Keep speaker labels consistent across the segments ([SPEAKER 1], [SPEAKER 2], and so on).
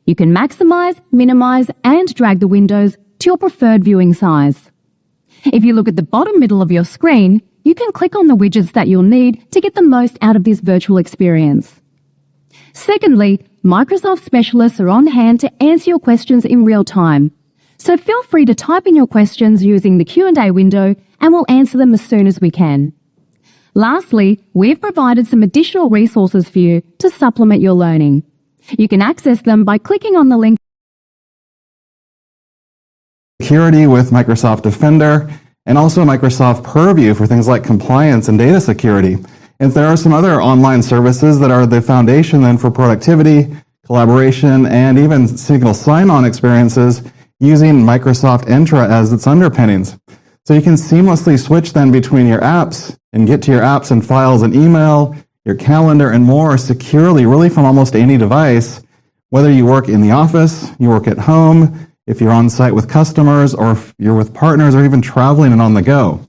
[SPEAKER 1] You can maximize, minimize, and drag the windows to your preferred viewing size. If you look at the bottom middle of your screen, you can click on the widgets that you'll need to get the most out of this virtual experience. Secondly, Microsoft specialists are on hand to answer your questions in real time. So feel free to type in your questions using the Q&A window and we'll answer them as soon as we can. Lastly, we've provided some additional resources for you to supplement your learning. You can access them by clicking on the link.
[SPEAKER 2] Security with Microsoft Defender, and also Microsoft Purview for things like compliance and data security. And there are some other online services that are the foundation then for productivity, collaboration, and even single sign-on experiences using Microsoft Entra as its underpinnings. So you can seamlessly switch then between your apps and get to your apps and files and email, your calendar, and more securely, really from almost any device, whether you work in the office, you work at home, if you're on site with customers, or if you're with partners, or even traveling and on the go.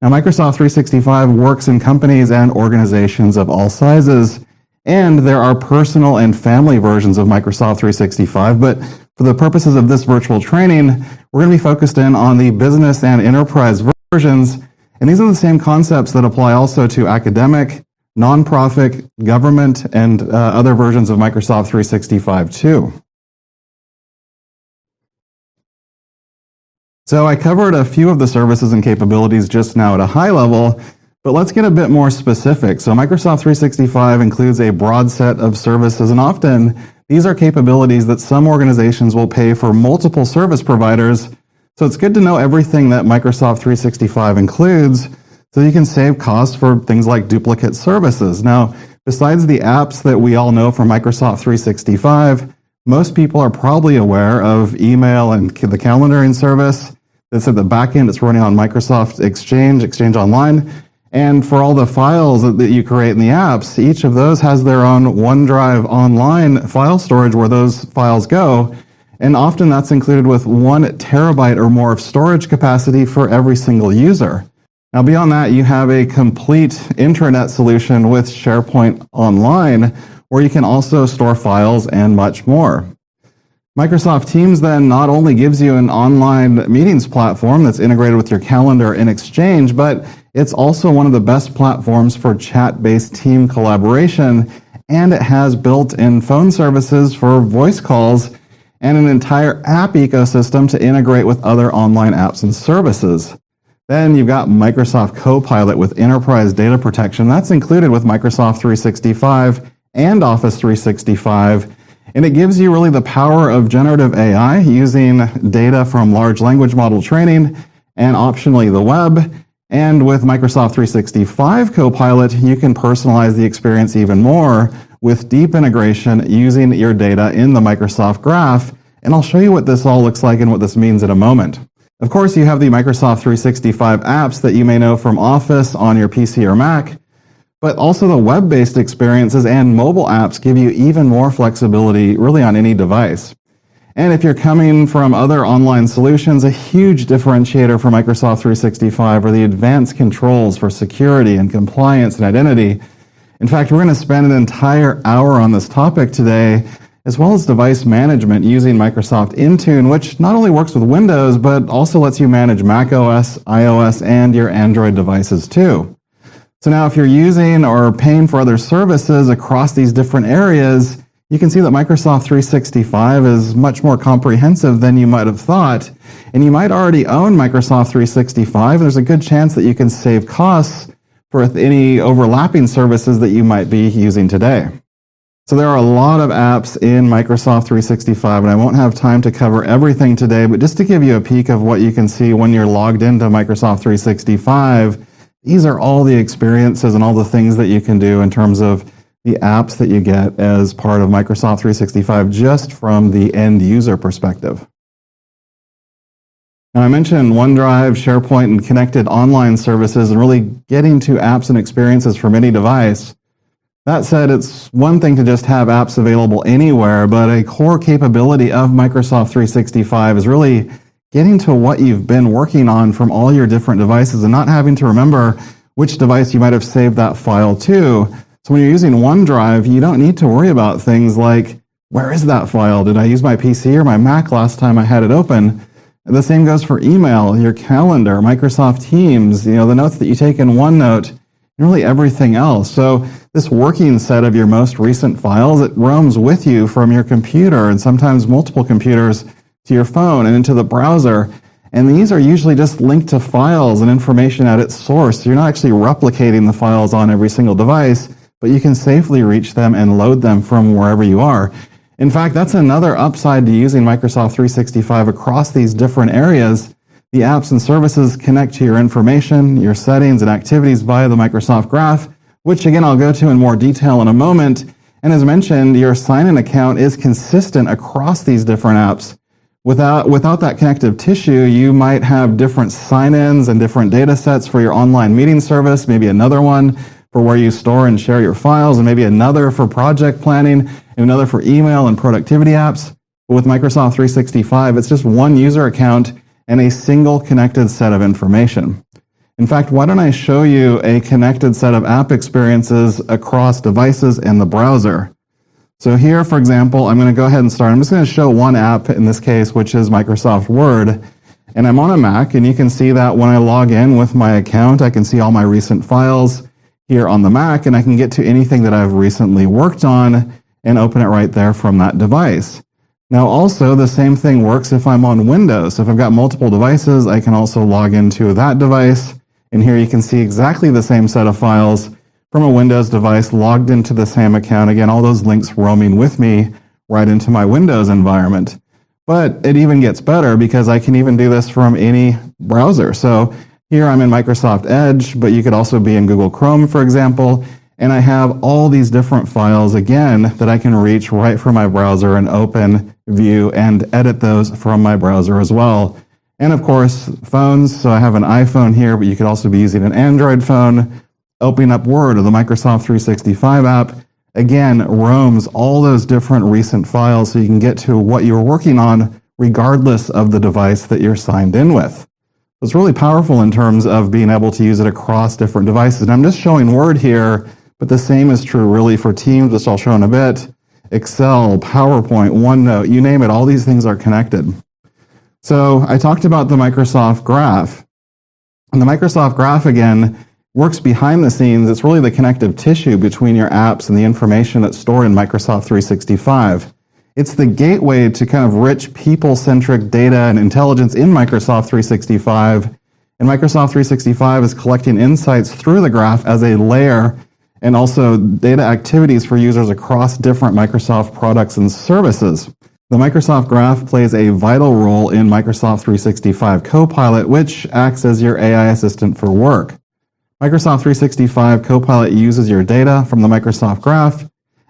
[SPEAKER 2] Now, Microsoft 365 works in companies and organizations of all sizes, and there are personal and family versions of Microsoft 365, but for the purposes of this virtual training, we're going to be focused in on the business and enterprise versions, and these are the same concepts that apply also to academic, nonprofit, government, and other versions of Microsoft 365 too. So I covered a few of the services and capabilities just now at a high level, but let's get a bit more specific. So Microsoft 365 includes a broad set of services, and often these are capabilities that some organizations will pay for multiple service providers. So it's good to know everything that Microsoft 365 includes so you can save costs for things like duplicate services. Now, besides the apps that we all know from Microsoft 365, most people are probably aware of email and the calendaring service. That's at the back end. It's running on Microsoft Exchange, Exchange Online. And for all the files that you create in the apps, each of those has their own OneDrive online file storage where those files go. And often that's included with 1 terabyte or more of storage capacity for every single user. Now, beyond that, you have a complete intranet solution with SharePoint Online, where you can also store files and much more. Microsoft Teams then not only gives you an online meetings platform that's integrated with your calendar and Exchange, but it's also one of the best platforms for chat-based team collaboration, and it has built-in phone services for voice calls and an entire app ecosystem to integrate with other online apps and services. Then you've got Microsoft Copilot with enterprise data protection. That's included with Microsoft 365 and Office 365. And it gives you really the power of generative AI using data from large language model training and optionally the web. And with Microsoft 365 Copilot, you can personalize the experience even more with deep integration using your data in the Microsoft Graph. And I'll show you what this all looks like and what this means in a moment. Of course, you have the Microsoft 365 apps that you may know from Office on your PC or Mac. But also the web-based experiences and mobile apps give you even more flexibility really on any device. And if you're coming from other online solutions, a huge differentiator for Microsoft 365 are the advanced controls for security and compliance and identity. In fact, we're going to spend an entire hour on this topic today, as well as device management using Microsoft Intune, which not only works with Windows, but also lets you manage macOS, iOS, and your Android devices too. So now if you're using or paying for other services across these different areas, you can see that Microsoft 365 is much more comprehensive than you might have thought. And you might already own Microsoft 365. There's a good chance that you can save costs for any overlapping services that you might be using today. So there are a lot of apps in Microsoft 365, and I won't have time to cover everything today, but just to give you a peek of what you can see when you're logged into Microsoft 365, these are all the experiences and all the things that you can do in terms of the apps that you get as part of Microsoft 365 just from the end user perspective. Now, I mentioned OneDrive, SharePoint, and connected online services and really getting to apps and experiences from any device. That said, it's one thing to just have apps available anywhere, but a core capability of Microsoft 365 is really getting to what you've been working on from all your different devices and not having to remember which device you might have saved that file to. So when you're using OneDrive, you don't need to worry about things like where is that file? Did I use my PC or my Mac last time I had it open? And the same goes for email, your calendar, Microsoft Teams, the notes that you take in OneNote, and really everything else. So this working set of your most recent files, it roams with you from your computer and sometimes multiple computers to your phone and into the browser. And these are usually just linked to files and information at its source. So you're not actually replicating the files on every single device, but you can safely reach them and load them from wherever you are. In fact, that's another upside to using Microsoft 365 across these different areas. The apps and services connect to your information, your settings, and activities via the Microsoft Graph, which again I'll go to in more detail in a moment. And as mentioned, your sign-in account is consistent across these different apps. Without that connective tissue, you might have different sign-ins and different data sets for your online meeting service, maybe another one for where you store and share your files, and maybe another for project planning, and another for email and productivity apps. But with Microsoft 365, it's just one user account and a single connected set of information. In fact, why don't I show you a connected set of app experiences across devices and the browser? So here, for example, I'm going to go ahead and start. I'm just going to show one app in this case, which is Microsoft Word. And I'm on a Mac, and you can see that when I log in with my account, I can see all my recent files here on the Mac, and I can get to anything that I've recently worked on and open it right there from that device. Now also, the same thing works if I'm on Windows. So if I've got multiple devices, I can also log into that device, and here you can see exactly the same set of files from a Windows device logged into the same account. Again, all those links roaming with me right into my Windows environment. But it even gets better because I can even do this from any browser. So here I'm in Microsoft Edge, but you could also be in Google Chrome, for example, and I have all these different files, again, that I can reach right from my browser and open, view, and edit those from my browser as well. And of course, phones, so I have an iPhone here, but you could also be using an Android phone. Opening up Word or the Microsoft 365 app, again, roams all those different recent files so you can get to what you're working on regardless of the device that you're signed in with. It's really powerful in terms of being able to use it across different devices. And I'm just showing Word here, but the same is true really for Teams, which I'll show in a bit, Excel, PowerPoint, OneNote, you name it, all these things are connected. So I talked about the Microsoft Graph. And the Microsoft Graph, again, works behind the scenes. It's really the connective tissue between your apps and the information that's stored in Microsoft 365. It's the gateway to kind of rich people-centric data and intelligence in Microsoft 365. And Microsoft 365 is collecting insights through the graph as a layer and also data activities for users across different Microsoft products and services. The Microsoft Graph plays a vital role in Microsoft 365 Copilot, which acts as your AI assistant for work. Microsoft 365 Copilot uses your data from the Microsoft Graph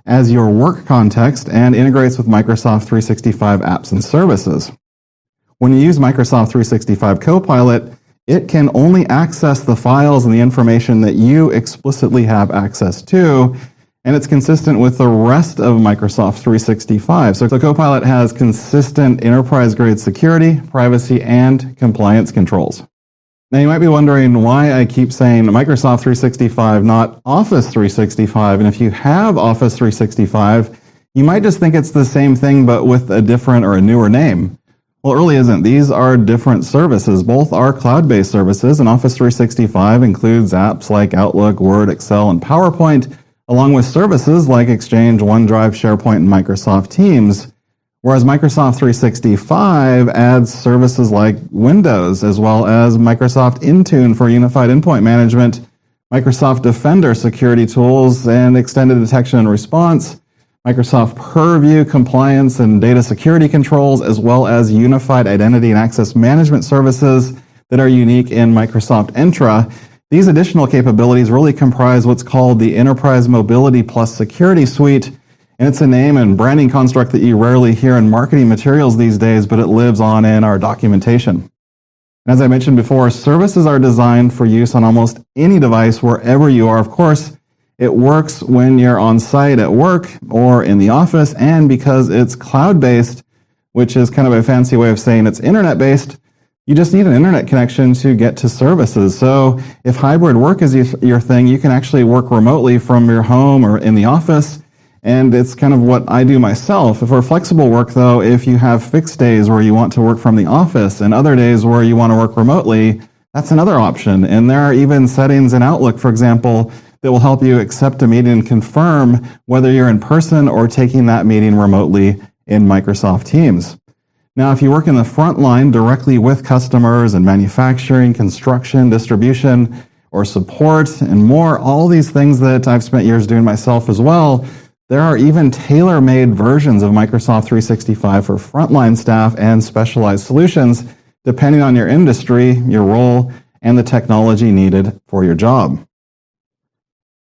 [SPEAKER 2] as your work context and integrates with Microsoft 365 apps and services. When you use Microsoft 365 Copilot, it can only access the files and the information that you explicitly have access to, and it's consistent with the rest of Microsoft 365. So Copilot has consistent enterprise-grade security, privacy, and compliance controls. Now you might be wondering why I keep saying Microsoft 365, not Office 365. And if you have Office 365, you might just think it's the same thing but with a different or a newer name. Well, it really isn't. These are different services. Both are cloud-based services, and Office 365 includes apps like Outlook, Word, Excel, and PowerPoint, along with services like Exchange, OneDrive, SharePoint, and Microsoft Teams. Whereas Microsoft 365 adds services like Windows, as well as Microsoft Intune for unified endpoint management, Microsoft Defender security tools and extended detection and response, Microsoft Purview compliance and data security controls, as well as unified identity and access management services that are unique in Microsoft Entra. These additional capabilities really comprise what's called the Enterprise Mobility Plus Security Suite. And it's a name and branding construct that you rarely hear in marketing materials these days, but it lives on in our documentation. And as I mentioned before, services are designed for use on almost any device wherever you are. Of course, it works when you're on site at work or in the office, and because it's cloud-based, which is kind of a fancy way of saying it's internet-based, you just need an internet connection to get to services. So if hybrid work is your thing, you can actually work remotely from your home or in the office. And it's kind of what I do myself. For flexible work, though, if you have fixed days where you want to work from the office and other days where you want to work remotely, that's another option. And there are even settings in Outlook, for example, that will help you accept a meeting and confirm whether you're in person or taking that meeting remotely in Microsoft Teams. Now, if you work in the front line directly with customers in manufacturing, construction, distribution, or support, and more, all these things that I've spent years doing myself as well, there are even tailor-made versions of Microsoft 365 for frontline staff and specialized solutions, depending on your industry, your role, and the technology needed for your job.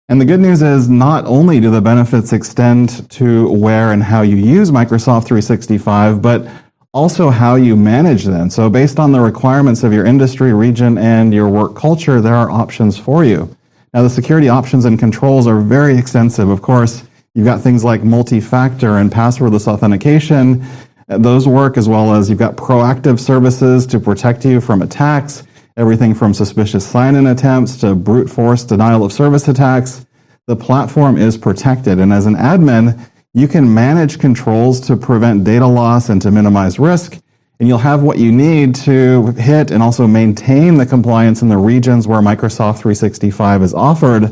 [SPEAKER 2] And the good news is not only do the benefits extend to where and how you use Microsoft 365, but also how you manage them. So based on the requirements of your industry, region, and your work culture, there are options for you. Now, the security options and controls are very extensive. Of course, you've got things like multi-factor and passwordless authentication. Those work, as well as you've got proactive services to protect you from attacks, everything from suspicious sign-in attempts to brute force denial of service attacks. The platform is protected, and as an admin, you can manage controls to prevent data loss and to minimize risk, and you'll have what you need to hit and also maintain the compliance in the regions where Microsoft 365 is offered.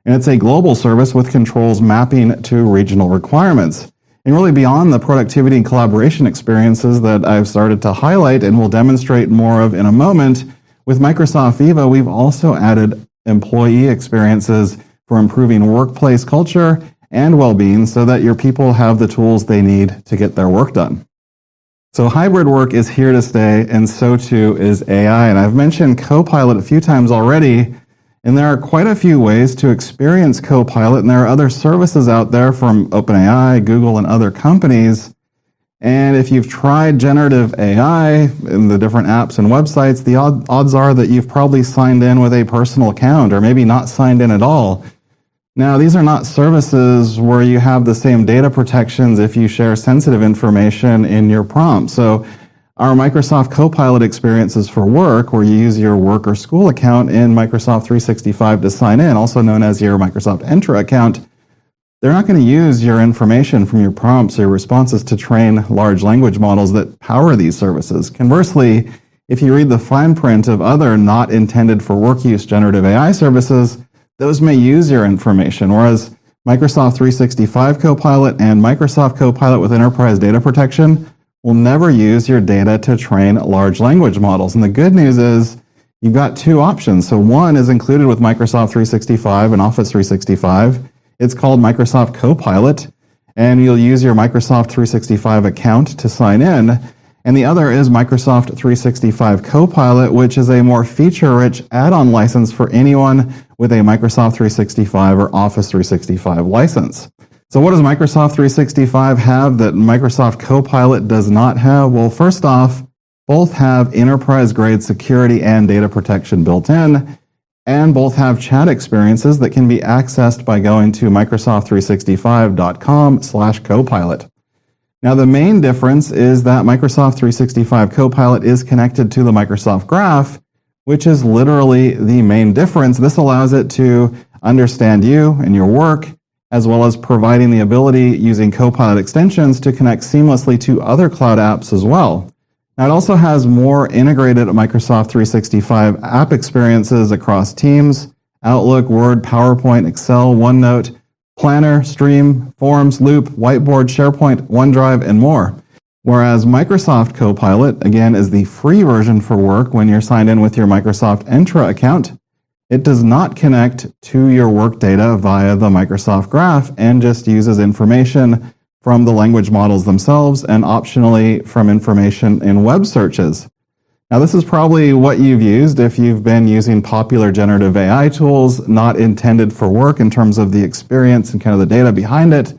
[SPEAKER 2] And it's a global service with controls mapping to regional requirements. And really beyond the productivity and collaboration experiences that I've started to highlight and will demonstrate more of in a moment, with Microsoft Viva, we've also added employee experiences for improving workplace culture and well-being so that your people have the tools they need to get their work done. So hybrid work is here to stay, and so too is AI. And I've mentioned Copilot a few times already, and there are quite a few ways to experience Copilot, and there are other services out there from OpenAI, Google, and other companies. And if you've tried generative AI in the different apps and websites, the odds are that you've probably signed in with a personal account or maybe not signed in at all. Now, these are not services where you have the same data protections if you share sensitive information in your prompt. So our Microsoft Copilot experiences for work, where you use your work or school account in Microsoft 365 to sign in, also known as your Microsoft Entra account, they're not going to use your information from your prompts or your responses to train large language models that power these services. Conversely, if you read the fine print of other not intended for work use generative AI services, those may use your information, whereas Microsoft 365 Copilot and Microsoft Copilot with Enterprise Data Protection will never use your data to train large language models. And the good news is you've got two options. So one is included with Microsoft 365 and Office 365. It's called Microsoft Copilot, and you'll use your Microsoft 365 account to sign in. And the other is Microsoft 365 Copilot, which is a more feature-rich add-on license for anyone with a Microsoft 365 or Office 365 license. So what does Microsoft 365 have that Microsoft Copilot does not have? Well, first off, both have enterprise-grade security and data protection built in, and both have chat experiences that can be accessed by going to Microsoft365.com/Copilot. Now, the main difference is that Microsoft 365 Copilot is connected to the Microsoft Graph, which is literally the main difference. This allows it to understand you and your work, as well as providing the ability using Copilot extensions to connect seamlessly to other cloud apps as well. Now, it also has more integrated Microsoft 365 app experiences across Teams, Outlook, Word, PowerPoint, Excel, OneNote, Planner, Stream, Forms, Loop, Whiteboard, SharePoint, OneDrive, and more. Whereas Microsoft Copilot, again, is the free version for work when you're signed in with your Microsoft Entra account. It does not connect to your work data via the Microsoft Graph and just uses information from the language models themselves and optionally from information in web searches. Now, this is probably what you've used if you've been using popular generative AI tools not intended for work in terms of the experience and kind of the data behind it.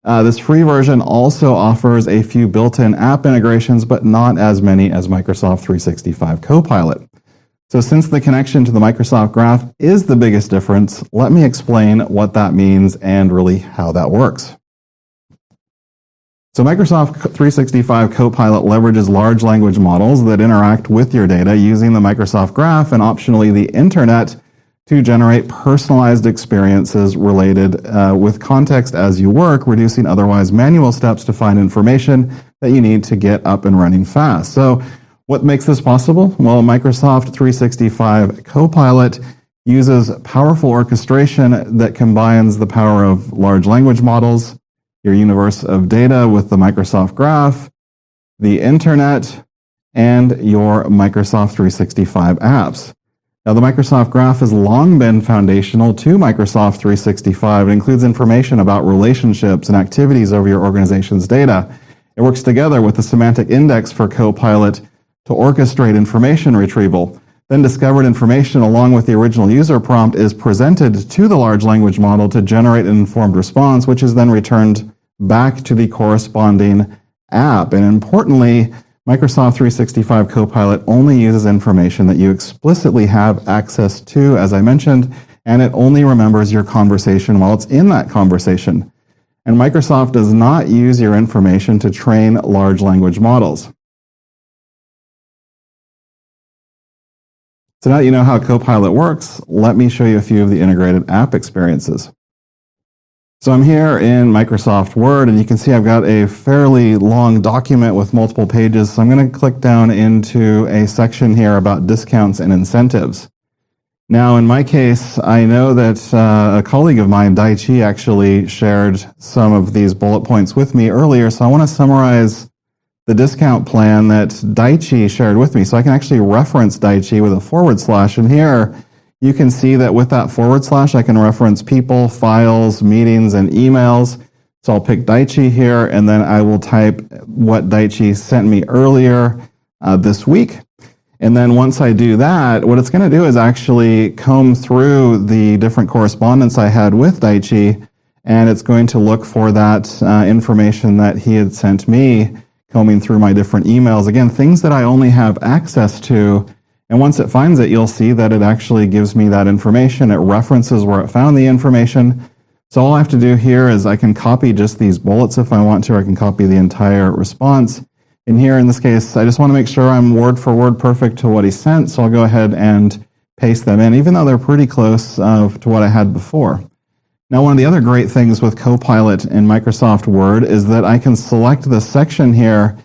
[SPEAKER 2] This free version also offers a few built-in app integrations, but not as many as Microsoft 365 Copilot. So since the connection to the Microsoft Graph is the biggest difference, let me explain what that means and really how that works. So Microsoft 365 Copilot leverages large language models that interact with your data using the Microsoft Graph and optionally the internet to generate personalized experiences related with context as you work, reducing otherwise manual steps to find information that you need to get up and running fast. So what makes this possible? Well, Microsoft 365 Copilot uses powerful orchestration that combines the power of large language models, your universe of data with the Microsoft Graph, the internet, and your Microsoft 365 apps. Now, the Microsoft Graph has long been foundational to Microsoft 365. It includes information about relationships and activities over your organization's data. It works together with the semantic index for Copilot to orchestrate information retrieval. Then discovered information along with the original user prompt is presented to the large language model to generate an informed response, which is then returned back to the corresponding app. And importantly, Microsoft 365 Copilot only uses information that you explicitly have access to, as I mentioned, and it only remembers your conversation while it's in that conversation. And Microsoft does not use your information to train large language models. So now that you know how Copilot works, let me show you a few of the integrated app experiences. So I'm here in Microsoft Word, and you can see I've got a fairly long document with multiple pages. So I'm going to click down into a section here about discounts and incentives. Now, in my case, I know that a colleague of mine, Daichi, actually shared some of these bullet points with me earlier. So I want to summarize the discount plan that Daichi shared with me. So I can actually reference Daichi with a /, and here you can see that with that /, I can reference people, files, meetings, and emails. So I'll pick Daichi here, and then I will type what Daichi sent me earlier this week. And then once I do that, what it's going to do is actually comb through the different correspondence I had with Daichi, and it's going to look for that information that he had sent me, combing through my different emails. Again, things that I only have access to. And once it finds it, you'll see that it actually gives me that information. It references where it found the information. So all I have to do here is I can copy just these bullets if I want to, or I can copy the entire response. And here in this case, I just want to make sure I'm word for word perfect to what he sent. So I'll go ahead and paste them in, even though they're pretty close to what I had before. Now, one of the other great things with Copilot in Microsoft Word is that I can select the section here,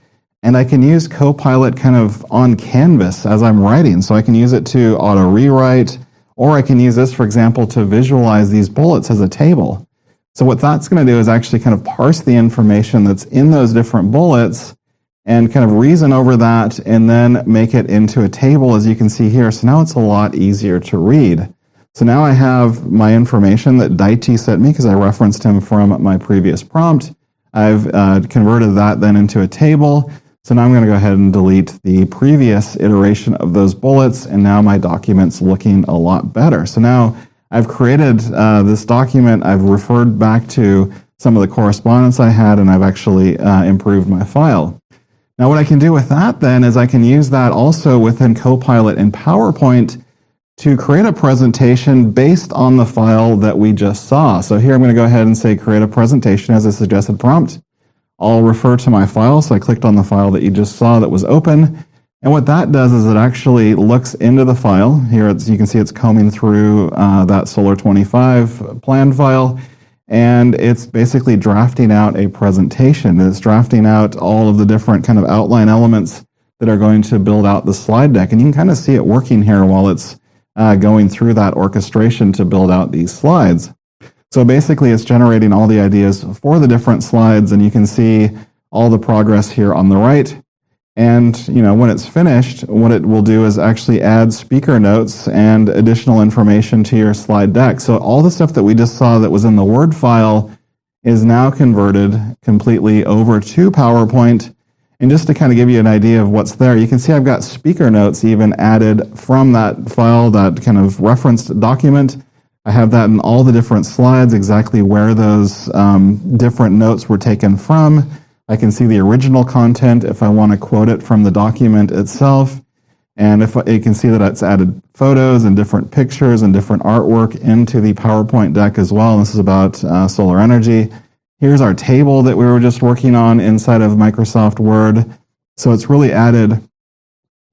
[SPEAKER 2] and I can use Copilot kind of on canvas as I'm writing. So I can use it to auto rewrite, or I can use this, for example, to visualize these bullets as a table. So what that's going to do is actually kind of parse the information that's in those different bullets and kind of reason over that and then make it into a table, as you can see here. So now it's a lot easier to read. So now I have my information that Daichi sent me because I referenced him from my previous prompt. I've converted that then into a table. So now I'm going to go ahead and delete the previous iteration of those bullets, and now my document's looking a lot better. So now I've created this document, I've referred back to some of the correspondence I had, and I've actually improved my file. Now what I can do with that then is I can use that also within Copilot in PowerPoint to create a presentation based on the file that we just saw. So here I'm going to go ahead and say create a presentation as a suggested prompt. I'll refer to my file, so I clicked on the file that you just saw that was open, and what that does is it actually looks into the file. Here you can see it's combing through that Solar 25 plan file, and it's basically drafting out a presentation. It's drafting out all of the different kind of outline elements that are going to build out the slide deck, and you can kind of see it working here while it's going through that orchestration to build out these slides. So basically it's generating all the ideas for the different slides, and you can see all the progress here on the right. And when it's finished, what it will do is actually add speaker notes and additional information to your slide deck. So all the stuff that we just saw that was in the Word file is now converted completely over to PowerPoint. And just to kind of give you an idea of what's there, you can see I've got speaker notes even added from that file, that kind of referenced document. I have that in all the different slides, exactly where those different notes were taken from. I can see the original content if I want to quote it from the document itself. And if you can see that it's added photos and different pictures and different artwork into the PowerPoint deck as well. And this is about solar energy. Here's our table that we were just working on inside of Microsoft Word. So it's really added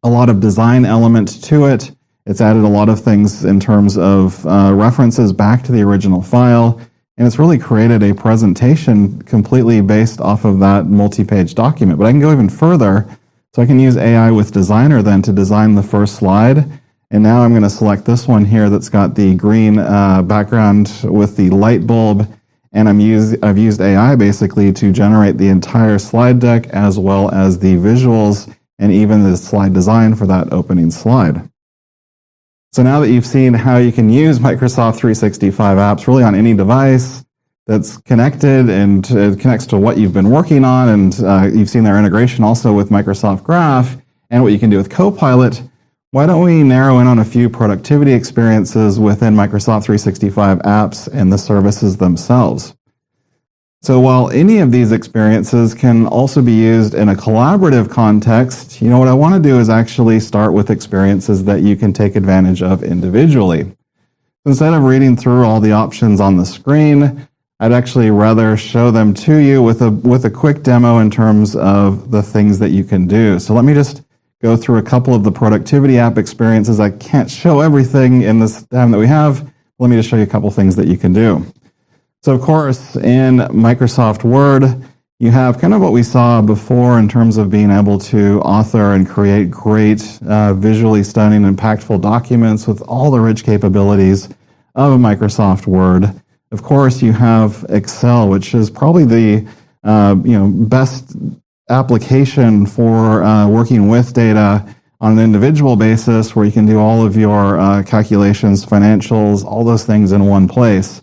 [SPEAKER 2] a lot of design element to it. It's added a lot of things in terms of references back to the original file, and it's really created a presentation completely based off of that multi-page document. But I can go even further. So I can use AI with Designer then to design the first slide. And now I'm going to select this one here that's got the green background with the light bulb. And I've used AI basically to generate the entire slide deck as well as the visuals and even the slide design for that opening slide. So now that you've seen how you can use Microsoft 365 apps really on any device that's connected and it connects to what you've been working on, and you've seen their integration also with Microsoft Graph and what you can do with Copilot, why don't we narrow in on a few productivity experiences within Microsoft 365 apps and the services themselves. So while any of these experiences can also be used in a collaborative context, what I want to do is actually start with experiences that you can take advantage of individually. Instead of reading through all the options on the screen, I'd actually rather show them to you with a quick demo in terms of the things that you can do. So let me just go through a couple of the productivity app experiences. I can't show everything in this time that we have. Let me just show you a couple things that you can do. So of course, in Microsoft Word, you have kind of what we saw before in terms of being able to author and create great, visually stunning, impactful documents with all the rich capabilities of Microsoft Word. Of course, you have Excel, which is probably the best application for working with data on an individual basis, where you can do all of your calculations, financials, all those things in one place.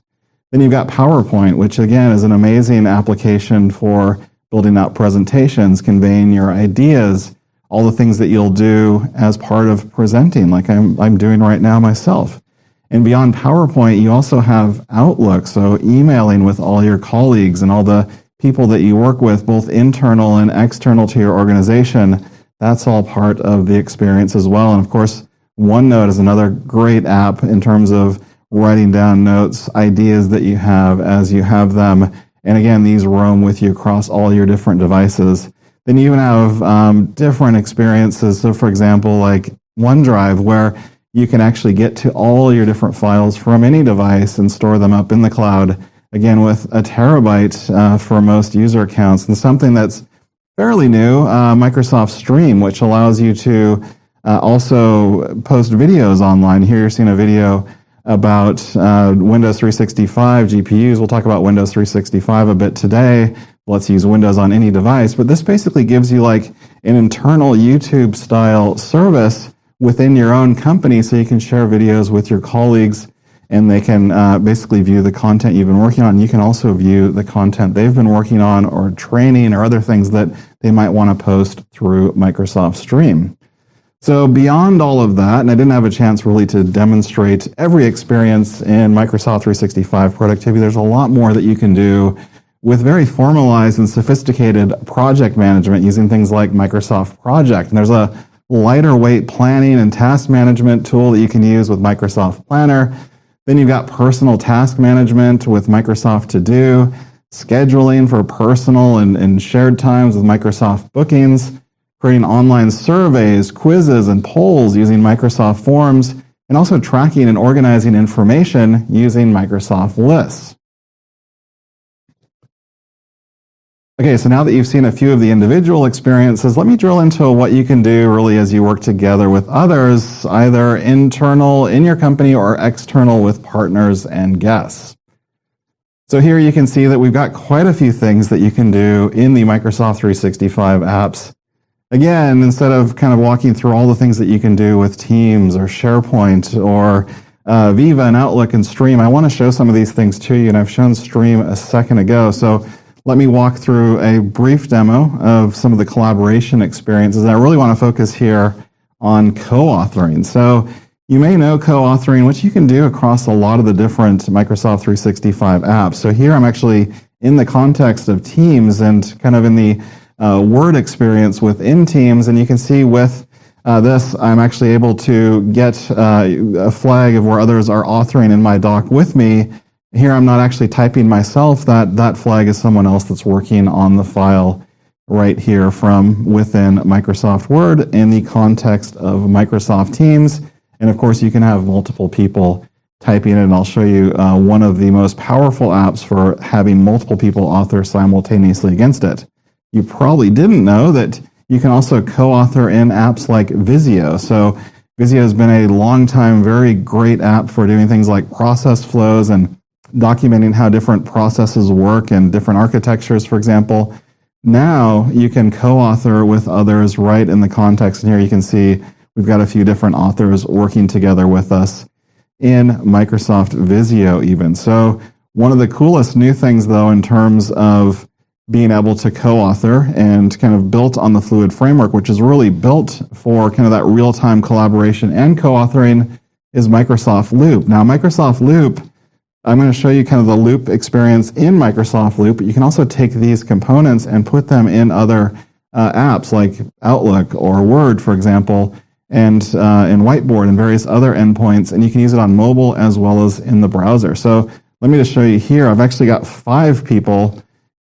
[SPEAKER 2] Then you've got PowerPoint, which again is an amazing application for building out presentations, conveying your ideas, all the things that you'll do as part of presenting, like I'm doing right now myself. And beyond PowerPoint, you also have Outlook, so emailing with all your colleagues and all the people that you work with, both internal and external to your organization. That's all part of the experience as well. And of course, OneNote is another great app in terms of writing down notes, ideas that you have as you have them. And again, these roam with you across all your different devices. Then you even have different experiences. So for example, like OneDrive, where you can actually get to all your different files from any device and store them up in the cloud, again, with a terabyte for most user accounts. And something that's fairly new, Microsoft Stream, which allows you to also post videos online. Here you're seeing a video about Windows 365 GPUs. We'll talk about Windows 365 a bit today. Let's use Windows on any device. But this basically gives you like an internal YouTube style service within your own company, so you can share videos with your colleagues and they can basically view the content you've been working on. You can also view the content they've been working on, or training or other things that they might want to post through Microsoft Stream. So beyond all of that, and I didn't have a chance really to demonstrate every experience in Microsoft 365 productivity, there's a lot more that you can do with very formalized and sophisticated project management using things like Microsoft Project. And there's a lighter weight planning and task management tool that you can use with Microsoft Planner. Then you've got personal task management with Microsoft To Do, scheduling for personal and shared times with Microsoft Bookings, creating online surveys, quizzes, and polls using Microsoft Forms, and also tracking and organizing information using Microsoft Lists. Okay, so now that you've seen a few of the individual experiences, let me drill into what you can do really as you work together with others, either internal in your company or external with partners and guests. So here you can see that we've got quite a few things that you can do in the Microsoft 365 apps. Again, instead of kind of walking through all the things that you can do with Teams or SharePoint or Viva and Outlook and Stream, I want to show some of these things to you, and I've shown Stream a second ago. So let me walk through a brief demo of some of the collaboration experiences. I really want to focus here on co-authoring. So you may know co-authoring, which you can do across a lot of the different Microsoft 365 apps. So here I'm actually in the context of Teams and kind of in the Word experience within Teams, and you can see with this, I'm actually able to get a flag of where others are authoring in my doc with me. Here I'm not actually typing myself, that flag is someone else that's working on the file right here from within Microsoft Word in the context of Microsoft Teams. And of course, you can have multiple people typing it, and I'll show you one of the most powerful apps for having multiple people author simultaneously against it. You probably didn't know that you can also co-author in apps like Visio. So Visio has been a long time, very great app for doing things like process flows and documenting how different processes work and different architectures, for example. Now you can co-author with others right in the context. And here you can see we've got a few different authors working together with us in Microsoft Visio even. So one of the coolest new things, though, in terms of being able to co-author and kind of built on the Fluid framework, which is really built for kind of that real-time collaboration and co-authoring, is Microsoft Loop. Now, Microsoft Loop, I'm going to show you kind of the Loop experience in Microsoft Loop, but you can also take these components and put them in other apps like Outlook or Word, for example, and in Whiteboard and various other endpoints, and you can use it on mobile as well as in the browser. So let me just show you here. I've actually got 5 people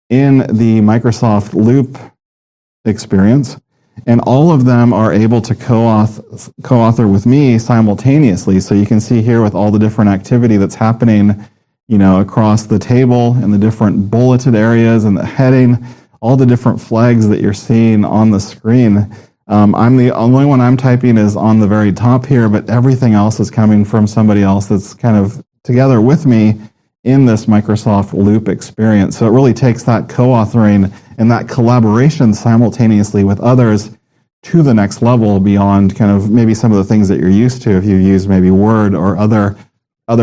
[SPEAKER 2] in the Microsoft Loop experience, and all of them are able to co-author with me simultaneously. So you can see here with all the different activity that's happening, you know, across the table and the different bulleted areas and the heading, all the different flags that you're seeing on the screen. I'm the only one I'm typing is on the very top here, but everything else is coming from somebody else that's kind of together with me in this Microsoft Loop experience. So it really takes that co-authoring and that collaboration simultaneously with others to the next level beyond kind of maybe some of the things that you're used to if you use maybe Word or other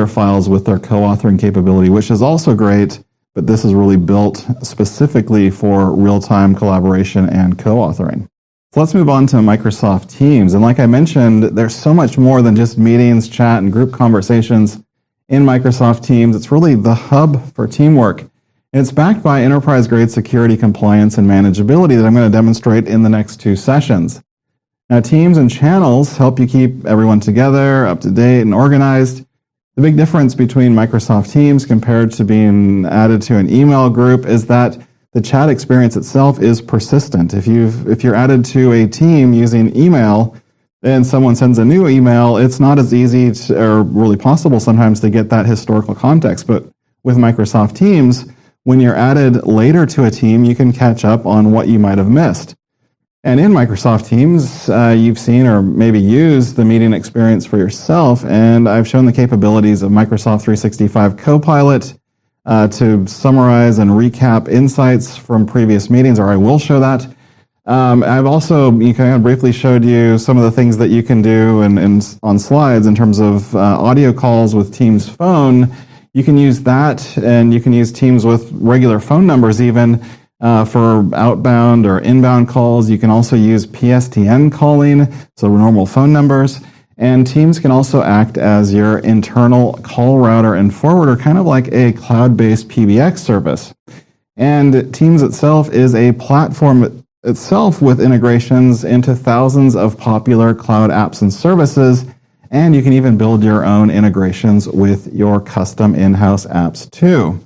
[SPEAKER 2] files with their co-authoring capability, which is also great, but this is really built specifically for real-time collaboration and co-authoring. So let's move on to Microsoft Teams. And like I mentioned, there's so much more than just meetings, chat, and group conversations in Microsoft Teams. It's really the hub for teamwork. And it's backed by enterprise-grade security, compliance, and manageability that I'm going to demonstrate in the next 2 sessions. Now, Teams and channels help you keep everyone together, up to date, and organized. The big difference between Microsoft Teams compared to being added to an email group is that the chat experience itself is persistent. If you're added to a team using email and someone sends a new email, it's not as easy or really possible sometimes to get that historical context. But with Microsoft Teams, when you're added later to a team, you can catch up on what you might have missed. And in Microsoft Teams, you've seen or maybe used the meeting experience for yourself, and I've shown the capabilities of Microsoft 365 Copilot to summarize and recap insights from previous meetings, or I will show that. I've also kind of briefly showed you some of the things that you can do and on slides in terms of audio calls with Teams Phone. You can use that, and you can use Teams with regular phone numbers even for outbound or inbound calls. You can also use PSTN calling, so normal phone numbers. And Teams can also act as your internal call router and forwarder, kind of like a cloud-based PBX service. And Teams itself is a platform itself with integrations into thousands of popular cloud apps and services, and you can even build your own integrations with your custom in-house apps too.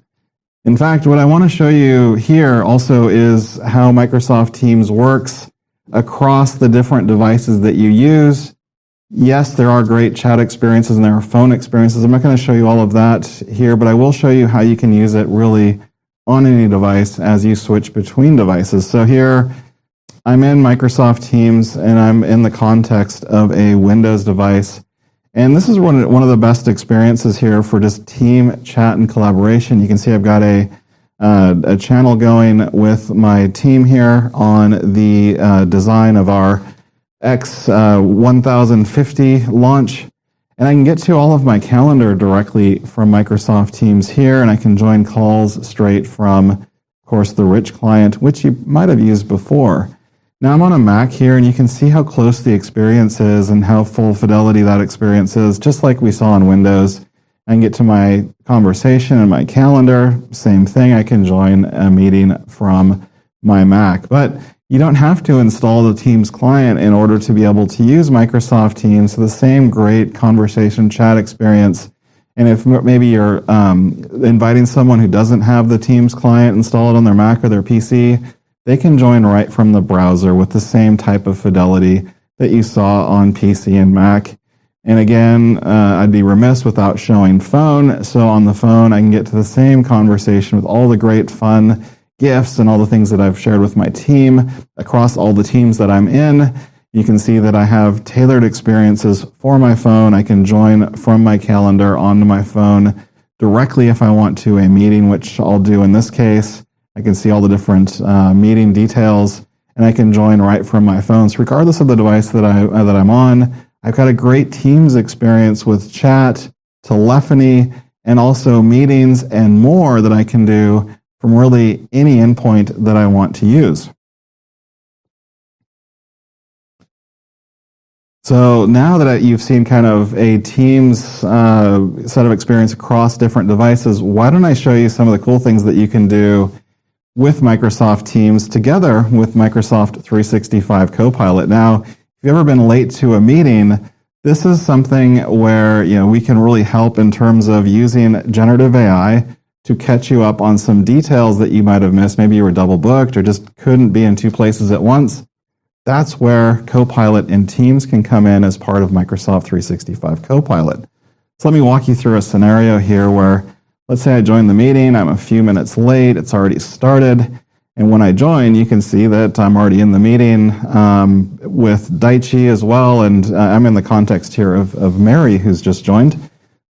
[SPEAKER 2] In fact, what I want to show you here also is how Microsoft Teams works across the different devices that you use. Yes, there are great chat experiences and there are phone experiences. I'm not going to show you all of that here, but I will show you how you can use it really on any device as you switch between devices. So here, I'm in Microsoft Teams and I'm in the context of a Windows device. And this is one of the best experiences here for just team chat and collaboration. You can see I've got a channel going with my team here on the design of our X1050 launch. And I can get to all of my calendar directly from Microsoft Teams here, and I can join calls straight from, of course, the Rich client, which you might have used before. Now I'm on a Mac here, and you can see how close the experience is and how full fidelity that experience is, just like we saw on Windows. I can get to my conversation and my calendar. Same thing, I can join a meeting from my Mac. But you don't have to install the Teams client in order to be able to use Microsoft Teams. So the same great conversation chat experience. And if maybe you're inviting someone who doesn't have the Teams client installed on their Mac or their PC, they can join right from the browser with the same type of fidelity that you saw on PC and Mac. And again, I'd be remiss without showing phone. So on the phone, I can get to the same conversation with all the great fun gifts and all the things that I've shared with my team across all the teams that I'm in. You can see that I have tailored experiences for my phone. I can join from my calendar onto my phone directly if I want to a meeting, which I'll do in this case. I can see all the different meeting details, and I can join right from my phone. So regardless of the device that I'm on, I've got a great Teams experience with chat, telephony, and also meetings and more that I can do from really any endpoint that I want to use. So now that you've seen kind of a Teams set of experience across different devices, why don't I show you some of the cool things that you can do with Microsoft Teams together with Microsoft 365 Copilot. Now, if you've ever been late to a meeting, this is something where we can really help in terms of using generative AI to catch you up on some details that you might have missed. Maybe you were double booked or just couldn't be in two places at once. That's where Copilot in Teams can come in as part of Microsoft 365 Copilot. So let me walk you through a scenario here where, let's say I join the meeting, I'm a few minutes late, it's already started, and when I join, you can see that I'm already in the meeting with Daichi as well, and I'm in the context here of Mary, who's just joined.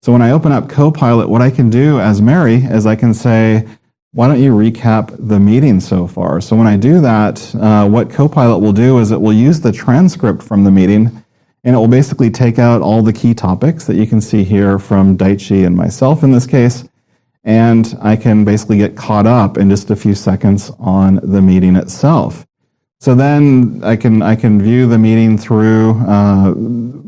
[SPEAKER 2] So when I open up Copilot, what I can do as Mary is I can say, why don't you recap the meeting so far? So when I do that, what Copilot will do is it will use the transcript from the meeting, and it will basically take out all the key topics that you can see here from Daichi and myself in this case, and I can basically get caught up in just a few seconds on the meeting itself. So then I can view the meeting through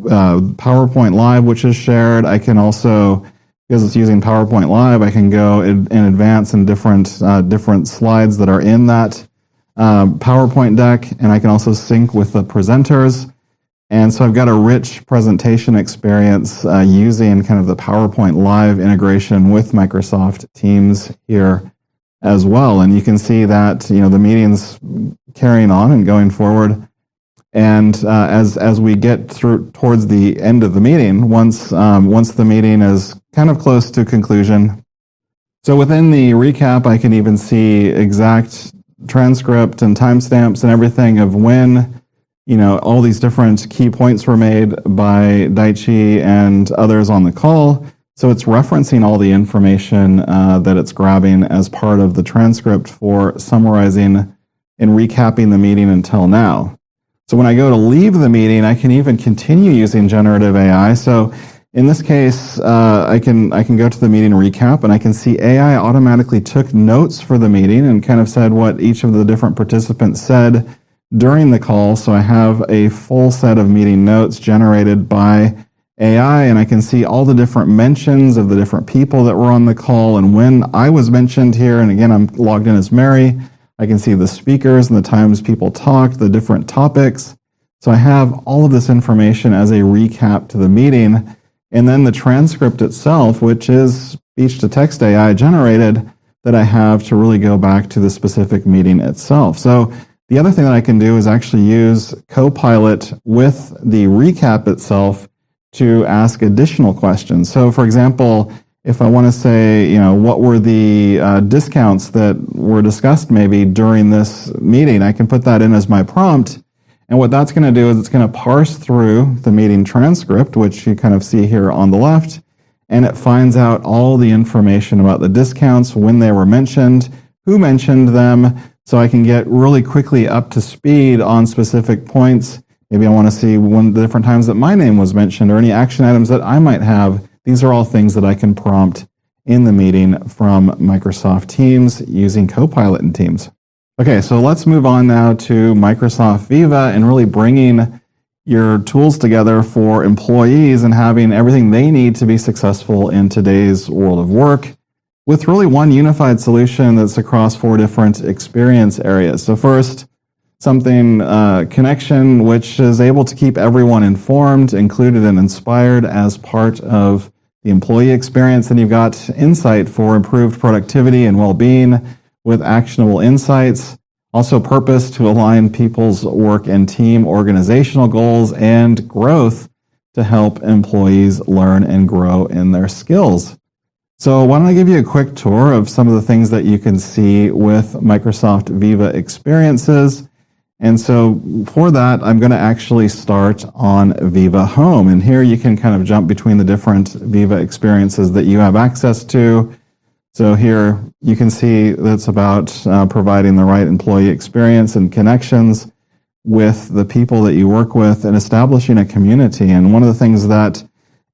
[SPEAKER 2] PowerPoint Live, which is shared. I can also, because it's using PowerPoint Live, I can go in advance in different slides that are in that PowerPoint deck, and I can also sync with the presenters. And so I've got a rich presentation experience using kind of the PowerPoint Live integration with Microsoft Teams here as well. And you can see that the meeting's carrying on and going forward. And as we get through towards the end of the meeting, once the meeting is kind of close to conclusion, so within the recap, I can even see exact transcript and timestamps and everything of when all these different key points were made by Daichi and others on the call. So it's referencing all the information that it's grabbing as part of the transcript for summarizing and recapping the meeting until now. So when I go to leave the meeting, I can even continue using generative AI. So in this case, I can go to the meeting recap, and I can see AI automatically took notes for the meeting and kind of said what each of the different participants said during the call. So I have a full set of meeting notes generated by AI, and I can see all the different mentions of the different people that were on the call and when I was mentioned here. And again, I'm logged in as Mary. I can see the speakers and the times people talked, the different topics. So I have all of this information as a recap to the meeting. And then the transcript itself, which is speech-to-text AI generated, that I have to really go back to the specific meeting itself. So the other thing that I can do is actually use Copilot with the recap itself to ask additional questions. So for example, if I want to say, what were the discounts that were discussed maybe during this meeting, I can put that in as my prompt. And what that's going to do is it's going to parse through the meeting transcript, which you kind of see here on the left, and it finds out all the information about the discounts, when they were mentioned, who mentioned them, so I can get really quickly up to speed on specific points. Maybe I want to see the different times that my name was mentioned or any action items that I might have. These are all things that I can prompt in the meeting from Microsoft Teams using Copilot in Teams. Okay, so let's move on now to Microsoft Viva and really bringing your tools together for employees and having everything they need to be successful in today's world of work with really one unified solution that's across 4 different experience areas. So first, something connection, which is able to keep everyone informed, included, and inspired as part of the employee experience. And you've got Insight for improved productivity and well-being with actionable insights. Also Purpose to align people's work and team organizational goals, and Growth to help employees learn and grow in their skills. So why don't I give you a quick tour of some of the things that you can see with Microsoft Viva Experiences. And so for that, I'm going to actually start on Viva Home. And here you can kind of jump between the different Viva experiences that you have access to. So here you can see that's about providing the right employee experience and connections with the people that you work with and establishing a community. And one of the things that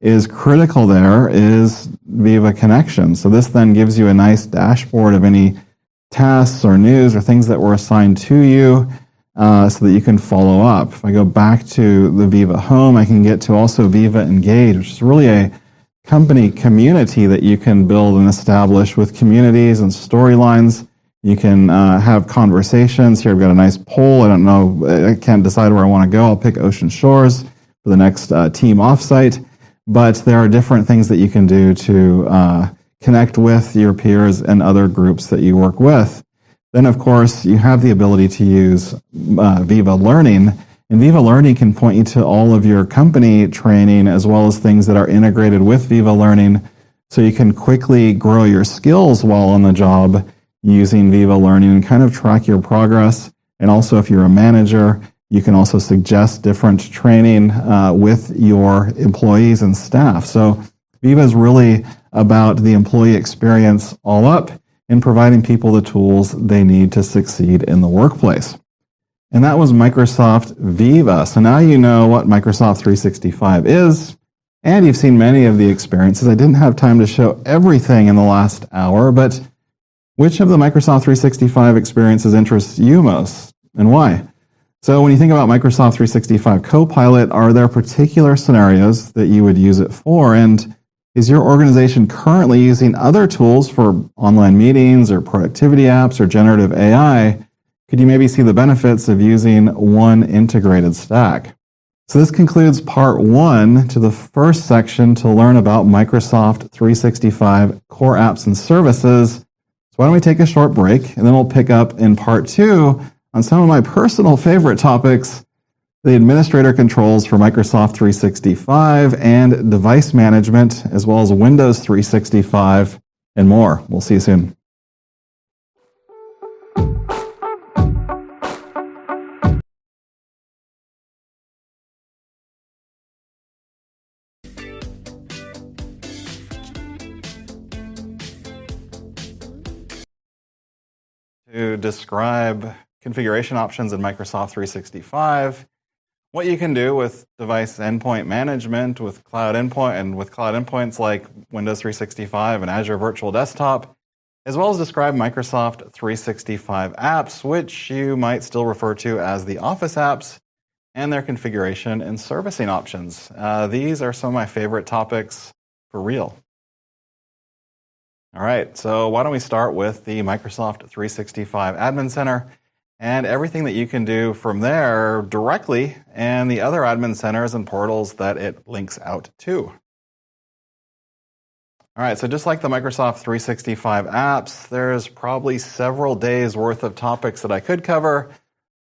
[SPEAKER 2] is critical there is Viva Connection. So this then gives you a nice dashboard of any tasks or news or things that were assigned to you so that you can follow up. If I go back to the Viva Home, I can get to also Viva Engage, which is really a company community that you can build and establish with communities and storylines. You can have conversations. Here I've got a nice poll. I don't know, I can't decide where I want to go. I'll pick Ocean Shores for the next team offsite. But there are different things that you can do to connect with your peers and other groups that you work with. Then, of course, you have the ability to use Viva Learning. And Viva Learning can point you to all of your company training as well as things that are integrated with Viva Learning so you can quickly grow your skills while on the job using Viva Learning and kind of track your progress. And also, if you're a manager, you can also suggest different training with your employees and staff. So Viva is really about the employee experience all up and providing people the tools they need to succeed in the workplace. And that was Microsoft Viva. So now you know what Microsoft 365 is, and you've seen many of the experiences. I didn't have time to show everything in the last hour, but which of the Microsoft 365 experiences interests you most, and why? So when you think about Microsoft 365 Copilot, are there particular scenarios that you would use it for? And is your organization currently using other tools for online meetings or productivity apps or generative AI? Could you maybe see the benefits of using one integrated stack? So this concludes part one to the first section to learn about Microsoft 365 core apps and services. So why don't we take a short break, and then we'll pick up in part two on some of my personal favorite topics, the administrator controls for Microsoft 365 and device management, as well as Windows 365 and more. We'll see you soon. To describe configuration options in Microsoft 365, what you can do with device endpoint management, with cloud endpoint, and with cloud endpoints like Windows 365 and Azure Virtual Desktop, as well as describe Microsoft 365 apps, which you might still refer to as the Office apps, and their configuration and servicing options. These are some of my favorite topics for real. All right, so why don't we start with the Microsoft 365 Admin Center and everything that you can do from there directly, and the other admin centers and portals that it links out to. All right, so just like the Microsoft 365 apps, there's probably several days worth of topics that I could cover,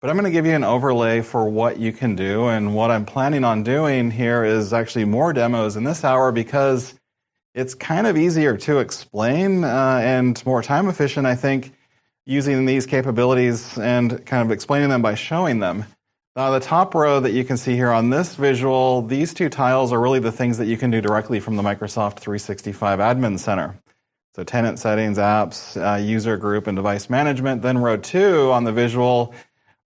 [SPEAKER 2] but I'm going to give you an overlay for what you can do. And what I'm planning on doing here is actually more demos in this hour because it's kind of easier to explain and more time efficient, I think, using these capabilities and kind of explaining them by showing them. The top row that you can see here on this visual, these two tiles are really the things that you can do directly from the Microsoft 365 Admin Center. So tenant settings, apps, user group, and device management. Then row two on the visual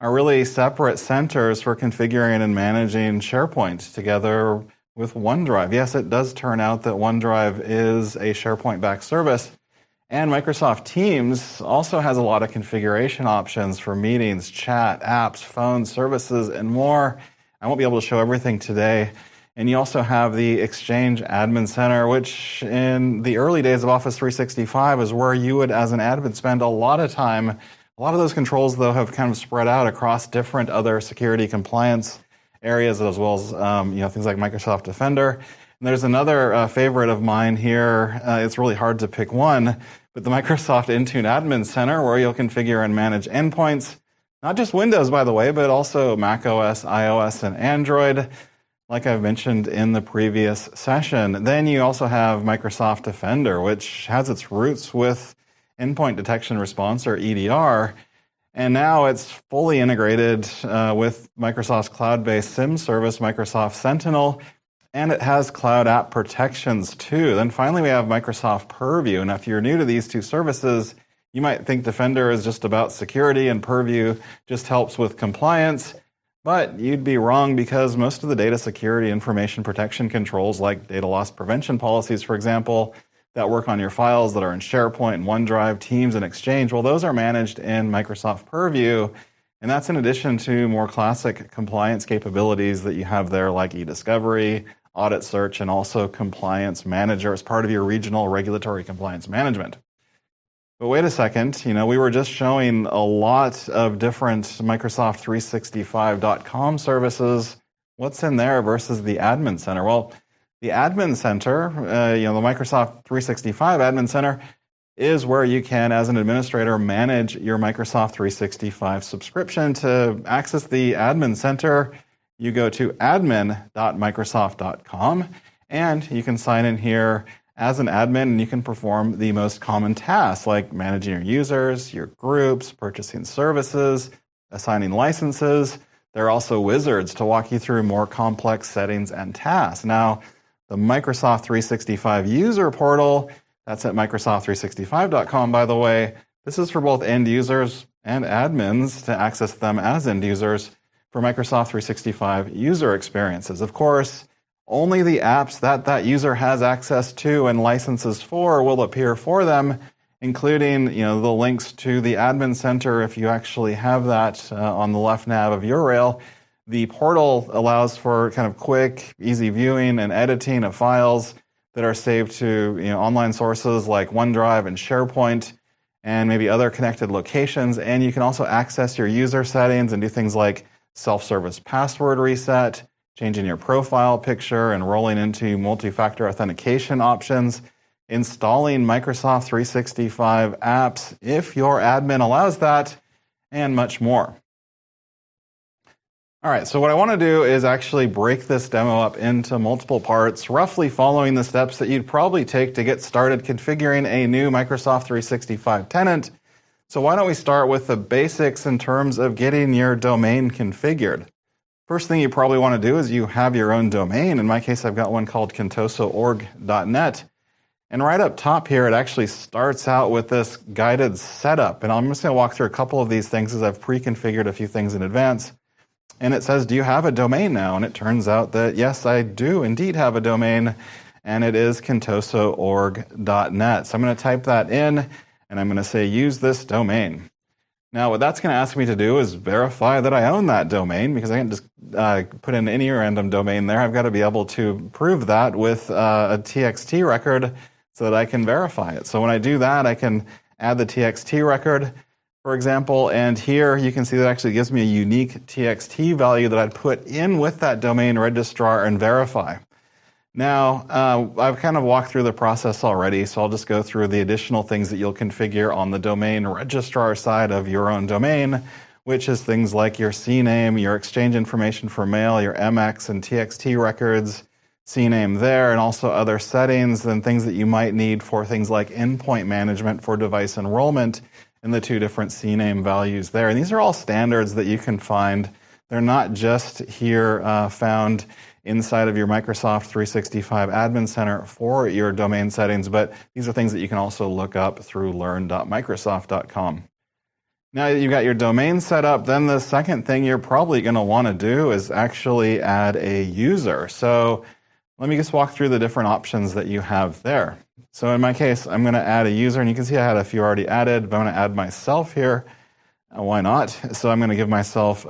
[SPEAKER 2] are really separate centers for configuring and managing SharePoint together with OneDrive. Yes, it does turn out that OneDrive is a SharePoint-backed service. And Microsoft Teams also has a lot of configuration options for meetings, chat, apps, phones, services, and more. I won't be able to show everything today. And you also have the Exchange Admin Center, which in the early days of Office 365 is where you would, as an admin, spend a lot of time. A lot of those controls, though, have kind of spread out across different other security compliance areas, as well as things like Microsoft Defender. And there's another favorite of mine here. It's really hard to pick one, but the Microsoft Intune Admin Center, where you'll configure and manage endpoints, not just Windows, by the way, but also Mac OS, iOS, and Android. like I've mentioned in the previous session. Then you also have Microsoft Defender, which has its roots with Endpoint Detection Response, or EDR, and now it's fully integrated with Microsoft's cloud-based SIEM service, Microsoft Sentinel, and it has cloud app protections too. Then finally we have Microsoft Purview. Now if you're new to these two services, you might think Defender is just about security and Purview just helps with compliance, but you'd be wrong, because most of the data security information protection controls, like data loss prevention policies, for example, that work on your files that are in SharePoint and OneDrive, Teams, and Exchange, well, those are managed in Microsoft Purview, and that's in addition to more classic compliance capabilities that you have there, like eDiscovery, Audit Search, and also Compliance Manager as part of your regional regulatory compliance management. But wait a second, we were just showing a lot of different Microsoft 365.com services. What's in there versus the Admin Center? Well, the Admin Center, the Microsoft 365 Admin Center, is where you can, as an administrator, manage your Microsoft 365 subscription. To access the Admin Center, you go to admin.microsoft.com, and you can sign in here as an admin, and you can perform the most common tasks, like managing your users, your groups, purchasing services, assigning licenses. There are also wizards to walk you through more complex settings and tasks. Now, the Microsoft 365 user portal, that's at Microsoft365.com, by the way. This is for both end users and admins to access them as end users for Microsoft 365 user experiences. Of course, only the apps that user has access to and licenses for will appear for them, including the links to the Admin Center if you actually have that on the left nav of your rail. The portal allows for kind of quick, easy viewing and editing of files that are saved to online sources like OneDrive and SharePoint and maybe other connected locations. And you can also access your user settings and do things like self-service password reset, changing your profile picture, and rolling into multi-factor authentication options, installing Microsoft 365 apps if your admin allows that, and much more. All right, so what I want to do is actually break this demo up into multiple parts, roughly following the steps that you'd probably take to get started configuring a new Microsoft 365 tenant. So why don't we start with the basics in terms of getting your domain configured. First thing you probably want to do is you have your own domain. In my case, I've got one called contosoorg.net. And right up top here, it actually starts out with this guided setup. And I'm just going to walk through a couple of these things as I've pre-configured a few things in advance. And it says, do you have a domain now? And it turns out that, yes, I do indeed have a domain, and it is contosoorg.net. So I'm going to type that in, and I'm going to say, use this domain. Now, what that's going to ask me to do is verify that I own that domain, because I can't just put in any random domain there. I've got to be able to prove that with a TXT record so that I can verify it. So when I do that, I can add the TXT record, for example, and here you can see that it actually gives me a unique TXT value that I'd put in with that domain registrar and verify. Now, I've kind of walked through the process already, so I'll just go through the additional things that you'll configure on the domain registrar side of your own domain, which is things like your CNAME, your exchange information for mail, your MX and TXT records, CNAME there, and also other settings and things that you might need for things like endpoint management for device enrollment and the two different CNAME values there. And these are all standards that you can find. They're not just here found inside of your Microsoft 365 Admin Center for your domain settings, but these are things that you can also look up through learn.microsoft.com. Now that you've got your domain set up, then the second thing you're probably going to want to do is actually add a user. So let me just walk through the different options that you have there. So in my case, I'm going to add a user, and you can see I had a few already added, but I'm going to add myself here. Why not? So I'm going to give myself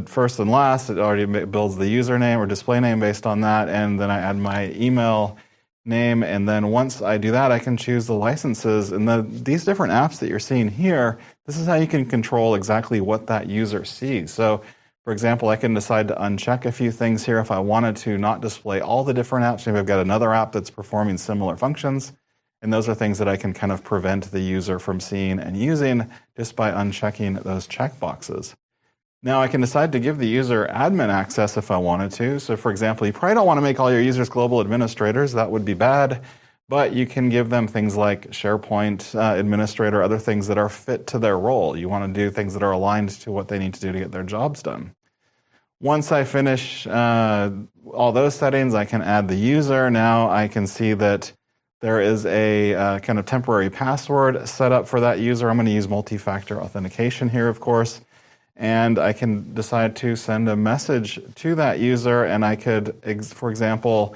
[SPEAKER 2] first and last. It already builds the username or display name based on that, and then I add my email name, and then once I do that, I can choose the licenses. And these different apps that you're seeing here, this is how you can control exactly what that user sees. So for example, I can decide to uncheck a few things here if I wanted to not display all the different apps. Maybe I've got another app that's performing similar functions. And those are things that I can kind of prevent the user from seeing and using just by unchecking those checkboxes. Now I can decide to give the user admin access if I wanted to. So for example, you probably don't want to make all your users global administrators. That would be bad. But you can give them things like SharePoint administrator, other things that are fit to their role. You want to do things that are aligned to what they need to do to get their jobs done. Once I finish all those settings, I can add the user. Now I can see that there is a kind of temporary password set up for that user. I'm going to use multi-factor authentication here, of course. And I can decide to send a message to that user, and I could, for example,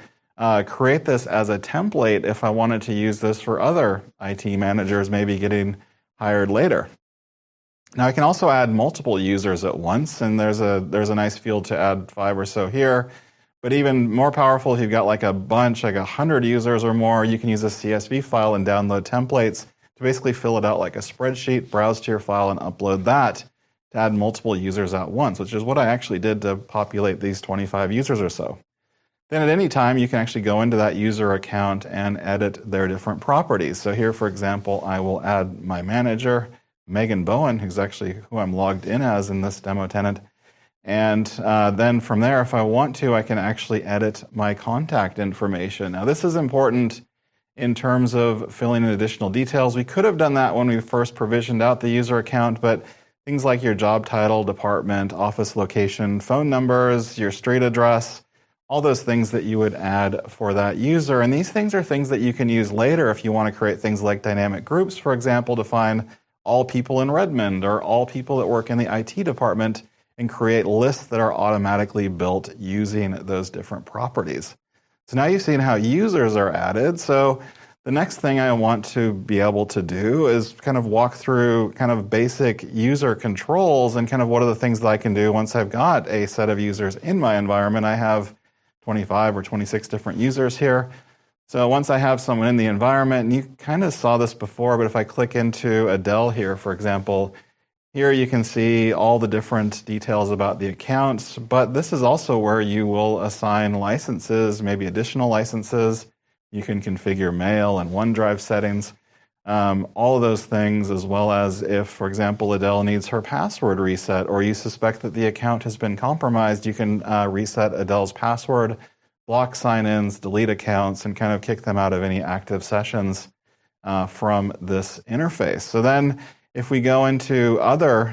[SPEAKER 2] create this as a template if I wanted to use this for other IT managers maybe getting hired later. Now I can also add multiple users at once, and there's a nice field to add 5 or so here. But even more powerful, if you've got like a bunch, like 100 users or more, you can use a CSV file and download templates to basically fill it out like a spreadsheet, browse to your file, and upload that to add multiple users at once, which is what I actually did to populate these 25 users or so. Then at any time, you can actually go into that user account and edit their different properties. So here, for example, I will add my manager, Megan Bowen, who's actually who I'm logged in as in this demo tenant. And then from there, if I want to, I can actually edit my contact information. Now, this is important in terms of filling in additional details. We could have done that when we first provisioned out the user account, but things like your job title, department, office location, phone numbers, your street address, all those things that you would add for that user. And these things are things that you can use later if you want to create things like dynamic groups, for example, to find all people in Redmond or all people that work in the IT department and create lists that are automatically built using those different properties. So now you've seen how users are added. So the next thing I want to be able to do is kind of walk through kind of basic user controls and kind of what are the things that I can do once I've got a set of users in my environment. I have 25 or 26 different users here. So once I have someone in the environment, and you kind of saw this before, but if I click into Adele here, for example, here you can see all the different details about the accounts, but this is also where you will assign licenses, maybe additional licenses. You can configure mail and OneDrive settings, all of those things, as well as if, for example, Adele needs her password reset or you suspect that the account has been compromised, you can reset Adele's password, block sign-ins, delete accounts, and kind of kick them out of any active sessions from this interface. So then if we go into other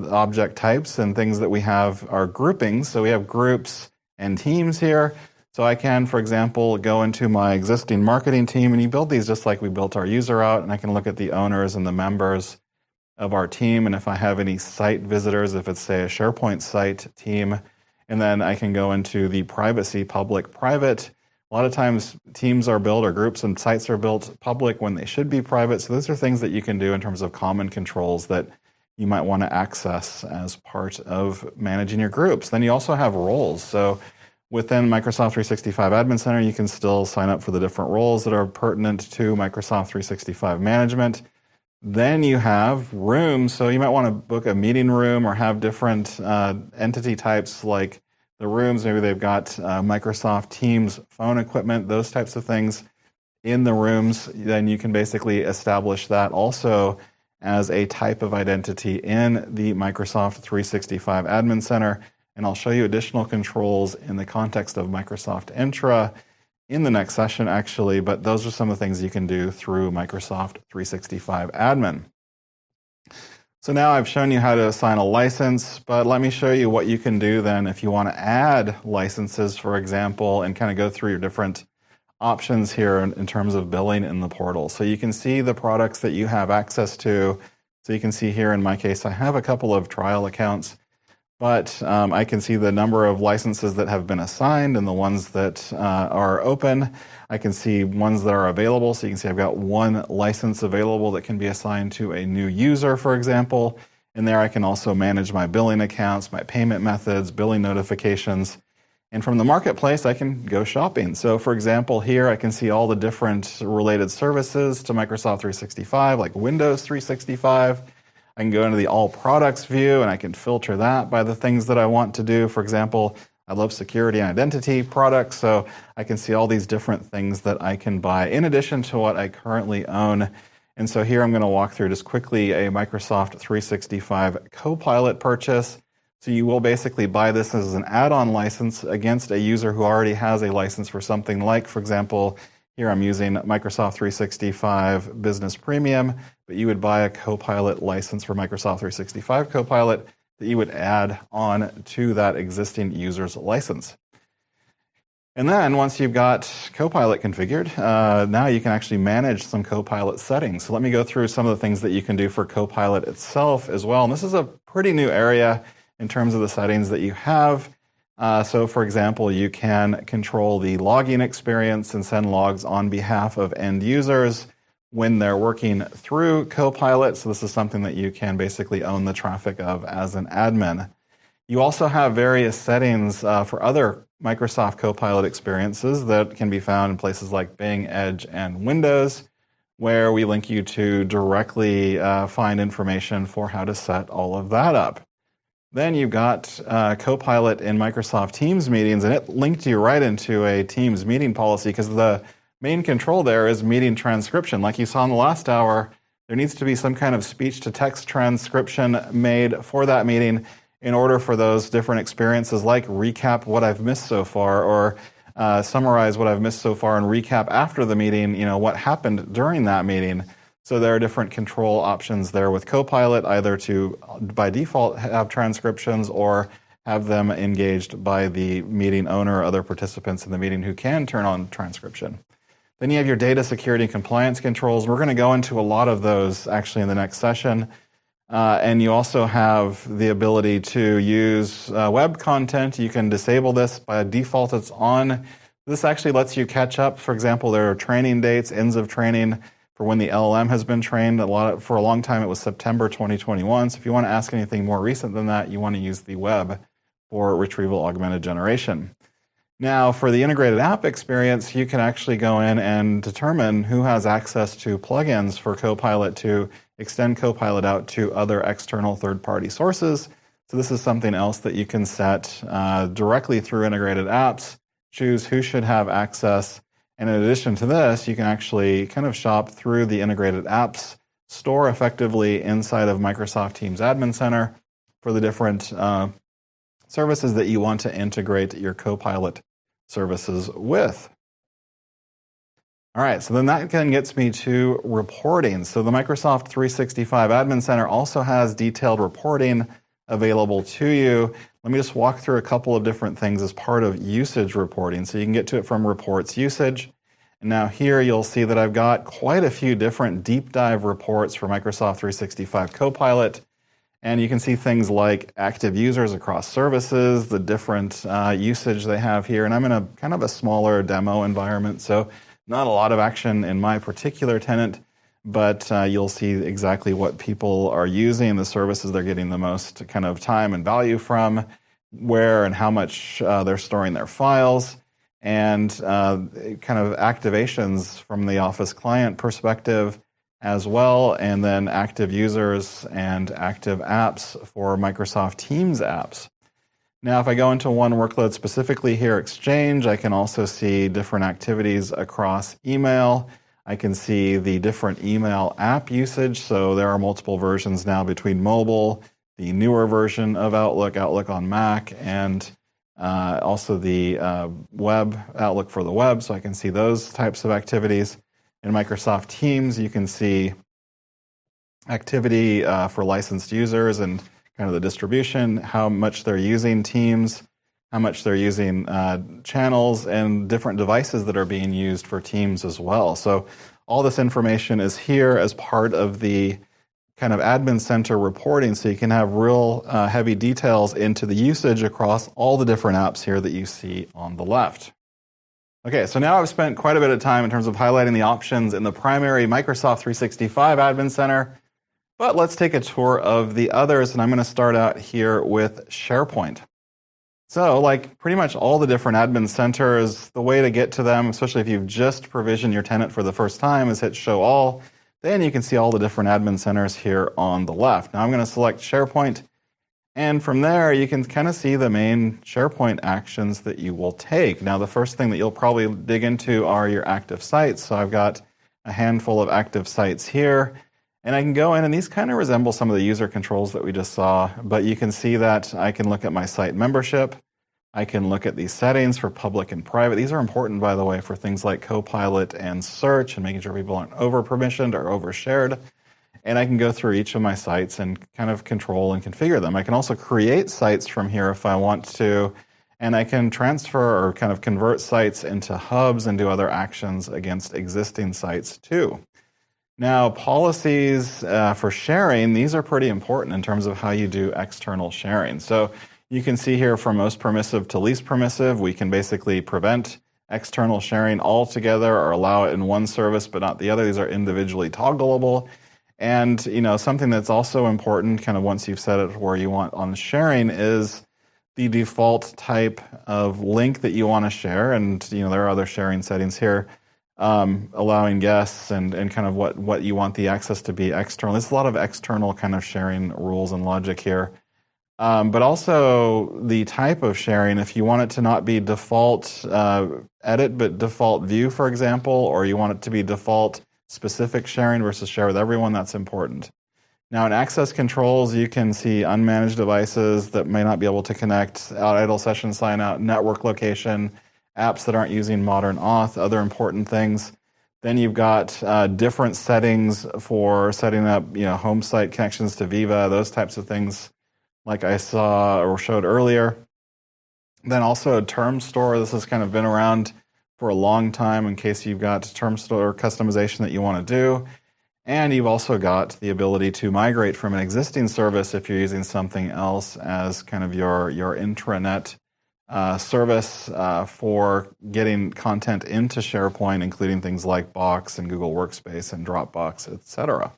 [SPEAKER 2] object types and things that we have are groupings, so we have groups and teams here. So I can, for example, go into my existing marketing team, and you build these just like we built our user out, and I can look at the owners and the members of our team, and if I have any site visitors, if it's, say, a SharePoint site team, and then I can go into the privacy, public, private. A lot of times teams are built or groups and sites are built public when they should be private. So those are things that you can do in terms of common controls that you might want to access as part of managing your groups. Then you also have roles. So within Microsoft 365 Admin Center, you can still sign up for the different roles that are pertinent to Microsoft 365 management. Then you have rooms. So you might want to book a meeting room or have different entity types like the rooms. Maybe they've got Microsoft Teams phone equipment, those types of things in the rooms. Then you can basically establish that also as a type of identity in the Microsoft 365 Admin Center. And I'll show you additional controls in the context of Microsoft Entra in the next session, actually. But those are some of the things you can do through Microsoft 365 Admin. So now I've shown you how to assign a license, but let me show you what you can do then if you want to add licenses, for example, and kind of go through your different options here in terms of billing in the portal. So you can see the products that you have access to. So you can see here in my case, I have a couple of trial accounts, but I can see the number of licenses that have been assigned and the ones that are open. I can see ones that are available. So you can see I've got one license available that can be assigned to a new user, for example. And there I can also manage my billing accounts, my payment methods, billing notifications. And from the marketplace, I can go shopping. So for example, here I can see all the different related services to Microsoft 365, like Windows 365. I can go into the All Products view, and I can filter that by the things that I want to do. For example, I love security and identity products, so I can see all these different things that I can buy in addition to what I currently own. And so here I'm going to walk through just quickly a Microsoft 365 Copilot purchase. So you will basically buy this as an add-on license against a user who already has a license for something like, for example, here I'm using Microsoft 365 Business Premium, but you would buy a Copilot license for Microsoft 365 Copilot that you would add on to that existing user's license. And then once you've got Copilot configured, now you can actually manage some Copilot settings. So let me go through some of the things that you can do for Copilot itself as well. And this is a pretty new area in terms of the settings that you have. So for example, you can control the login experience and send logs on behalf of end users when they're working through Copilot. So this is something that you can basically own the traffic of as an admin. You also have various settings for other Microsoft Copilot experiences that can be found in places like Bing, Edge, and Windows, where we link you to directly find information for how to set all of that up. Then you've got Copilot in Microsoft Teams meetings, and it linked you right into a Teams meeting policy because the main control there is meeting transcription. Like you saw in the last hour, there needs to be some kind of speech-to-text transcription made for that meeting in order for those different experiences, like recap what I've missed so far, or summarize what I've missed so far and recap after the meeting, what happened during that meeting. So there are different control options there with Copilot, either to, by default, have transcriptions or have them engaged by the meeting owner or other participants in the meeting who can turn on transcription. Then you have your data security and compliance controls. We're going to go into a lot of those actually in the next session. And you also have the ability to use web content. You can disable this. By default, it's on. This actually lets you catch up. For example, there are training dates, ends of training for when the LLM has been trained. For a long time, it was September 2021. So if you want to ask anything more recent than that, you want to use the web for retrieval augmented generation. Now, for the integrated app experience, you can actually go in and determine who has access to plugins for Copilot to extend Copilot out to other external third-party sources. So this is something else that you can set directly through integrated apps, choose who should have access. And in addition to this, you can actually kind of shop through the integrated apps store effectively inside of Microsoft Teams Admin Center for the different services that you want to integrate your Copilot services with. All right, so then that again gets me to reporting. So the Microsoft 365 Admin Center also has detailed reporting available to you. Let me just walk through a couple of different things as part of usage reporting. So you can get to it from reports usage. And now here you'll see that I've got quite a few different deep dive reports for Microsoft 365 Copilot. And you can see things like active users across services, the different usage they have here. And I'm in a kind of a smaller demo environment, so not a lot of action in my particular tenant, but you'll see exactly what people are using, the services they're getting the most kind of time and value from, where and how much they're storing their files, and kind of activations from the Office client perspective as well, and then active users and active apps for Microsoft Teams apps. Now, if I go into one workload specifically here, Exchange, I can also see different activities across email. I can see the different email app usage. So there are multiple versions now between mobile, the newer version of Outlook, Outlook on Mac, and also the web, Outlook for the web. So I can see those types of activities. In Microsoft Teams, you can see activity for licensed users and kind of the distribution, how much they're using Teams, how much they're using channels, and different devices that are being used for Teams as well. So all this information is here as part of the kind of Admin Center reporting, so you can have real heavy details into the usage across all the different apps here that you see on the left. Okay, so now I've spent quite a bit of time in terms of highlighting the options in the primary Microsoft 365 Admin Center, but let's take a tour of the others, and I'm going to start out here with SharePoint. So, like pretty much all the different admin centers, the way to get to them, especially if you've just provisioned your tenant for the first time, is hit Show All. Then you can see all the different admin centers here on the left. Now I'm going to select SharePoint, and from there you can kind of see the main SharePoint actions that you will take. Now the first thing that you'll probably dig into are your active sites. So I've got a handful of active sites here. And I can go in, and these kind of resemble some of the user controls that we just saw, but you can see that I can look at my site membership. I can look at these settings for public and private. These are important, by the way, for things like Copilot and search and making sure people aren't over-permissioned or over-shared. And I can go through each of my sites and kind of control and configure them. I can also create sites from here if I want to, and I can transfer or kind of convert sites into hubs and do other actions against existing sites too. Now, policies for sharing, these are pretty important in terms of how you do external sharing. So you can see here from most permissive to least permissive, we can basically prevent external sharing altogether or allow it in one service but not the other. These are individually toggleable. And something that's also important, kind of once you've set it where you want on sharing, is the default type of link that you want to share. And there are other sharing settings here, allowing guests and kind of what you want the access to be external. There's a lot of external kind of sharing rules and logic here. But also the type of sharing, if you want it to not be default edit, but default view, for example, or you want it to be default specific sharing versus share with everyone, that's important. Now, in access controls, you can see unmanaged devices that may not be able to connect, idle session sign out, network location, apps that aren't using modern auth, other important things. Then you've got different settings for setting up, home site connections to Viva, those types of things, like I saw or showed earlier. Then also a term store. This has kind of been around for a long time in case you've got term store customization that you want to do. And you've also got the ability to migrate from an existing service if you're using something else as kind of your intranet service for getting content into SharePoint, including things like Box and Google Workspace and Dropbox, etc.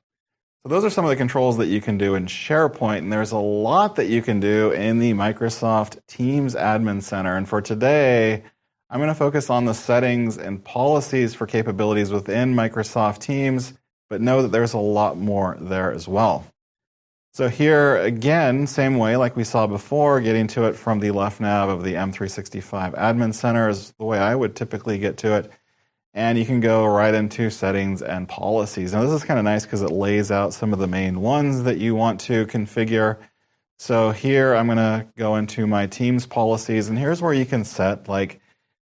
[SPEAKER 2] So those are some of the controls that you can do in SharePoint, and there's a lot that you can do in the Microsoft Teams Admin Center. And for today, I'm going to focus on the settings and policies for capabilities within Microsoft Teams, but know that there's a lot more there as well. So here, again, same way like we saw before, getting to it from the left nav of the M365 Admin Center is the way I would typically get to it. And you can go right into settings and policies. Now, this is kind of nice because it lays out some of the main ones that you want to configure. So here, I'm going to go into my Teams policies, and here's where you can set like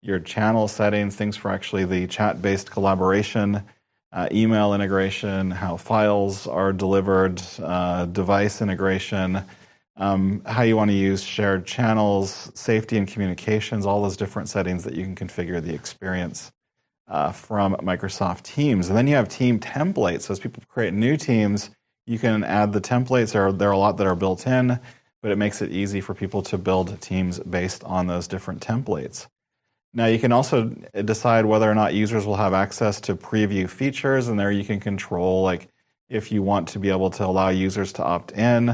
[SPEAKER 2] your channel settings, things for actually the chat-based collaboration, email integration, how files are delivered, device integration, how you want to use shared channels, safety and communications, all those different settings that you can configure the experience from Microsoft Teams. And then you have team templates. So as people create new teams, you can add the templates. There are a lot that are built in, but it makes it easy for people to build teams based on those different templates. Now, you can also decide whether or not users will have access to preview features, and there you can control, like, if you want to be able to allow users to opt in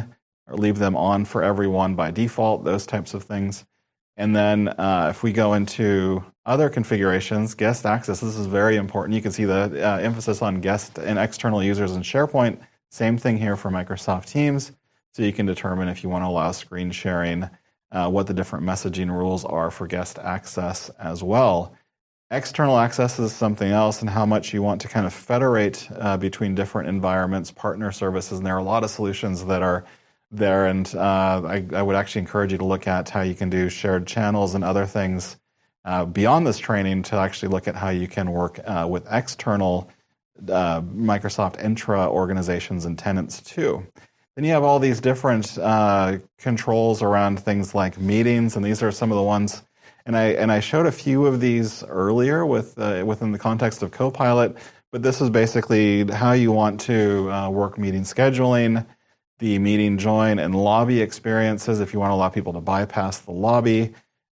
[SPEAKER 2] or leave them on for everyone by default, those types of things. And then if we go into other configurations, guest access, this is very important. You can see the emphasis on guest and external users in SharePoint. Same thing here for Microsoft Teams. So you can determine if you want to allow screen sharing, what the different messaging rules are for guest access as well. External access is something else, and how much you want to kind of federate between different environments, partner services, and there are a lot of solutions that are there, and I would actually encourage you to look at how you can do shared channels and other things beyond this training to actually look at how you can work with external Microsoft intra organizations and tenants too. Then you have all these different controls around things like meetings, and these are some of the ones. And I showed a few of these earlier within the context of Copilot, but this is basically how you want to work meeting scheduling, the meeting join and lobby experiences if you want to allow people to bypass the lobby,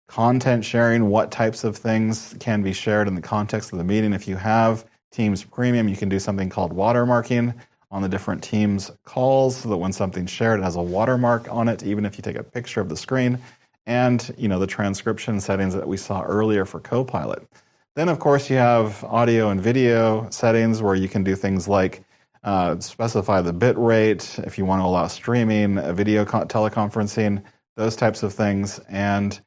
[SPEAKER 2] content sharing, what types of things can be shared in the context of the meeting. If you have Teams Premium, you can do something called watermarking on the different Teams calls so that when something's shared, it has a watermark on it, even if you take a picture of the screen, and the transcription settings that we saw earlier for Copilot. Then, of course, you have audio and video settings where you can do things like specify the bit rate, if you want to allow streaming, video teleconferencing, those types of things. And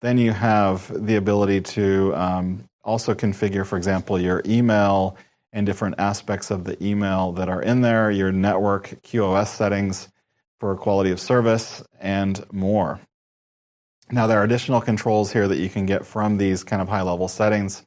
[SPEAKER 2] then you have the ability to also configure, for example, your email and different aspects of the email that are in there, your network QoS settings for quality of service, and more. Now, there are additional controls here that you can get from these kind of high-level settings,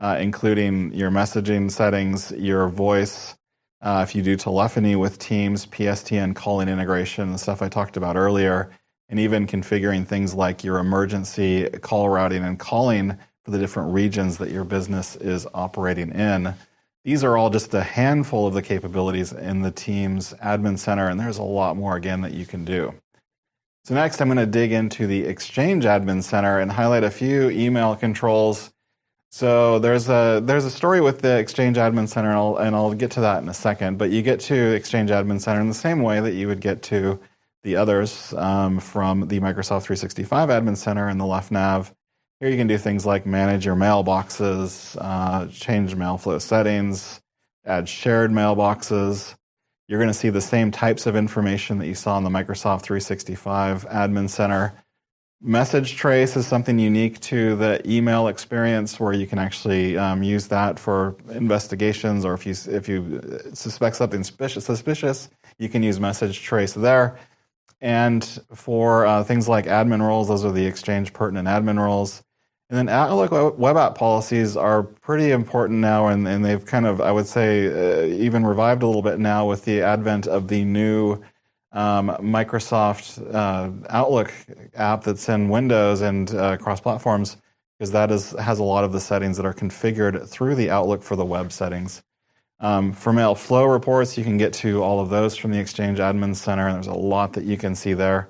[SPEAKER 2] including your messaging settings, your voice, if you do telephony with Teams, PSTN calling integration, the stuff I talked about earlier, and even configuring things like your emergency call routing and calling for the different regions that your business is operating in. These are all just a handful of the capabilities in the Teams Admin Center, and there's a lot more, again, that you can do. So next, I'm going to dig into the Exchange Admin Center and highlight a few email controls. So there's a story with the Exchange Admin Center, and I'll get to that in a second, but you get to Exchange Admin Center in the same way that you would get to the others from the Microsoft 365 Admin Center in the left nav. Here you can do things like manage your mailboxes, change mail flow settings, add shared mailboxes. You're going to see the same types of information that you saw in the Microsoft 365 Admin Center. Message trace is something unique to the email experience where you can actually use that for investigations, or if you suspect something suspicious, you can use message trace there. And for things like admin roles, those are the Exchange pertinent admin roles. And then Outlook web app policies are pretty important now, and they've kind of, I would say, even revived a little bit now with the advent of the new Microsoft Outlook app that's in Windows and across platforms, because that has a lot of the settings that are configured through the Outlook for the web settings. For mail flow reports, you can get to all of those from the Exchange Admin Center, and there's a lot that you can see there.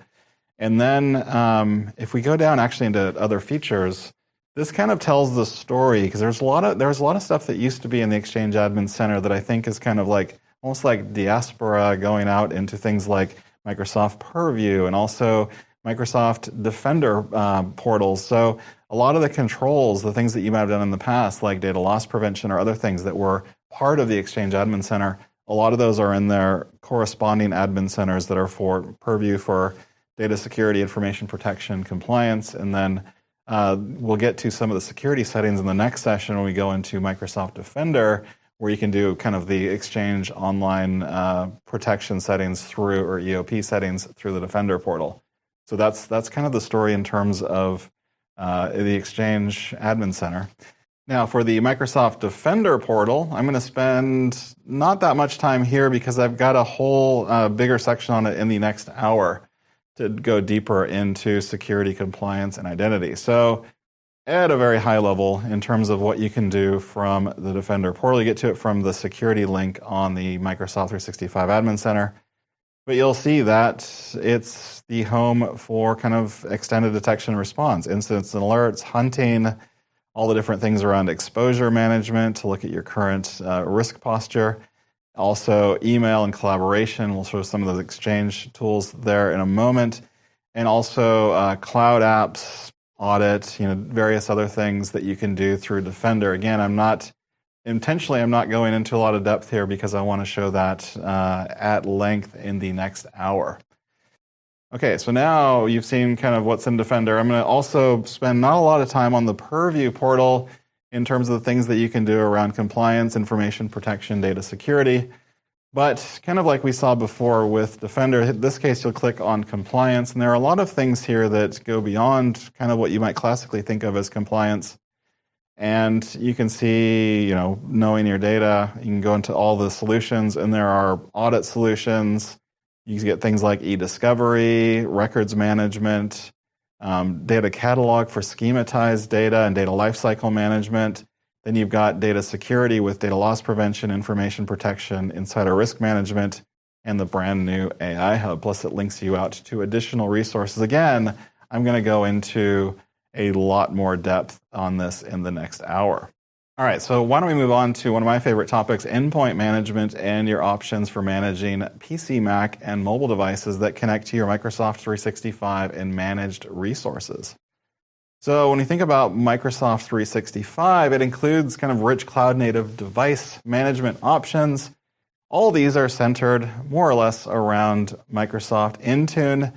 [SPEAKER 2] And then if we go down actually into other features, this kind of tells the story, because there's a lot of stuff that used to be in the Exchange Admin Center that I think is kind of like almost like diaspora going out into things like Microsoft Purview and also Microsoft Defender portals. So a lot of the controls, the things that you might have done in the past, like data loss prevention or other things that were part of the Exchange Admin Center, a lot of those are in their corresponding admin centers that are for Purview for data security, information protection, compliance, and then we'll get to some of the security settings in the next session when we go into Microsoft Defender, where you can do kind of the Exchange online protection settings through, or EOP settings through the Defender portal. So that's kind of the story in terms of the Exchange Admin Center. Now, for the Microsoft Defender portal, I'm going to spend not that much time here because I've got a whole bigger section on it in the next hour to go deeper into security, compliance, and identity. So at a very high level, in terms of what you can do from the Defender portal, you get to it from the security link on the Microsoft 365 Admin Center. But you'll see that it's the home for kind of extended detection and response, incidents and alerts, hunting, all the different things around exposure management to look at your current risk posture. Also, email and collaboration. We'll show some of those Exchange tools there in a moment. And also cloud apps, audit, various other things that you can do through Defender. Again, I'm not going into a lot of depth here because I want to show that at length in the next hour. Okay, so now you've seen kind of what's in Defender. I'm going to also spend not a lot of time on the Purview portal in terms of the things that you can do around compliance, information protection, data security. But kind of like we saw before with Defender, in this case you'll click on compliance, and there are a lot of things here that go beyond kind of what you might classically think of as compliance. And you can see, knowing your data, you can go into all the solutions, and there are audit solutions. You can get things like e-discovery, records management, data catalog for schematized data and data lifecycle management. Then you've got data security with data loss prevention, information protection, insider risk management, and the brand new AI Hub. Plus, it links you out to additional resources. Again, I'm going to go into a lot more depth on this in the next hour. All right, so why don't we move on to one of my favorite topics, endpoint management and your options for managing PC, Mac, and mobile devices that connect to your Microsoft 365 and managed resources. So when you think about Microsoft 365, it includes kind of rich cloud-native device management options. All these are centered more or less around Microsoft Intune.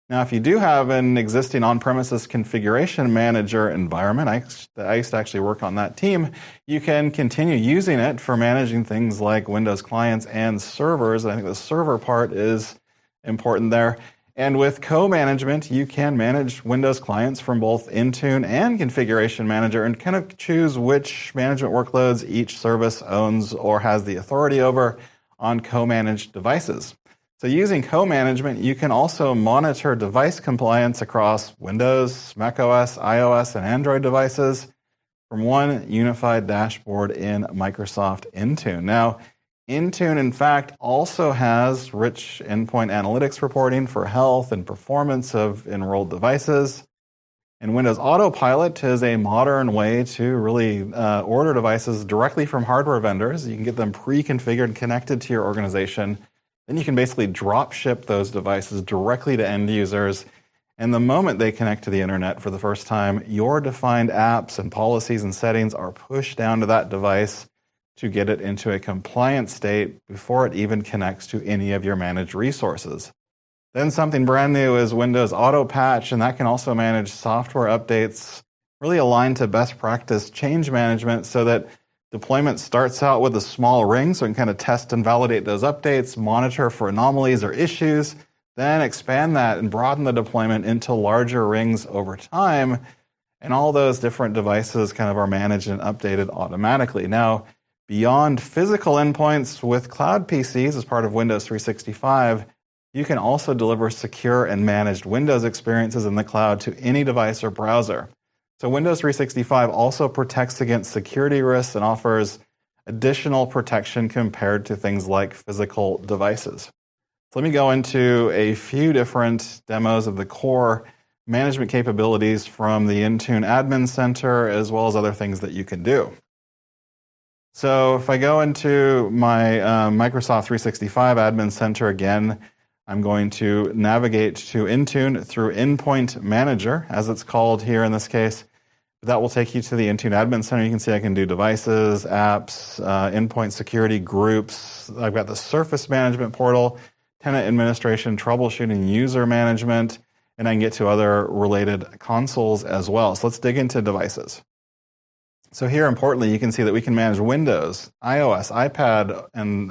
[SPEAKER 2] Now, if you do have an existing on-premises configuration manager environment, I used to actually work on that team, you can continue using it for managing things like Windows clients and servers. I think the server part is important there. And with co-management, you can manage Windows clients from both Intune and Configuration Manager and kind of choose which management workloads each service owns or has the authority over on co-managed devices. So using co-management, you can also monitor device compliance across Windows, macOS, iOS, and Android devices from one unified dashboard in Microsoft Intune. Now, Intune, in fact, also has rich endpoint analytics reporting for health and performance of enrolled devices. And Windows Autopilot is a modern way to really order devices directly from hardware vendors. You can get them pre-configured, connected to your organization. Then you can basically drop ship those devices directly to end users. And the moment they connect to the internet for the first time, your defined apps and policies and settings are pushed down to that device to get it into a compliant state before it even connects to any of your managed resources. Then something brand new is Windows Auto Patch, and that can also manage software updates, really aligned to best practice change management so that deployment starts out with a small ring, so we can kind of test and validate those updates, monitor for anomalies or issues, then expand that and broaden the deployment into larger rings over time. And all those different devices kind of are managed and updated automatically. Now, beyond physical endpoints with cloud PCs as part of Windows 365, you can also deliver secure and managed Windows experiences in the cloud to any device or browser. So Windows 365 also protects against security risks and offers additional protection compared to things like physical devices. So let me go into a few different demos of the core management capabilities from the Intune Admin Center, as well as other things that you can do. So if I go into my Microsoft 365 Admin Center again, I'm going to navigate to Intune through Endpoint Manager, as it's called here in this case. That will take you to the Intune Admin Center. You can see I can do devices, apps, endpoint security, groups. I've got the Surface Management Portal, tenant administration, troubleshooting, user management, and I can get to other related consoles as well. So let's dig into devices. So here, importantly, you can see that we can manage Windows, iOS, iPad, and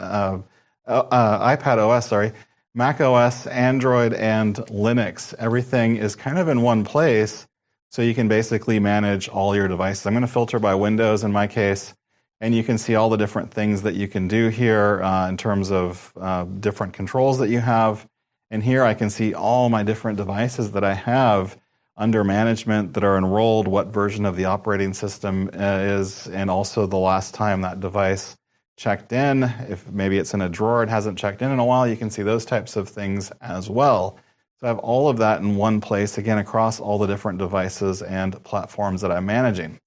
[SPEAKER 2] iPad OS, Mac OS, Android, and Linux. Everything is kind of in one place, so you can basically manage all your devices. I'm going to filter by Windows in my case, and you can see all the different things that you can do here in terms of different controls that you have. And here I can see all my different devices that I have under management that are enrolled, what version of the operating system is, and also the last time that device checked in. If maybe it's in a drawer, it hasn't checked in a while, you can see those types of things as well. So I have all of that in one place, again, across all the different devices and platforms that I'm managing.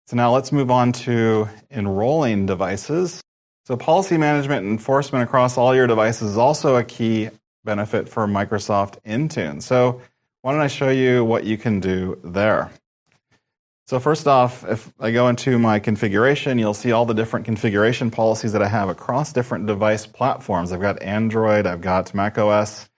[SPEAKER 2] So now let's move on to enrolling devices. So policy management and enforcement across all your devices is also a key benefit for Microsoft Intune. So why don't I show you what you can do there? So first off, if I go into my configuration, you'll see all the different configuration policies that I have across different device platforms. I've got Android, I've got macOS,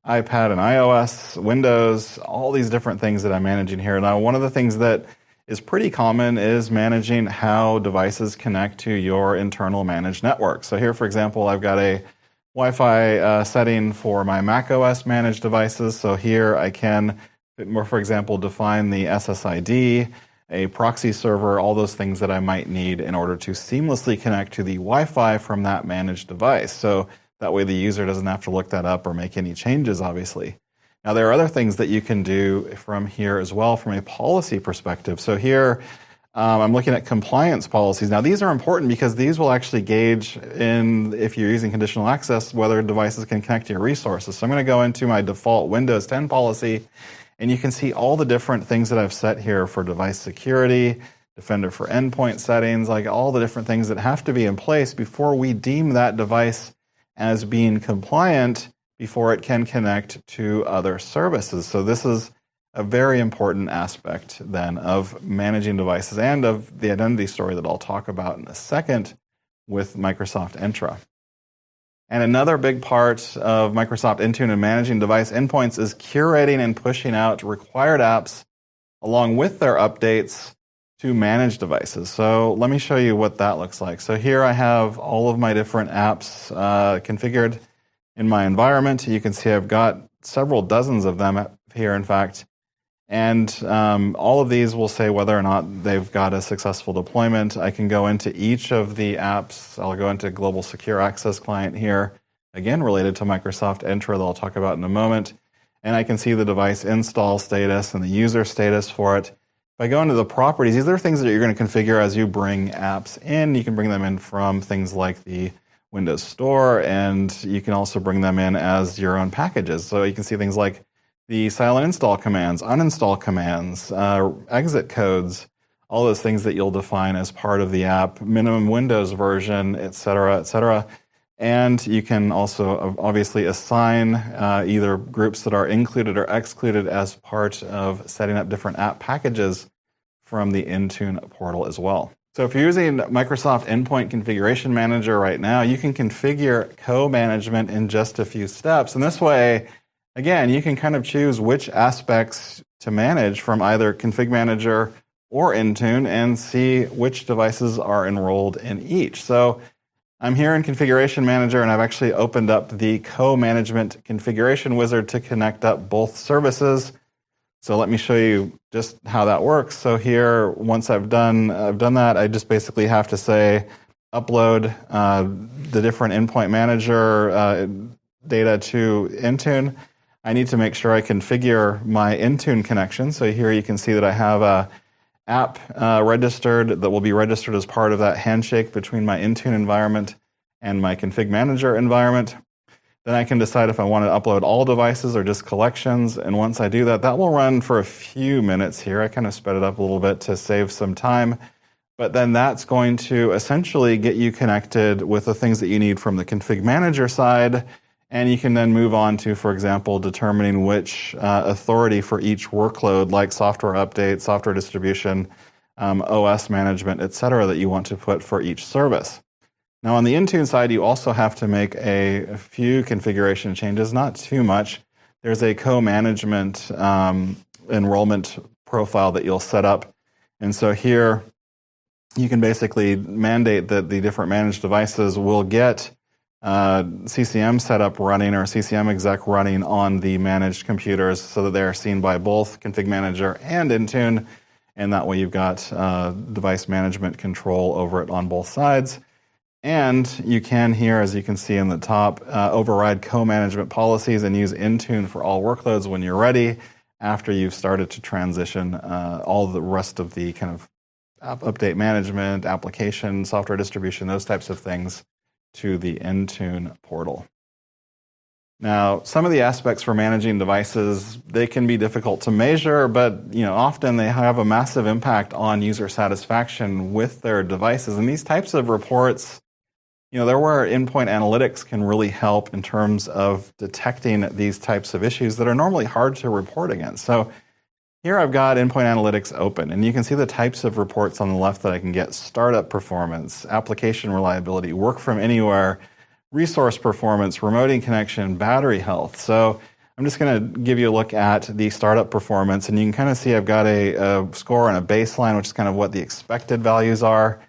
[SPEAKER 2] iPad and iOS, Windows, all these different things that I'm managing here. Now, one of the things that is pretty common is managing how devices connect to your internal managed network. So here, for example, I've got a Wi-Fi setting for my macOS managed devices. So here I can, for example, define the SSID, a proxy server, all those things that I might need in order to seamlessly connect to the Wi-Fi from that managed device. So that way the user doesn't have to look that up or make any changes, obviously. Now, there are other things that you can do from here as well from a policy perspective. So here, I'm looking at compliance policies. Now, these are important because these will actually gauge in, if you're using conditional access, whether devices can connect to your resources. So I'm going to go into my default Windows 10 policy, and you can see all the different things that I've set here for device security, Defender for endpoint settings, like all the different things that have to be in place before we deem that device as being compliant before it can connect to other services. So this is a very important aspect then of managing devices and of the identity story that I'll talk about in a second with Microsoft Entra. And another big part of Microsoft Intune and managing device endpoints is curating and pushing out required apps along with their updates to manage devices. So let me show you what that looks like. So here I have all of my different apps configured in my environment. You can see I've got several dozens of them here, in fact. And all of these will say whether or not they've got a successful deployment. I can go into each of the apps. I'll go into Global Secure Access Client here, again related to Microsoft Entra that I'll talk about in a moment. And I can see the device install status and the user status for it. If I go into the properties, these are things that you're going to configure as you bring apps in. You can bring them in from things like the Windows Store, and you can also bring them in as your own packages. So you can see things like the silent install commands, uninstall commands, exit codes, all those things that you'll define as part of the app, minimum Windows version, et cetera, et cetera. And you can also obviously assign either groups that are included or excluded as part of setting up different app packages from the Intune portal as well. So if you're using Microsoft Endpoint Configuration Manager right now, you can configure co-management in just a few steps. And this way, again, you can kind of choose which aspects to manage from either Config Manager or Intune and see which devices are enrolled in each. So I'm here in Configuration Manager, and I've actually opened up the Co-Management Configuration Wizard to connect up both services. So let me show you just how that works. So here, once I've done that, I just basically have to say upload the different Endpoint Manager data to Intune. I need to make sure I configure my Intune connection. So here you can see that I have a app registered that will be registered as part of that handshake between my Intune environment and my Config Manager environment. Then I can decide if I want to upload all devices or just collections. And once I do that, that will run for a few minutes here. I kind of sped it up a little bit to save some time. But then that's going to essentially get you connected with the things that you need from the Config Manager side. And you can then move on to, for example, determining which authority for each workload, like software update, software distribution, OS management, et cetera, that you want to put for each service. Now, on the Intune side, you also have to make a few configuration changes, not too much. There's a co-management enrollment profile that you'll set up. And so here, you can basically mandate that the different managed devices will get CCM setup running or CCM exec running on the managed computers so that they're seen by both Config Manager and Intune. And that way you've got device management control over it on both sides. And you can here, as you can see in the top, override co-management policies and use Intune for all workloads when you're ready after you've started to transition all the rest of the kind of app update management, application, software distribution, those types of things to the Intune portal. Now, some of the aspects for managing devices, they can be difficult to measure, but often they have a massive impact on user satisfaction with their devices. And these types of reports, they're where endpoint analytics can really help in terms of detecting these types of issues that are normally hard to report against. So here I've got Endpoint Analytics open, and you can see the types of reports on the left that I can get: startup performance, application reliability, work from anywhere, resource performance, remoting connection, battery health. So I'm just going to give you a look at the startup performance, and you can kind of see I've got a score and a baseline, which is kind of what the expected values are,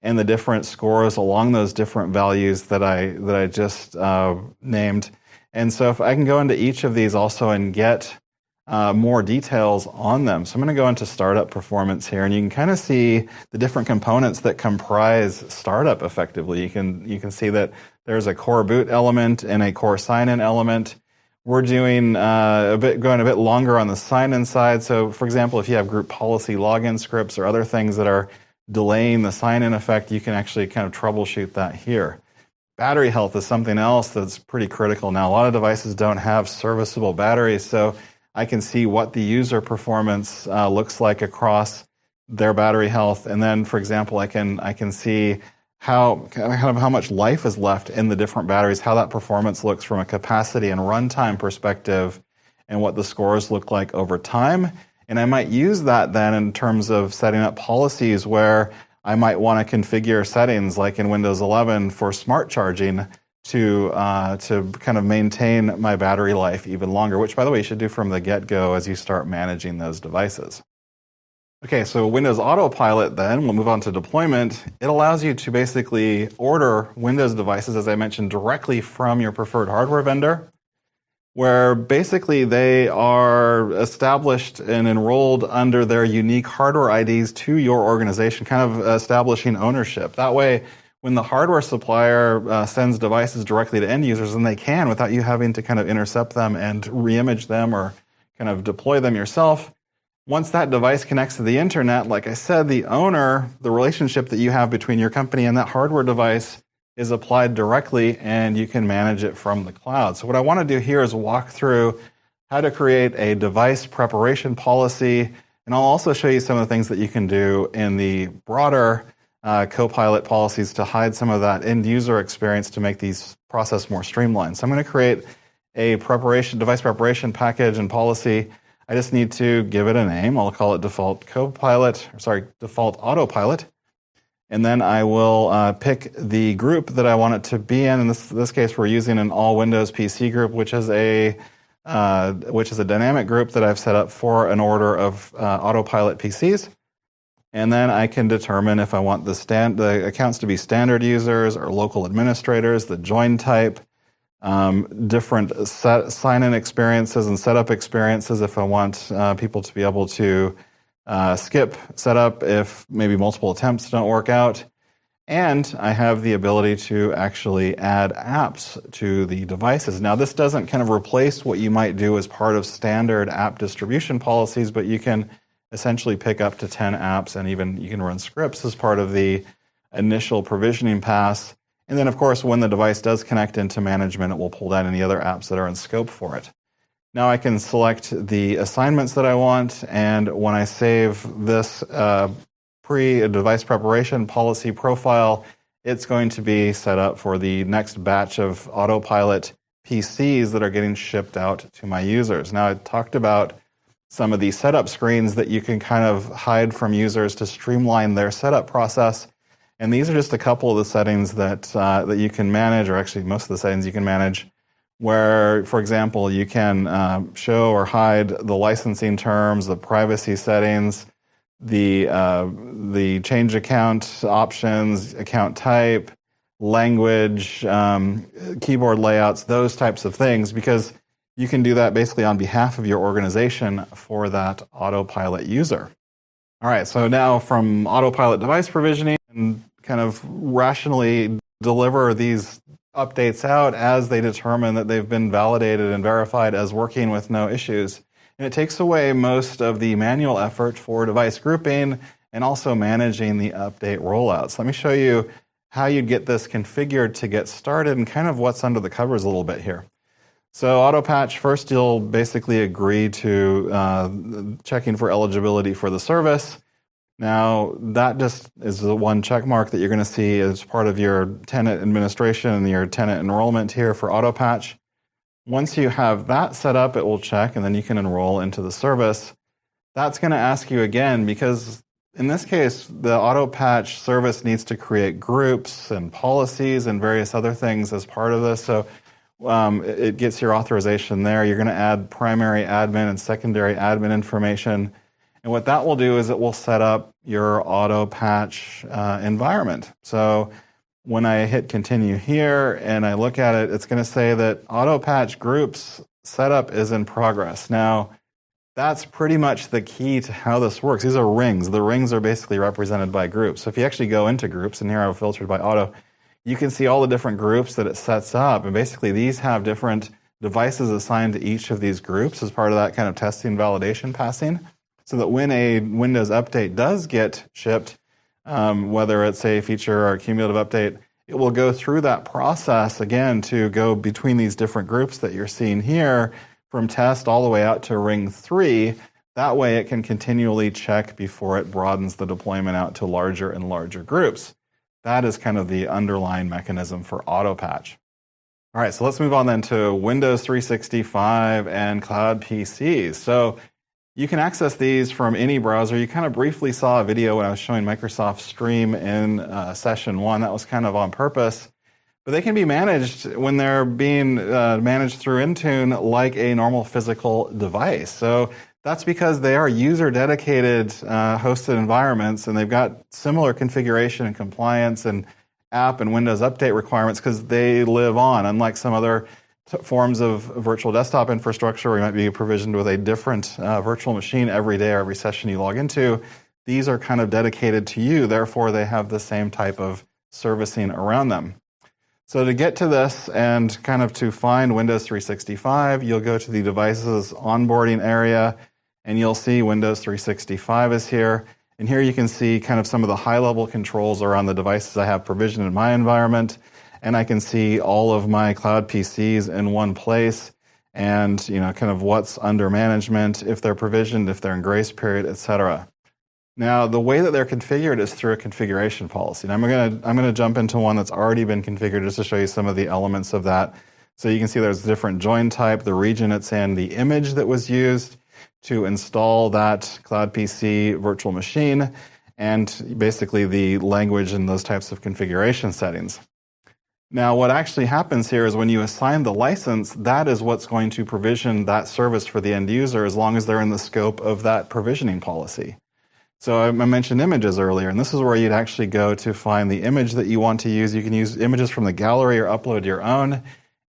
[SPEAKER 2] and the different scores along those different values that I just named. And so if I can go into each of these also and get more details on them. So I'm going to go into startup performance here, and you can kind of see the different components that comprise startup effectively. You can see that there's a core boot element and a core sign-in element. We're doing going a bit longer on the sign-in side. So for example, if you have group policy login scripts or other things that are delaying the sign-in effect, you can actually kind of troubleshoot that here. Battery health is something else that's pretty critical now. A lot of devices don't have serviceable batteries, so I can see what the user performance looks like across their battery health, and then, for example, I can see how much life is left in the different batteries, how that performance looks from a capacity and runtime perspective, and what the scores look like over time. And I might use that then in terms of setting up policies where I might want to configure settings like in Windows 11 for smart charging to kind of maintain my battery life even longer, which, by the way, you should do from the get-go as you start managing those devices. Okay, so Windows Autopilot then, we'll move on to deployment. It allows you to basically order Windows devices, as I mentioned, directly from your preferred hardware vendor, where basically they are established and enrolled under their unique hardware IDs to your organization, kind of establishing ownership. That way, when the hardware supplier sends devices directly to end users, and they can without you having to kind of intercept them and reimage them or kind of deploy them yourself, once that device connects to the internet, like I said, the owner, the relationship that you have between your company and that hardware device is applied directly, and you can manage it from the cloud. So what I want to do here is walk through how to create a device preparation policy, and I'll also show you some of the things that you can do in the broader Copilot policies to hide some of that end user experience to make these process more streamlined. So I'm going to create a device preparation package and policy. I just need to give it a name. I'll call it default autopilot. And then I will pick the group that I want it to be in. In this case, we're using an all Windows PC group, which is a dynamic group that I've set up for an order of autopilot PCs. And then I can determine if I want the accounts to be standard users or local administrators, the join type, different sign-in experiences and setup experiences if I want people to be able to skip setup if maybe multiple attempts don't work out. And I have the ability to actually add apps to the devices. Now, this doesn't kind of replace what you might do as part of standard app distribution policies, but you can essentially pick up to 10 apps, and even you can run scripts as part of the initial provisioning pass. And then, of course, when the device does connect into management, it will pull down any other apps that are in scope for it. Now I can select the assignments that I want, and when I save this pre-device preparation policy profile, it's going to be set up for the next batch of autopilot PCs that are getting shipped out to my users. Now, I talked about some of the setup screens that you can kind of hide from users to streamline their setup process. And these are just a couple of the settings that you can manage, or actually most of the settings you can manage, where, for example, you can show or hide the licensing terms, the privacy settings, the change account options, account type, language, keyboard layouts, those types of things, because you can do that basically on behalf of your organization for that autopilot user. All right, so now from autopilot device provisioning, and kind of rationally deliver these updates out as they determine that they've been validated and verified as working with no issues. And it takes away most of the manual effort for device grouping and also managing the update rollouts. Let me show you how you get this configured to get started and kind of what's under the covers a little bit here. So AutoPatch, first you'll basically agree to checking for eligibility for the service. Now, that just is the one check mark that you're going to see as part of your tenant administration and your tenant enrollment here for AutoPatch. Once you have that set up, it will check, and then you can enroll into the service. That's going to ask you again, because in this case, the AutoPatch service needs to create groups and policies and various other things as part of this. So it gets your authorization there. You're going to add primary admin and secondary admin information. And what that will do is it will set up your AutoPatch environment. So when I hit continue here and I look at it, it's going to say that AutoPatch groups setup is in progress. Now, that's pretty much the key to how this works. These are rings. The rings are basically represented by groups. So if you actually go into groups, and here I've filtered by auto, you can see all the different groups that it sets up. And basically these have different devices assigned to each of these groups as part of that kind of testing validation passing. So that when a Windows update does get shipped, whether it's a feature or a cumulative update, it will go through that process again to go between these different groups that you're seeing here from test all the way out to ring 3. That way it can continually check before it broadens the deployment out to larger and larger groups. That is kind of the underlying mechanism for AutoPatch. All right, so let's move on then to Windows 365 and Cloud PCs. So you can access these from any browser. You kind of briefly saw a video when I was showing Microsoft Stream in session 1. That was kind of on purpose. But they can be managed when they're being managed through Intune like a normal physical device. So that's because they are user-dedicated hosted environments, and they've got similar configuration and compliance and app and Windows Update requirements because they live on, unlike some other forms of virtual desktop infrastructure where you might be provisioned with a different virtual machine every day or every session you log into. These are kind of dedicated to you, therefore they have the same type of servicing around them. So to get to this and kind of to find Windows 365, you'll go to the devices onboarding area and you'll see Windows 365 is here. And here you can see kind of some of the high-level controls around the devices I have provisioned in my environment. And I can see all of my cloud PCs in one place and, kind of what's under management, if they're provisioned, if they're in grace period, etc. Now, the way that they're configured is through a configuration policy. And I'm going to jump into one that's already been configured just to show you some of the elements of that. So you can see there's different join type, the region it's in, the image that was used to install that Cloud PC virtual machine, and basically the language and those types of configuration settings. Now, what actually happens here is when you assign the license, that is what's going to provision that service for the end user as long as they're in the scope of that provisioning policy. So I mentioned images earlier, and this is where you'd actually go to find the image that you want to use. You can use images from the gallery or upload your own,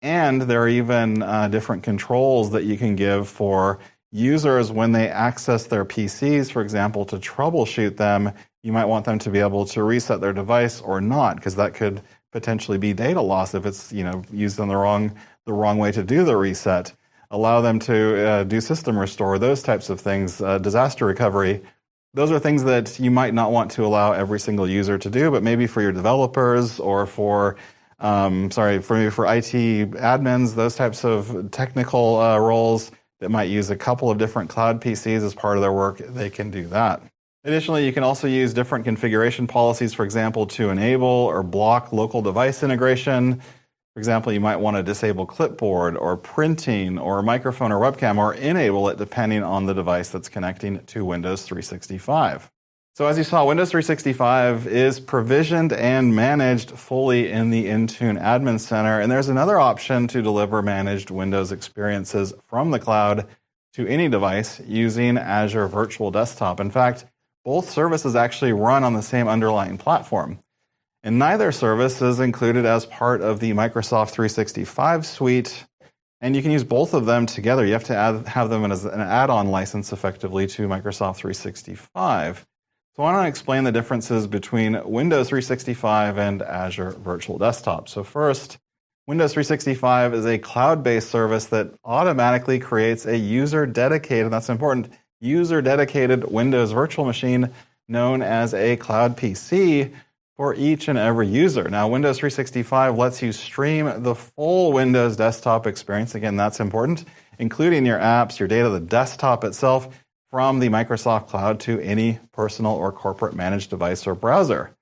[SPEAKER 2] and there are even different controls that you can give for users when they access their PCs, for example, to troubleshoot them. You might want them to be able to reset their device or not, because that could potentially be data loss if it's used in the wrong way to do the reset. Allow them to do system restore, those types of things, disaster recovery. Those are things that you might not want to allow every single user to do, but maybe for your developers or for IT admins, those types of technical roles that might use a couple of different cloud PCs as part of their work, they can do that. Additionally, you can also use different configuration policies, for example, to enable or block local device integration. For example, you might want to disable clipboard or printing or microphone or webcam, or enable it depending on the device that's connecting to Windows 365. So as you saw, Windows 365 is provisioned and managed fully in the Intune Admin Center, and there's another option to deliver managed Windows experiences from the cloud to any device using Azure Virtual Desktop. In fact, both services actually run on the same underlying platform. And neither service is included as part of the Microsoft 365 suite, and you can use both of them together. You have to have them as an add-on license effectively to Microsoft 365. So I want to explain the differences between Windows 365 and Azure Virtual Desktop. So first, Windows 365 is a cloud-based service that automatically creates a user-dedicated, and that's important, user-dedicated Windows virtual machine known as a Cloud PC for each and every user. Now, Windows 365 lets you stream the full Windows desktop experience. Again, that's important, including your apps, your data, the desktop itself, from the Microsoft Cloud to any personal or corporate managed device or browser.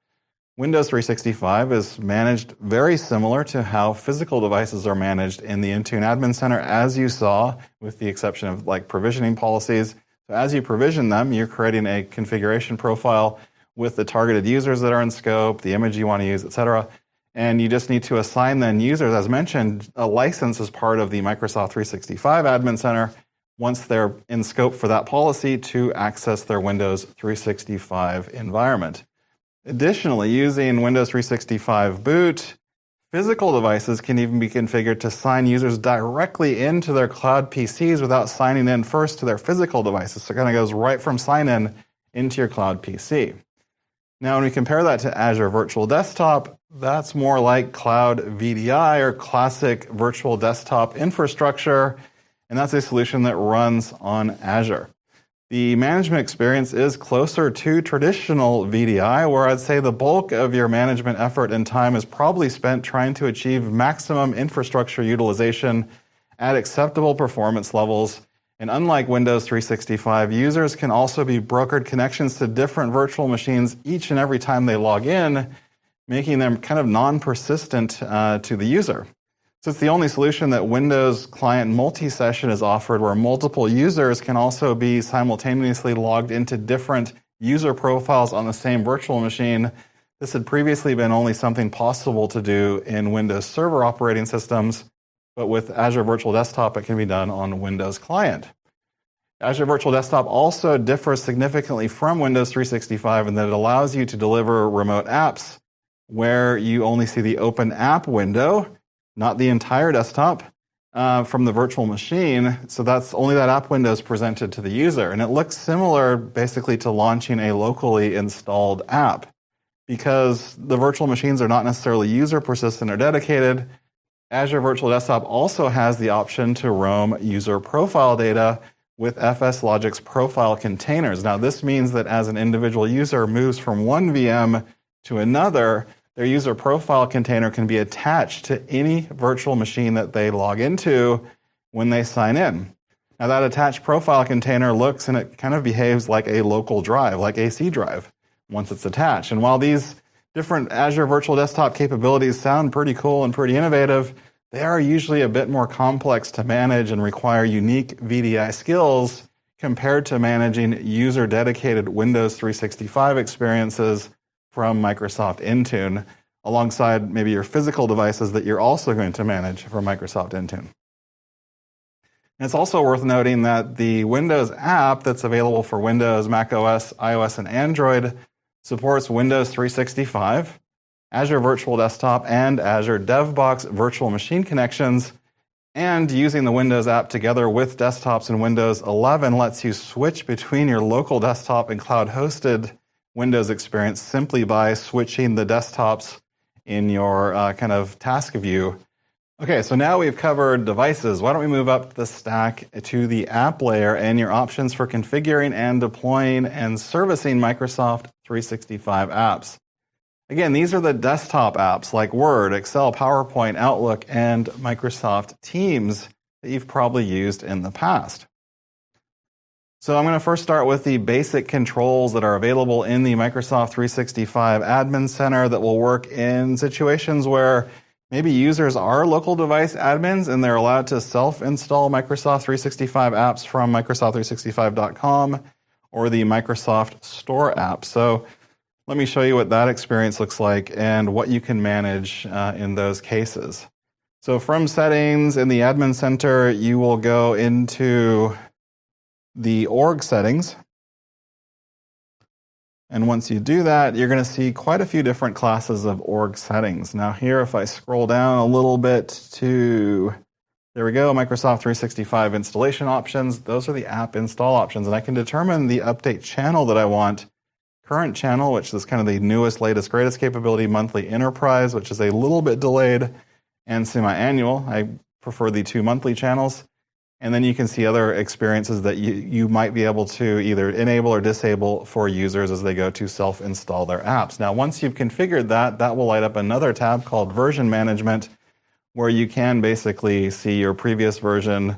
[SPEAKER 2] Windows 365 is managed very similar to how physical devices are managed in the Intune Admin Center, as you saw, with the exception of provisioning policies. So as you provision them, you're creating a configuration profile with the targeted users that are in scope, the image you want to use, etc. And you just need to assign then users, as mentioned, a license as part of the Microsoft 365 Admin Center once they're in scope for that policy to access their Windows 365 environment. Additionally, using Windows 365 boot, physical devices can even be configured to sign users directly into their cloud PCs without signing in first to their physical devices. So it kind of goes right from sign-in into your cloud PC. Now, when we compare that to Azure Virtual Desktop, that's more like Cloud VDI or classic virtual desktop infrastructure, and that's a solution that runs on Azure. The management experience is closer to traditional VDI, where I'd say the bulk of your management effort and time is probably spent trying to achieve maximum infrastructure utilization at acceptable performance levels. And unlike Windows 365, users can also be brokered connections to different virtual machines each and every time they log in, making them kind of non-persistent to the user. So it's the only solution that Windows Client Multi-Session is offered, where multiple users can also be simultaneously logged into different user profiles on the same virtual machine. This had previously been only something possible to do in Windows Server operating systems, but with Azure Virtual Desktop, it can be done on Windows Client. Azure Virtual Desktop also differs significantly from Windows 365 in that it allows you to deliver remote apps where you only see the open app window, not the entire desktop, from the virtual machine. So that's only that app window is presented to the user. And it looks similar basically to launching a locally installed app because the virtual machines are not necessarily user persistent or dedicated. Azure Virtual Desktop also has the option to roam user profile data with FSLogic's profile containers. Now, this means that as an individual user moves from one VM to another, their user profile container can be attached to any virtual machine that they log into when they sign in. Now, that attached profile container looks and it kind of behaves like a local drive, like a C drive, once it's attached. And while these different Azure Virtual Desktop capabilities sound pretty cool and pretty innovative, they are usually a bit more complex to manage and require unique VDI skills compared to managing user-dedicated Windows 365 experiences from Microsoft Intune, alongside maybe your physical devices that you're also going to manage from Microsoft Intune. And it's also worth noting that the Windows app that's available for Windows, Mac OS, iOS, and Android supports Windows 365, Azure Virtual Desktop, and Azure DevBox virtual machine connections. And using the Windows app together with desktops in Windows 11 lets you switch between your local desktop and cloud-hosted Windows experience simply by switching the desktops in your kind of task view. Okay, so now we've covered devices. Why don't we move up the stack to the app layer and your options for configuring and deploying and servicing Microsoft 365 apps. Again, these are the desktop apps like Word, Excel, PowerPoint, Outlook, and Microsoft Teams that you've probably used in the past. So I'm going to first start with the basic controls that are available in the Microsoft 365 Admin Center that will work in situations where maybe users are local device admins and they're allowed to self-install Microsoft 365 apps from Microsoft365.com or the Microsoft Store app. So let me show you what that experience looks like and what you can manage in those cases. So from settings in the Admin Center, you will go into the org settings. And once you do that, you're going to see quite a few different classes of org settings. Now here, if I scroll down a little bit to, there we go, Microsoft 365 installation options. Those are the app install options. And I can determine the update channel that I want. Current channel, which is kind of the newest, latest, greatest capability, monthly enterprise, which is a little bit delayed, and semi-annual. I prefer the 2 monthly channels. And then you can see other experiences that you might be able to either enable or disable for users as they go to self-install their apps. Now, once you've configured that, that will light up another tab called Version Management, where you can basically see your previous version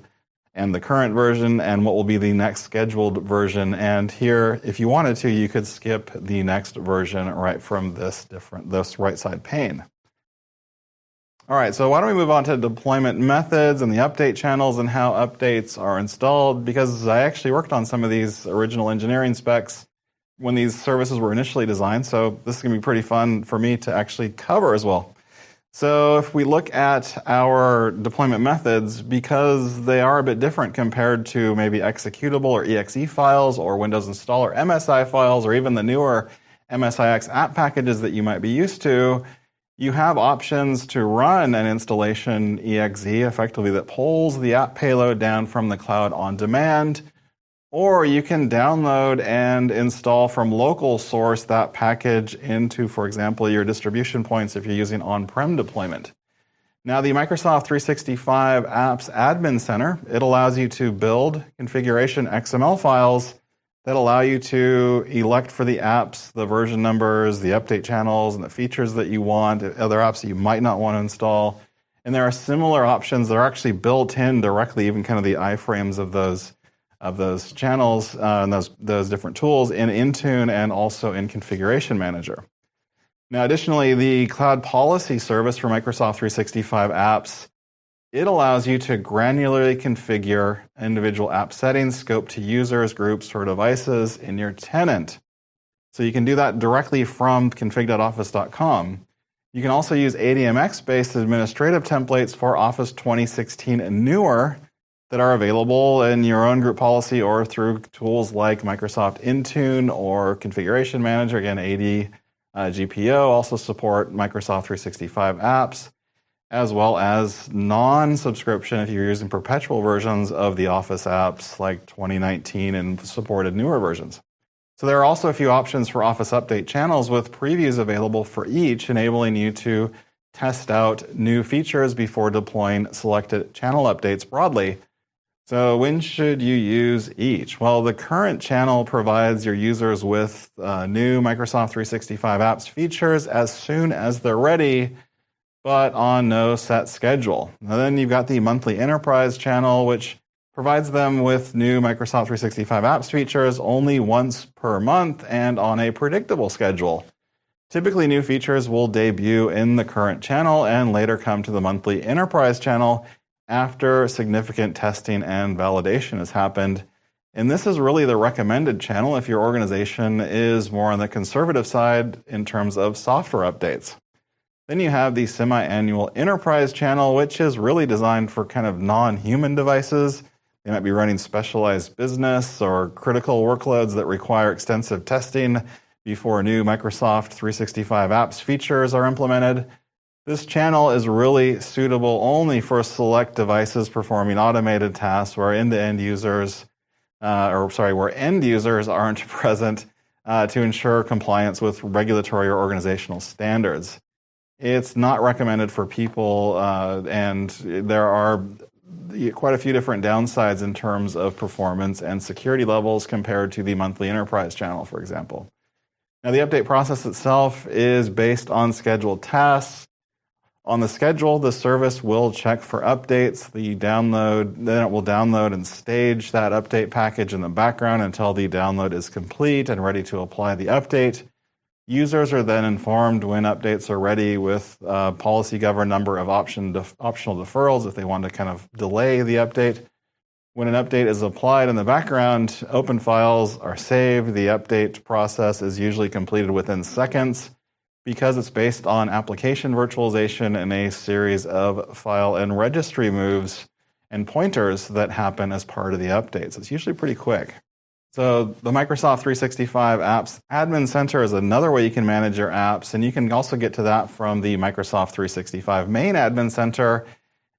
[SPEAKER 2] and the current version and what will be the next scheduled version. And here, if you wanted to, you could skip the next version right from this right side pane. All right, so why don't we move on to deployment methods and the update channels and how updates are installed, because I actually worked on some of these original engineering specs when these services were initially designed, so this is going to be pretty fun for me to actually cover as well. So if we look at our deployment methods, because they are a bit different compared to maybe executable or exe files or Windows installer MSI files or even the newer MSIX app packages that you might be used to, you have options to run an installation exe effectively that pulls the app payload down from the cloud on demand, or you can download and install from local source that package into, for example, your distribution points if you're using on-prem deployment. Now, the Microsoft 365 Apps Admin Center, it allows you to build configuration XML files that allow you to elect for the apps, the version numbers, the update channels, and the features that you want, other apps that you might not want to install. And there are similar options that are actually built in directly, even kind of the iframes of those channels and those different tools in Intune and also in Configuration Manager. Now, additionally, the Cloud Policy service for Microsoft 365 apps, it allows you to granularly configure individual app settings scoped to users, groups, or devices in your tenant. So you can do that directly from config.office.com. You can also use ADMX-based administrative templates for Office 2016 and newer that are available in your own group policy or through tools like Microsoft Intune or Configuration Manager. Again, GPO also support Microsoft 365 apps, as well as non-subscription if you're using perpetual versions of the Office apps like 2019 and supported newer versions. So there are also a few options for Office Update channels with previews available for each, enabling you to test out new features before deploying selected channel updates broadly. So when should you use each? Well, the current channel provides your users with new Microsoft 365 apps features as soon as they're ready, but on no set schedule. And then you've got the monthly enterprise channel, which provides them with new Microsoft 365 apps features only once per month and on a predictable schedule. Typically, new features will debut in the current channel and later come to the monthly enterprise channel after significant testing and validation has happened. And this is really the recommended channel if your organization is more on the conservative side in terms of software updates. Then you have the semi-annual enterprise channel, which is really designed for kind of non-human devices. They might be running specialized business or critical workloads that require extensive testing before new Microsoft 365 apps features are implemented. This channel is really suitable only for select devices performing automated tasks where end users aren't present to ensure compliance with regulatory or organizational standards. It's not recommended for people, and there are quite a few different downsides in terms of performance and security levels compared to the monthly enterprise channel, for example. Now, the update process itself is based on scheduled tasks. On the schedule, the service will check for updates. Then it will download and stage that update package in the background until the download is complete and ready to apply the update. Users are then informed when updates are ready with a policy-governed number of optional deferrals if they want to kind of delay the update. When an update is applied in the background, open files are saved. The update process is usually completed within seconds because it's based on application virtualization and a series of file and registry moves and pointers that happen as part of the updates. It's usually pretty quick. So the Microsoft 365 Apps Admin Center is another way you can manage your apps, and you can also get to that from the Microsoft 365 Main Admin Center,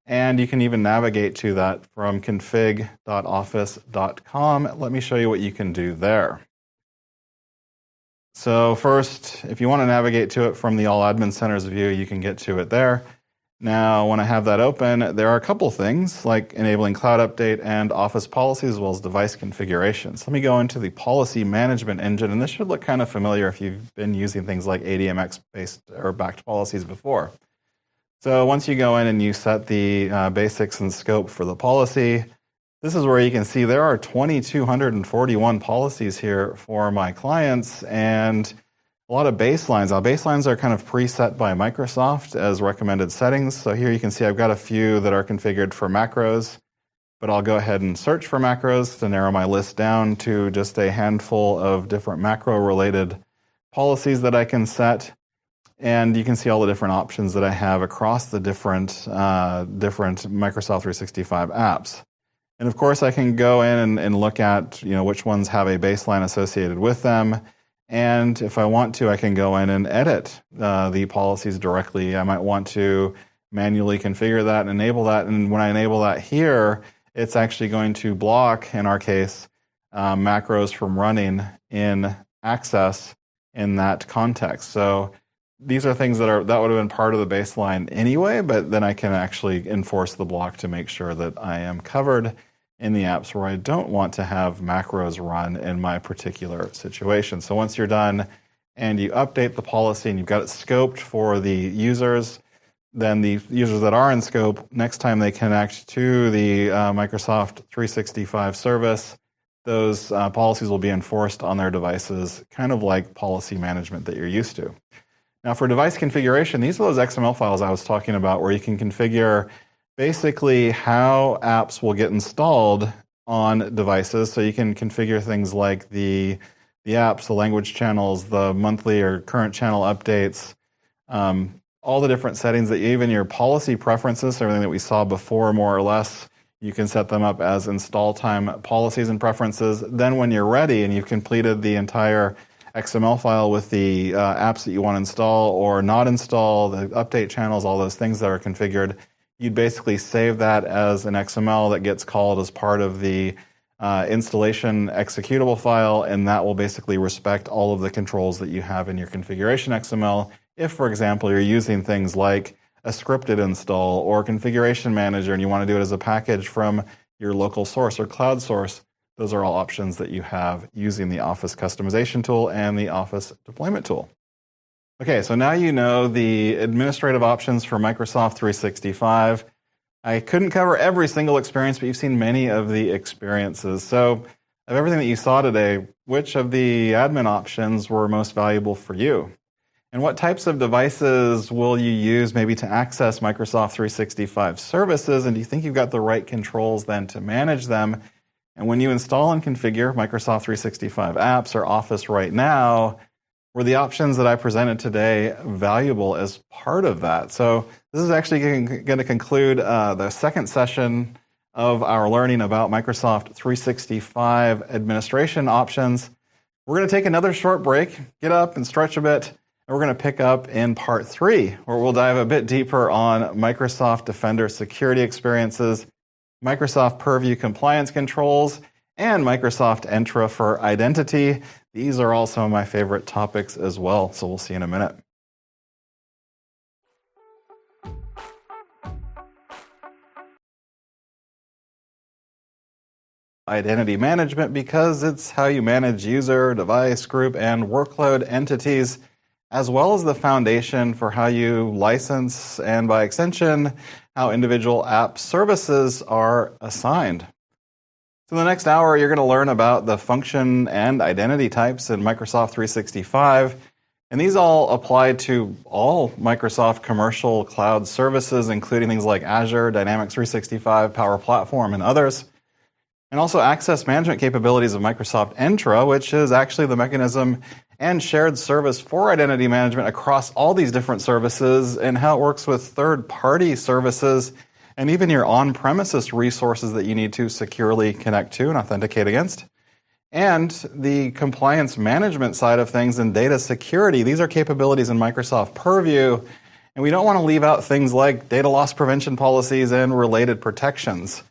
[SPEAKER 2] and you can even navigate to that from config.office.com. Let me show you what you can do there. So first, if you want to navigate to it from the All Admin Centers view, you can get to it there. Now, when I have that open, there are a couple things like enabling cloud update and Office policies as well as device configurations. Let me go into the policy management engine, and this should look kind of familiar if you've been using things like ADMX-based or backed policies before. So once you go in and you set the basics and scope for the policy, this is where you can see there are 2,241 policies here for my clients and a lot of baselines. Now, baselines are kind of preset by Microsoft as recommended settings. So here you can see I've got a few that are configured for macros, but I'll go ahead and search for macros to narrow my list down to just a handful of different macro-related policies that I can set. And you can see all the different options that I have across the different Microsoft 365 apps. And of course, I can go in and look at which ones have a baseline associated with them. And if I want to, I can go in and edit the policies directly. I might want to manually configure that and enable that. And when I enable that here, it's actually going to block, in our case, macros from running in Access in that context. So these are things that would have been part of the baseline anyway, but then I can actually enforce the block to make sure that I am covered in the apps where I don't want to have macros run in my particular situation. So once you're done and you update the policy and you've got it scoped for the users, then the users that are in scope, next time they connect to the Microsoft 365 service, those policies will be enforced on their devices, kind of like policy management that you're used to. Now for device configuration, these are those XML files I was talking about where you can configure basically how apps will get installed on devices. So you can configure things like the the apps, the language channels, the monthly or current channel updates, all the different settings that even your policy preferences, everything that we saw before more or less, you can set them up as install time policies and preferences. Then when you're ready and you've completed the entire XML file with the apps that you want to install or not install, the update channels, all those things that are configured, you'd basically save that as an XML that gets called as part of the installation executable file, and that will basically respect all of the controls that you have in your configuration XML. If, for example, you're using things like a scripted install or configuration manager and you want to do it as a package from your local source or cloud source, those are all options that you have using the Office customization tool and the Office deployment tool. Okay, so now you know the administrative options for Microsoft 365. I couldn't cover every single experience, but you've seen many of the experiences. So of everything that you saw today, which of the admin options were most valuable for you? And what types of devices will you use maybe to access Microsoft 365 services? And do you think you've got the right controls then to manage them? And when you install and configure Microsoft 365 apps or Office right now, were the options that I presented today valuable as part of that? So this is actually going to conclude the second session of our learning about Microsoft 365 administration options. We're going to take another short break, get up and stretch a bit, and we're going to pick up in part 3, where we'll dive a bit deeper on Microsoft Defender security experiences, Microsoft Purview compliance controls, and Microsoft Entra for identity. These are all some of my favorite topics as well, so we'll see you in a minute. Identity management, because it's how you manage user, device, group, and workload entities, as well as the foundation for how you license and, by extension, how individual app services are assigned. So in the next hour, you're going to learn about the function and identity types in Microsoft 365. And these all apply to all Microsoft commercial cloud services, including things like Azure, Dynamics 365, Power Platform, and others. And also access management capabilities of Microsoft Entra, which is actually the mechanism and shared service for identity management across all these different services, and how it works with third-party services and even your on-premises resources that you need to securely connect to and authenticate against. And the compliance management side of things and data security. These are capabilities in Microsoft Purview, and we don't want to leave out things like data loss prevention policies and related protections.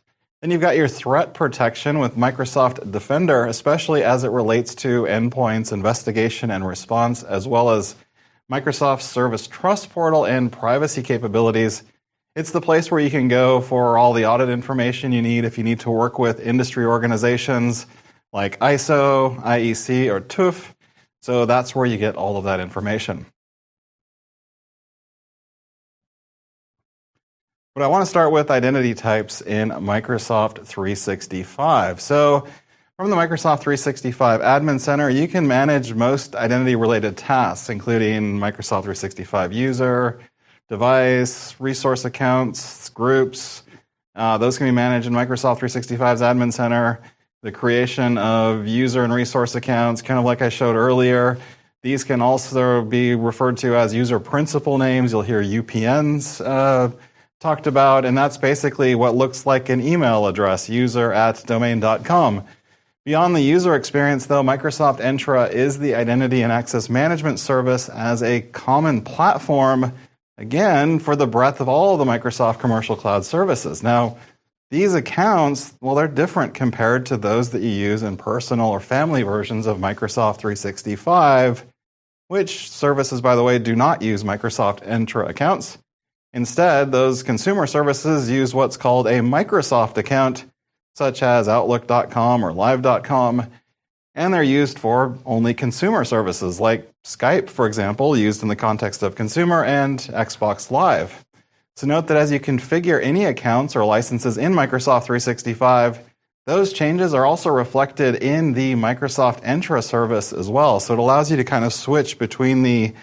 [SPEAKER 2] Then you've got your threat protection with Microsoft Defender, especially as it relates to endpoints, investigation, and response, as well as Microsoft Service Trust Portal and privacy capabilities. It's the place where you can go for all the audit information you need if you need to work with industry organizations like ISO, IEC, or TÜV. So that's where you get all of that information. But I want to start with identity types in Microsoft 365. So from the Microsoft 365 Admin Center, you can manage most identity-related tasks, including Microsoft 365 user, device, resource accounts, groups. Those can be managed in Microsoft 365's Admin Center. The creation of user and resource accounts, kind of like I showed earlier. These can also be referred to as user principal names. You'll hear UPNs talked about, and that's basically what looks like an email address, user@domain.com. Beyond the user experience, though, Microsoft Entra is the identity and access management service as a common platform, again, for the breadth of all of the Microsoft commercial cloud services. Now, these accounts, well, they're different compared to those that you use in personal or family versions of Microsoft 365, which services, by the way, do not use Microsoft Entra accounts. Instead, those consumer services use what's called a Microsoft account, such as Outlook.com or Live.com, and they're used for only consumer services, like Skype, for example, used in the context of consumer, and Xbox Live. So note that as you configure any accounts or licenses in Microsoft 365, those changes are also reflected in the Microsoft Entra service as well. So it allows you to kind of switch between the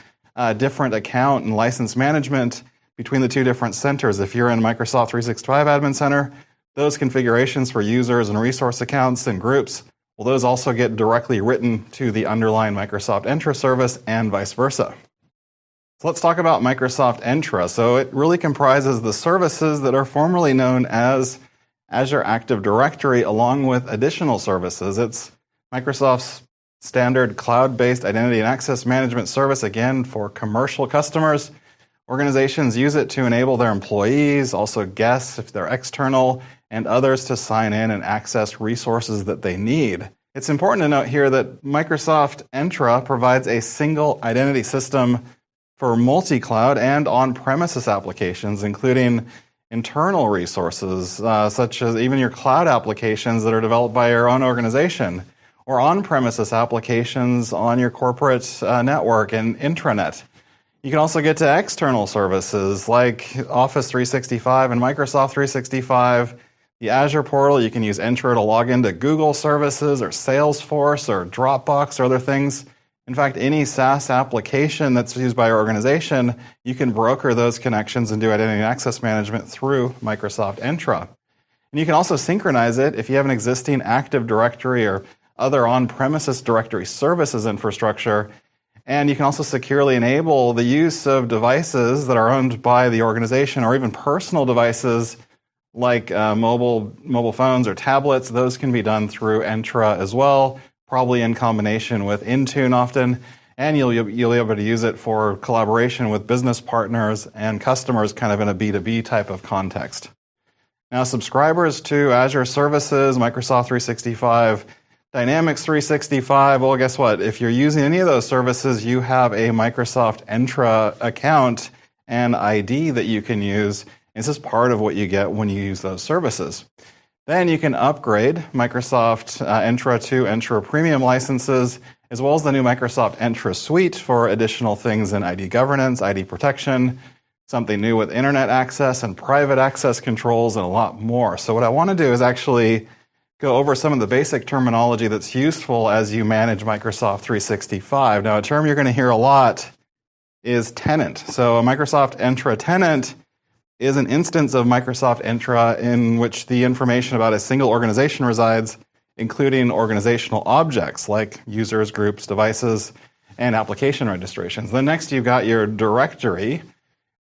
[SPEAKER 2] different account and license management between the two different centers. If you're in Microsoft 365 Admin Center, those configurations for users and resource accounts and groups Well, those also get directly written to the underlying Microsoft Entra service and vice versa. So let's talk about Microsoft Entra. So it really comprises the services that are formerly known as Azure Active Directory, along with additional services. It's Microsoft's standard cloud-based identity and access management service, again, for commercial customers. Organizations use it to enable their employees, also guests if they're external, and others to sign in and access resources that they need. It's important to note here that Microsoft Entra provides a single identity system for multi-cloud and on-premises applications, including internal resources, such as even your cloud applications that are developed by your own organization, or on-premises applications on your corporate network and intranet. You can also get to external services like Office 365 and Microsoft 365, the Azure portal. You can use Entra to log into Google services or Salesforce or Dropbox or other things. In fact, any SaaS application that's used by your organization, you can broker those connections and do identity and access management through Microsoft Entra. And you can also synchronize it if you have an existing Active Directory or other on-premises directory services infrastructure. And you can also securely enable the use of devices that are owned by the organization or even personal devices like mobile phones or tablets. Those can be done through Entra as well, probably in combination with Intune often, and you'll be able to use it for collaboration with business partners and customers kind of in a B2B type of context. Now, subscribers to Azure services, Microsoft 365, Dynamics 365, well, guess what? If you're using any of those services, you have a Microsoft Entra account and ID that you can use. This is part of what you get when you use those services. Then you can upgrade Microsoft Entra to Entra Premium licenses, as well as the new Microsoft Entra Suite for additional things in ID governance, ID protection, something new with internet access and private access controls, and a lot more. So what I want to do is actually go over some of the basic terminology that's useful as you manage Microsoft 365. Now, a term you're going to hear a lot is tenant. So a Microsoft Entra tenant is an instance of Microsoft Entra in which the information about a single organization resides, including organizational objects like users, groups, devices, and application registrations. Then next you've got your directory.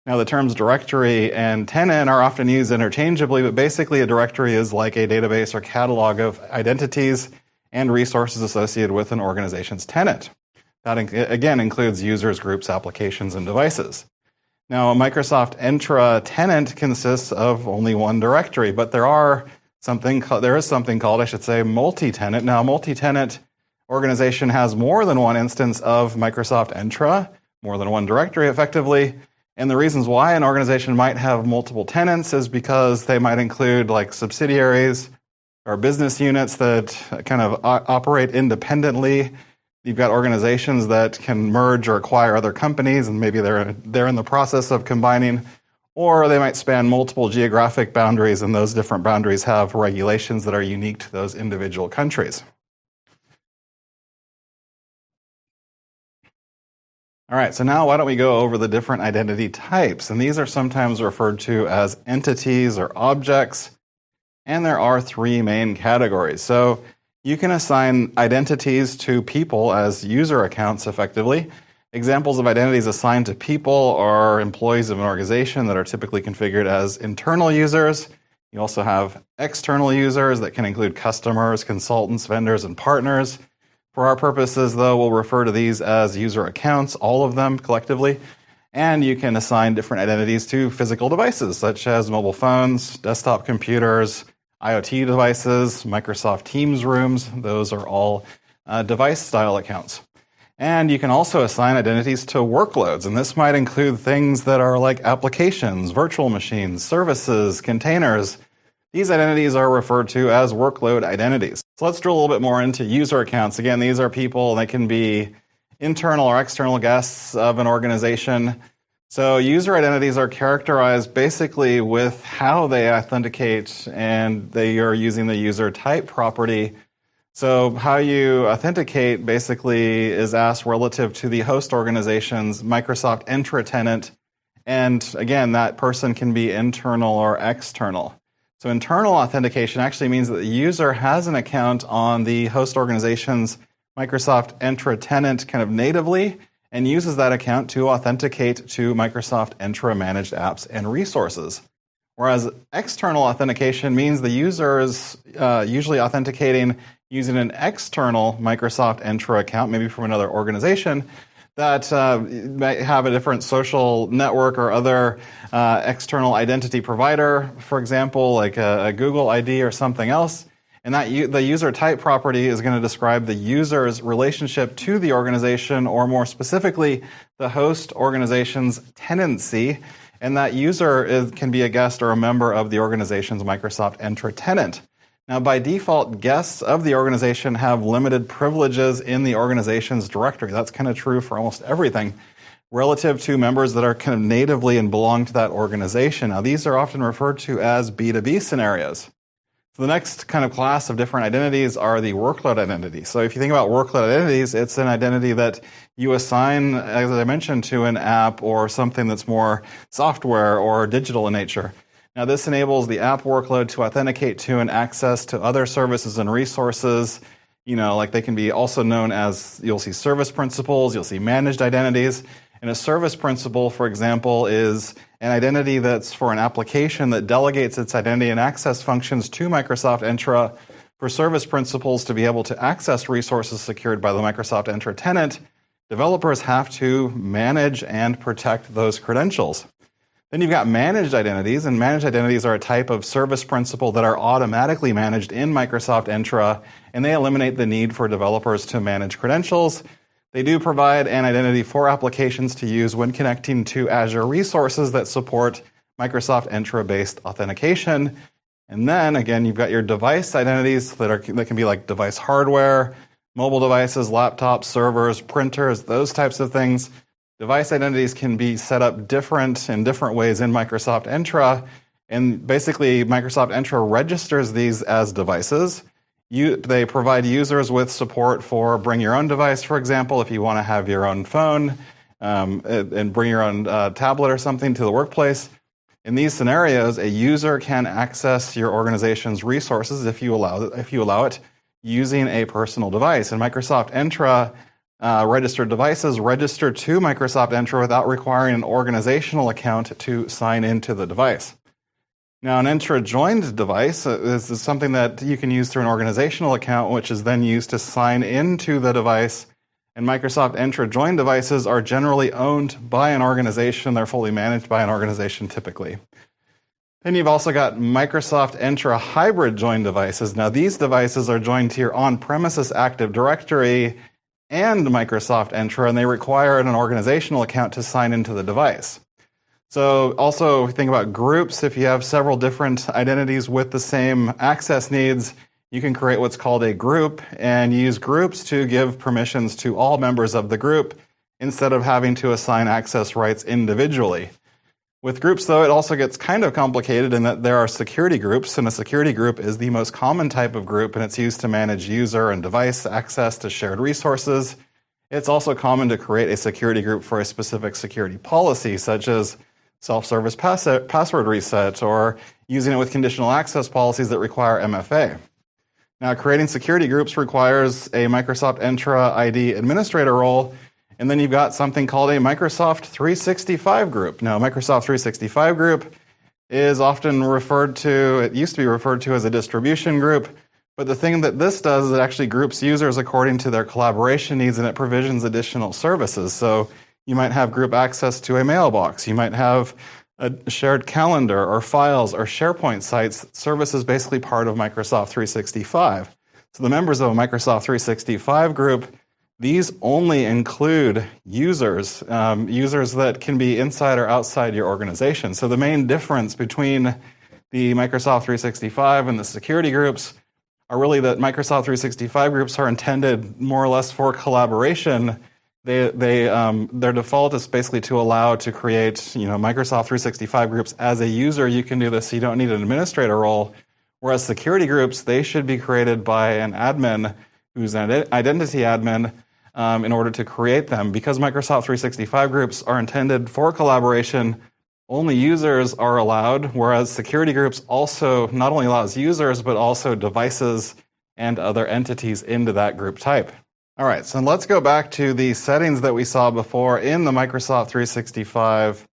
[SPEAKER 2] Now the terms directory and tenant are often used interchangeably, but basically a directory is like a database or catalog of identities and resources associated with an organization's tenant. That again includes users, groups, applications, and devices. Now, a Microsoft Entra tenant consists of only one directory, but there is something called, I should say, multi-tenant. Now, a multi-tenant organization has more than one instance of Microsoft Entra, more than one directory effectively. And the reasons why an organization might have multiple tenants is because they might include like subsidiaries or business units that kind of operate independently. You've got organizations that can merge or acquire other companies, and maybe they're in the process of combining, or they might span multiple geographic boundaries, and those different boundaries have regulations that are unique to those individual countries. All right, so now why don't we go over the different identity types? And these are sometimes referred to as entities or objects, and there are three main categories. So you can assign identities to people as user accounts effectively. Examples of identities assigned to people are employees of an organization that are typically configured as internal users. You also have external users that can include customers, consultants, vendors, and partners. For our purposes, though, we'll refer to these as user accounts, all of them collectively. And you can assign different identities to physical devices, such as mobile phones, desktop computers, IoT devices, Microsoft Teams rooms. Those are all device-style accounts. And you can also assign identities to workloads, and this might include things that are like applications, virtual machines, services, containers. These identities are referred to as workload identities. So let's drill a little bit more into user accounts. Again, these are people, they can be internal or external guests of an organization. So user identities are characterized basically with how they authenticate, and they are using the user type property. So how you authenticate basically is asked relative to the host organization's Microsoft Entra tenant. And again, that person can be internal or external. So internal authentication actually means that the user has an account on the host organization's Microsoft Entra tenant kind of natively and uses that account to authenticate to Microsoft Entra managed apps and resources. Whereas external authentication means the user is usually authenticating using an external Microsoft Entra account, maybe from another organization, that might have a different social network or other external identity provider, for example, like a Google ID or something else. And that the user type property is going to describe the user's relationship to the organization, or more specifically, the host organization's tenancy. And that user can be a guest or a member of the organization's Microsoft Entra tenant. Now, by default, guests of the organization have limited privileges in the organization's directory. That's kind of true for almost everything relative to members that are kind of natively and belong to that organization. Now, these are often referred to as B2B scenarios. So the next kind of class of different identities are the workload identities. So if you think about workload identities, it's an identity that you assign, as I mentioned, to an app or something that's more software or digital in nature. Now, this enables the app workload to authenticate to and access to other services and resources. Like they can be also known as, you'll see service principals, you'll see managed identities. And a service principal, for example, is an identity that's for an application that delegates its identity and access functions to Microsoft Entra. For service principals to be able to access resources secured by the Microsoft Entra tenant, developers have to manage and protect those credentials. Then you've got managed identities, and managed identities are a type of service principal that are automatically managed in Microsoft Entra, and they eliminate the need for developers to manage credentials. They do provide an identity for applications to use when connecting to Azure resources that support Microsoft Entra-based authentication. And then, again, you've got your device identities that can be like device hardware, mobile devices, laptops, servers, printers, those types of things. Device identities can be set up in different ways in Microsoft Entra, and basically Microsoft Entra registers these as devices. They provide users with support for bring your own device, for example, if you want to have your own phone and bring your own tablet or something to the workplace. In these scenarios, a user can access your organization's resources if you allow it using a personal device. And Microsoft Entra registered devices register to Microsoft Entra without requiring an organizational account to sign into the device. Now, an Entra-joined device is something that you can use through an organizational account, which is then used to sign into the device. And Microsoft Entra-joined devices are generally owned by an organization. They're fully managed by an organization typically. Then you've also got Microsoft Entra hybrid joined devices. Now, these devices are joined to your on-premises Active Directory and Microsoft Entra, and they require an organizational account to sign into the device. So also think about groups. If you have several different identities with the same access needs, you can create what's called a group and use groups to give permissions to all members of the group instead of having to assign access rights individually. With groups, though, it also gets kind of complicated in that there are security groups, and a security group is the most common type of group, and it's used to manage user and device access to shared resources. It's also common to create a security group for a specific security policy, such as self-service password reset, or using it with conditional access policies that require MFA. Now, creating security groups requires a Microsoft Entra ID administrator role, and then you've got something called a Microsoft 365 group. Now, Microsoft 365 group is often it used to be referred to as a distribution group, but the thing that this does is it actually groups users according to their collaboration needs, and it provisions additional services. So you might have group access to a mailbox. You might have a shared calendar or files or SharePoint sites. Services basically part of Microsoft 365. So the members of a Microsoft 365 group, these only include users that can be inside or outside your organization. So the main difference between the Microsoft 365 and the security groups are really that Microsoft 365 groups are intended more or less for collaboration. Their default is basically to allow to create, Microsoft 365 groups as a user. You can do this, so you don't need an administrator role. Whereas security groups, they should be created by an admin who's an identity admin in order to create them. Because Microsoft 365 groups are intended for collaboration, only users are allowed, whereas security groups also not only allows users, but also devices and other entities into that group type. All right, so let's go back to the settings that we saw before in the Microsoft 365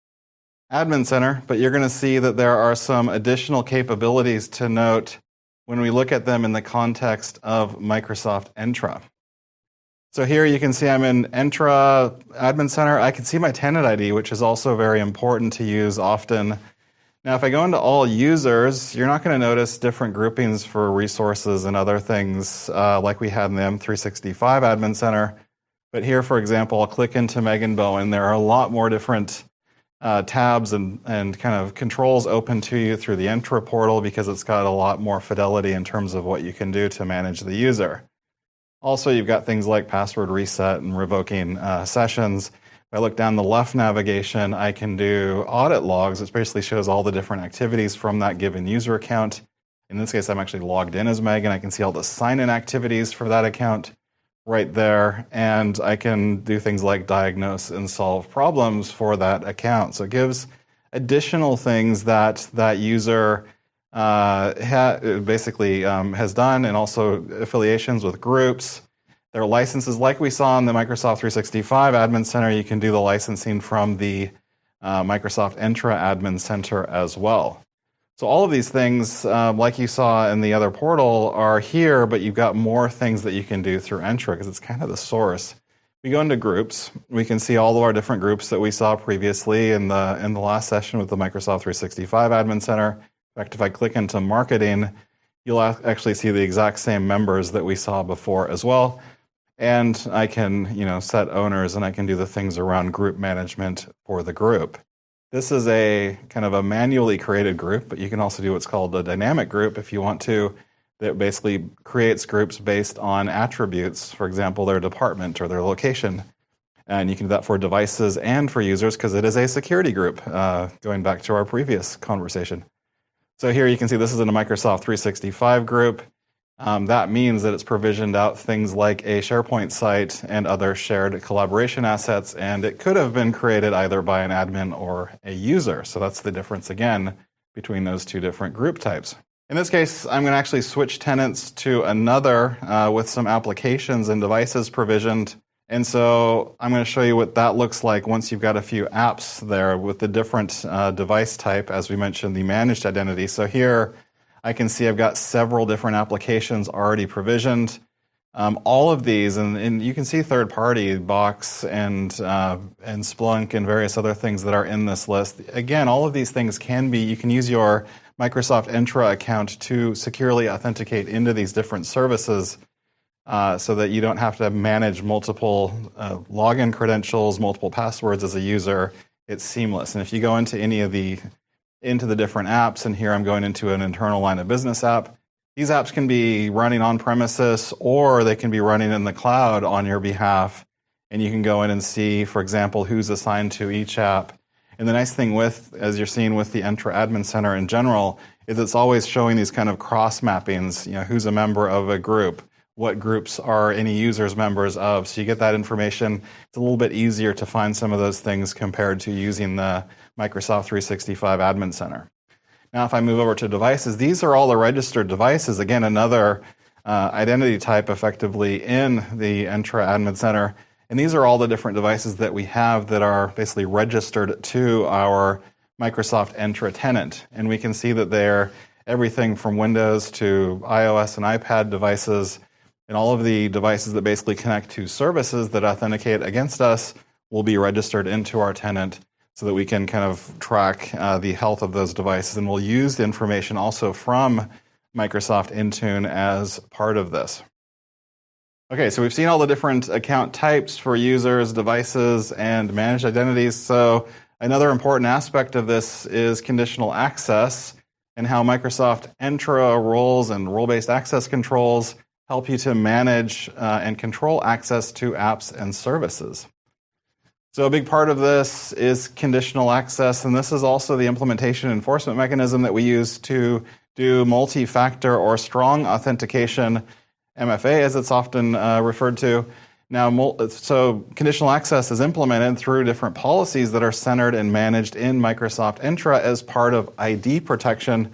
[SPEAKER 2] Admin Center, but you're going to see that there are some additional capabilities to note when we look at them in the context of Microsoft Entra. So here you can see I'm in Entra Admin Center. I can see my tenant ID, which is also very important to use often. Now, if I go into all users, you're not going to notice different groupings for resources and other things like we had in the M365 Admin Center. But here, for example, I'll click into Megan Bowen. There are a lot more different tabs and kind of controls open to you through the Entra portal because it's got a lot more fidelity in terms of what you can do to manage the user. Also, you've got things like password reset and revoking sessions. If I look down the left navigation, I can do audit logs, which basically shows all the different activities from that given user account. In this case, I'm actually logged in as Megan. I can see all the sign-in activities for that account right there, and I can do things like diagnose and solve problems for that account. So it gives additional things that that user basically has done, and also affiliations with groups. There are licenses like we saw in the Microsoft 365 Admin Center. You can do the licensing from the Microsoft Entra Admin Center as well. So all of these things, like you saw in the other portal, are here, but you've got more things that you can do through Entra because it's kind of the source. We go into groups. We can see all of our different groups that we saw previously in the last session with the Microsoft 365 Admin Center. In fact, if I click into marketing, you'll actually see the exact same members that we saw before as well. And I can, set owners, and I can do the things around group management for the group. This is a kind of a manually created group, but you can also do what's called a dynamic group if you want to, that basically creates groups based on attributes, for example, their department or their location. And you can do that for devices and for users because it is a security group, going back to our previous conversation. So here you can see this is in a Microsoft 365 group. That means that it's provisioned out things like a SharePoint site and other shared collaboration assets, and it could have been created either by an admin or a user. So that's the difference, again, between those two different group types. In this case, I'm going to actually switch tenants to another with some applications and devices provisioned. And so I'm going to show you what that looks like once you've got a few apps there with the different device type, as we mentioned, the managed identity. So here I can see I've got several different applications already provisioned. All of these, and you can see third-party, Box and Splunk and various other things that are in this list. Again, all of these things you can use your Microsoft Entra account to securely authenticate into these different services. So that you don't have to manage multiple login credentials, multiple passwords as a user. It's seamless. And if you go into any of the different apps, and here I'm going into an internal line of business app, these apps can be running on premises or they can be running in the cloud on your behalf. And you can go in and see, for example, who's assigned to each app. And the nice thing as you're seeing with the Entra Admin Center in general, is it's always showing these kind of cross mappings, who's a member of a group. What groups are any users members of. So you get that information. It's a little bit easier to find some of those things compared to using the Microsoft 365 Admin Center. Now, if I move over to devices, these are all the registered devices. Again, another identity type effectively in the Entra Admin Center. And these are all the different devices that we have that are basically registered to our Microsoft Entra tenant. And we can see that they're everything from Windows to iOS and iPad devices. And all of the devices that basically connect to services that authenticate against us will be registered into our tenant so that we can kind of track the health of those devices. And we'll use the information also from Microsoft Intune as part of this. Okay, so we've seen all the different account types for users, devices, and managed identities. So another important aspect of this is conditional access and how Microsoft Entra roles and role-based access controls help you to manage and control access to apps and services. So a big part of this is conditional access, and this is also the implementation enforcement mechanism that we use to do multi-factor or strong authentication, MFA as it's often referred to. Now, so conditional access is implemented through different policies that are centered and managed in Microsoft Entra as part of ID protection.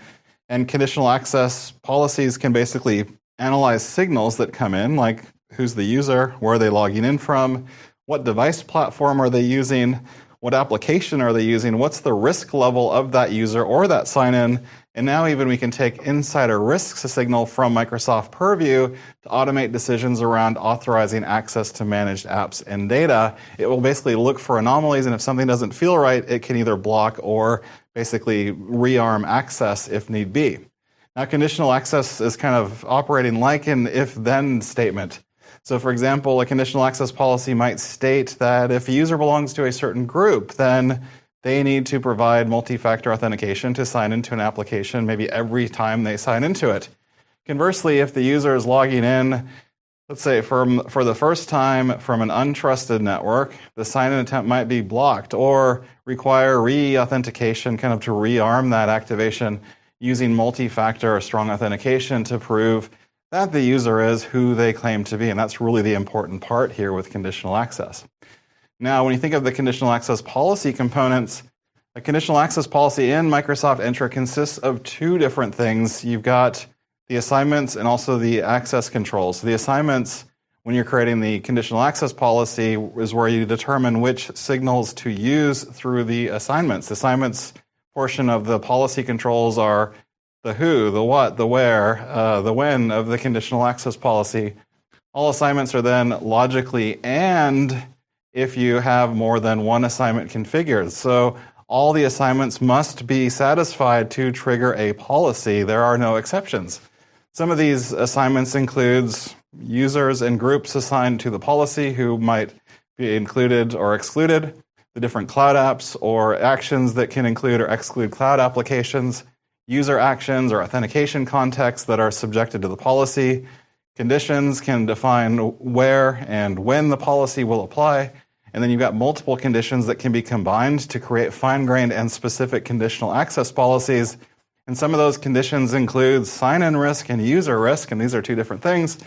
[SPEAKER 2] And conditional access policies can basically analyze signals that come in, like who's the user, where are they logging in from, what device platform are they using, what application are they using, what's the risk level of that user or that sign-in, and now even we can take insider risks signal from Microsoft Purview to automate decisions around authorizing access to managed apps and data. It will basically look for anomalies, and if something doesn't feel right, it can either block or basically rearm access if need be. Now, conditional access is kind of operating like an if-then statement. So, for example, a conditional access policy might state that if a user belongs to a certain group, then they need to provide multi-factor authentication to sign into an application maybe every time they sign into it. Conversely, if the user is logging in, let's say for the first time from an untrusted network, the sign-in attempt might be blocked or require re-authentication kind of to rearm that activation using multi-factor or strong authentication to prove that the user is who they claim to be. And that's really the important part here with conditional access. Now, when you think of the conditional access policy components, a conditional access policy in Microsoft Entra consists of two different things. You've got the assignments and also the access controls. So the assignments, when you're creating the conditional access policy, is where you determine which signals to use through the assignments. The assignments portion of the policy controls are the who, the what, the where, the when of the conditional access policy. All assignments are then logically and if you have more than one assignment configured. So all the assignments must be satisfied to trigger a policy. There are no exceptions. Some of these assignments includes users and groups assigned to the policy who might be included or excluded, the different cloud apps or actions that can include or exclude cloud applications, user actions or authentication contexts that are subjected to the policy. Conditions can define where and when the policy will apply. And then you've got multiple conditions that can be combined to create fine-grained and specific conditional access policies. And some of those conditions include sign-in risk and user risk, and these are two different things.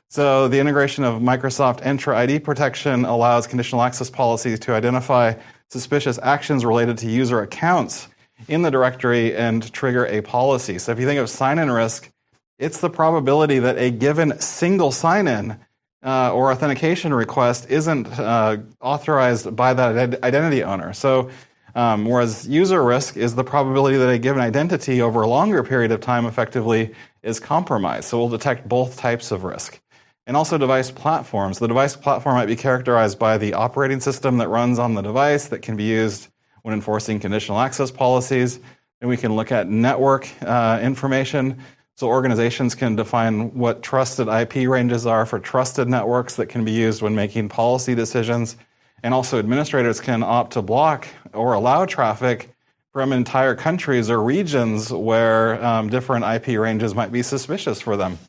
[SPEAKER 2] So the integration of Microsoft Entra ID protection allows conditional access policies to identify suspicious actions related to user accounts in the directory and trigger a policy. So if you think of sign-in risk, it's the probability that a given single sign-in or authentication request isn't authorized by that identity owner. So whereas user risk is the probability that a given identity over a longer period of time effectively is compromised. So we'll detect both types of risk. And also device platforms. The device platform might be characterized by the operating system that runs on the device that can be used when enforcing conditional access policies. And we can look at network information. So organizations can define what trusted IP ranges are for trusted networks that can be used when making policy decisions. And also administrators can opt to block or allow traffic from entire countries or regions where different IP ranges might be suspicious for them.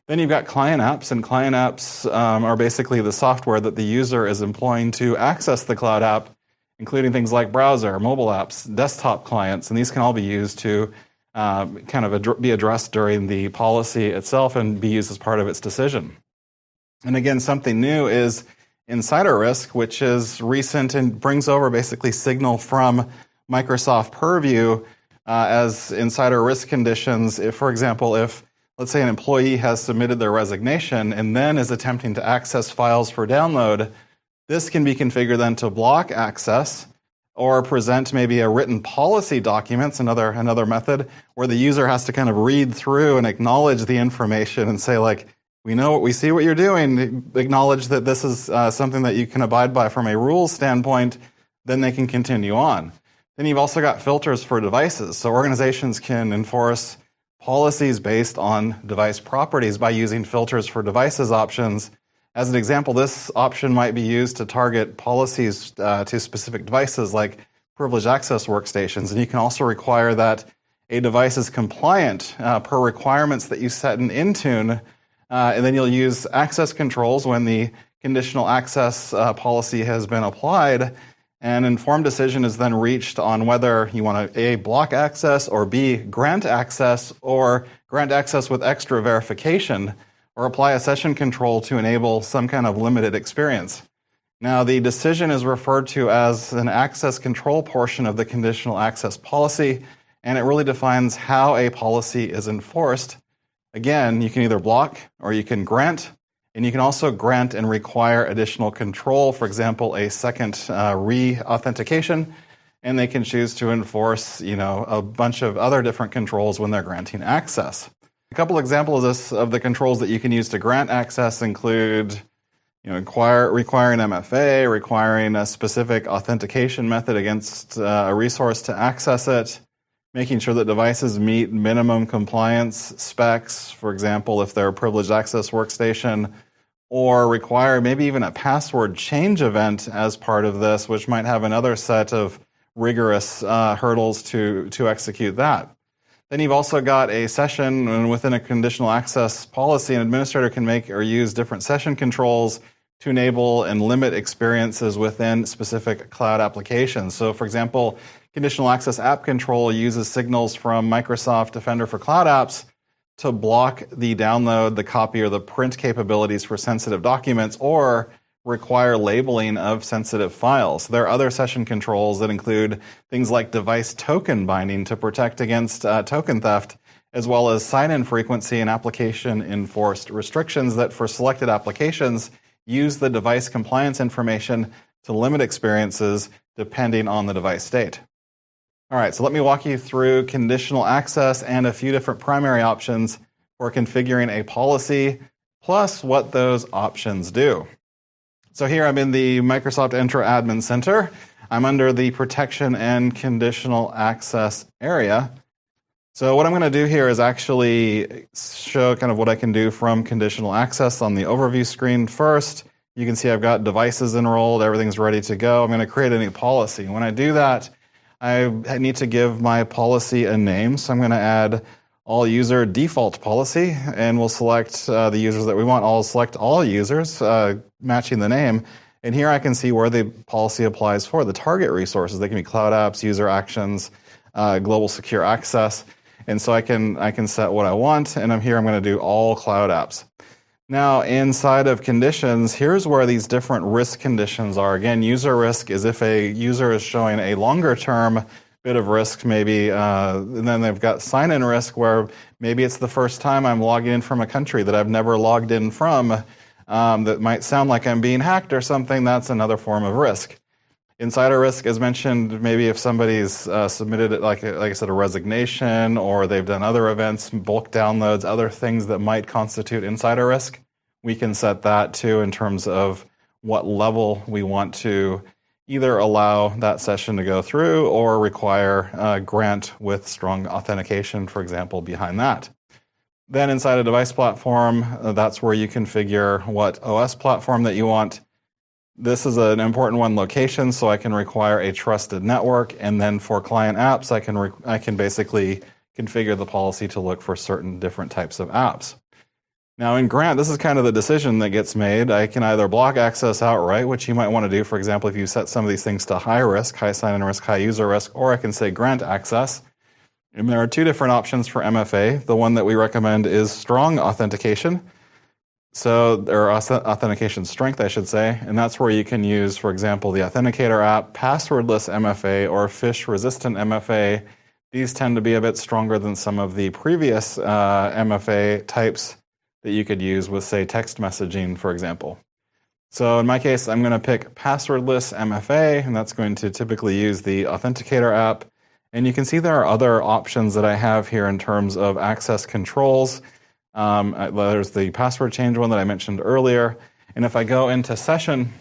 [SPEAKER 2] Then you've got client apps, and client apps are basically the software that the user is employing to access the cloud app, including things like browser, mobile apps, desktop clients, and these can all be used to be addressed during the policy itself and be used as part of its decision. And again, something new is insider risk, which is recent and brings over basically signal from Microsoft Purview as insider risk conditions. If, for example, if let's say an employee has submitted their resignation and then is attempting to access files for download, this can be configured then to block access or present maybe a written policy documents, another method, where the user has to kind of read through and acknowledge the information and say, like, we see what you're doing, acknowledge that this is something that you can abide by from a rules standpoint, then they can continue on. Then you've also got filters for devices. So organizations can enforce policies based on device properties by using filters for devices options. As an example, this option might be used to target policies to specific devices like privileged access workstations. And you can also require that a device is compliant per requirements that you set in Intune. And then you'll use access controls when the conditional access policy has been applied. An informed decision is then reached on whether you want to A, block access, or B, grant access, or grant access with extra verification, or apply a session control to enable some kind of limited experience. Now, the decision is referred to as an access control portion of the conditional access policy, and it really defines how a policy is enforced. Again, you can either block or you can grant, and you can also grant and require additional control, for example, a second re-authentication, and they can choose to enforce, a bunch of other different controls when they're granting access. A couple examples of the controls that you can use to grant access include requiring MFA, requiring a specific authentication method against a resource to access it, making sure that devices meet minimum compliance specs, for example, if they're a privileged access workstation, or require maybe even a password change event as part of this, which might have another set of rigorous hurdles to execute that. Then you've also got a session, and within a conditional access policy, an administrator can make or use different session controls to enable and limit experiences within specific cloud applications. So, for example, conditional access app control uses signals from Microsoft Defender for Cloud Apps to block the download, the copy, or the print capabilities for sensitive documents, or require labeling of sensitive files. There are other session controls that include things like device token binding to protect against token theft, as well as sign-in frequency and application enforced restrictions that for selected applications use the device compliance information to limit experiences depending on the device state. All right, so let me walk you through conditional access and a few different primary options for configuring a policy, plus what those options do. So here I'm in the Microsoft Entra Admin Center. I'm under the Protection and Conditional Access area. So what I'm going to do here is actually show kind of what I can do from conditional access on the overview screen first. You can see I've got devices enrolled, everything's ready to go. I'm going to create a new policy. When I do that, I need to give my policy a name. So I'm going to add all user default policy, and we'll select the users that we want. I'll select all users, matching the name. And here I can see where the policy applies for the target resources. They can be cloud apps, user actions, global secure access. And so I can set what I want, and I'm going to do all cloud apps. Now, inside of conditions, here's where these different risk conditions are. Again, user risk is if a user is showing a longer term bit of risk, maybe, and then they've got sign-in risk where maybe it's the first time I'm logging in from a country that I've never logged in from, that might sound like I'm being hacked or something. That's another form of risk. Insider risk, as mentioned, maybe if somebody's submitted, like I said, a resignation, or they've done other events, bulk downloads, other things that might constitute insider risk, we can set that too in terms of what level we want to either allow that session to go through or require a grant with strong authentication, for example, behind that. Then inside a device platform, that's where you configure what OS platform that you want. This is an important one, location, so I can require a trusted network. And then for client apps, I can basically configure the policy to look for certain different types of apps. Now in grant, this is kind of the decision that gets made. I can either block access outright, which you might want to do, for example, if you set some of these things to high risk, high sign-in risk, high user risk, or I can say grant access. And there are two different options for MFA. The one that we recommend is strong authentication. So, or authentication strength, I should say, and that's where you can use, for example, the Authenticator app, passwordless MFA, or phish-resistant MFA. These tend to be a bit stronger than some of the previous MFA types that you could use with, say, text messaging, for example. So in my case, I'm going to pick passwordless MFA, and that's going to typically use the Authenticator app. And you can see there are other options that I have here in terms of access controls. There's the password change one that I mentioned earlier. And if I go into session,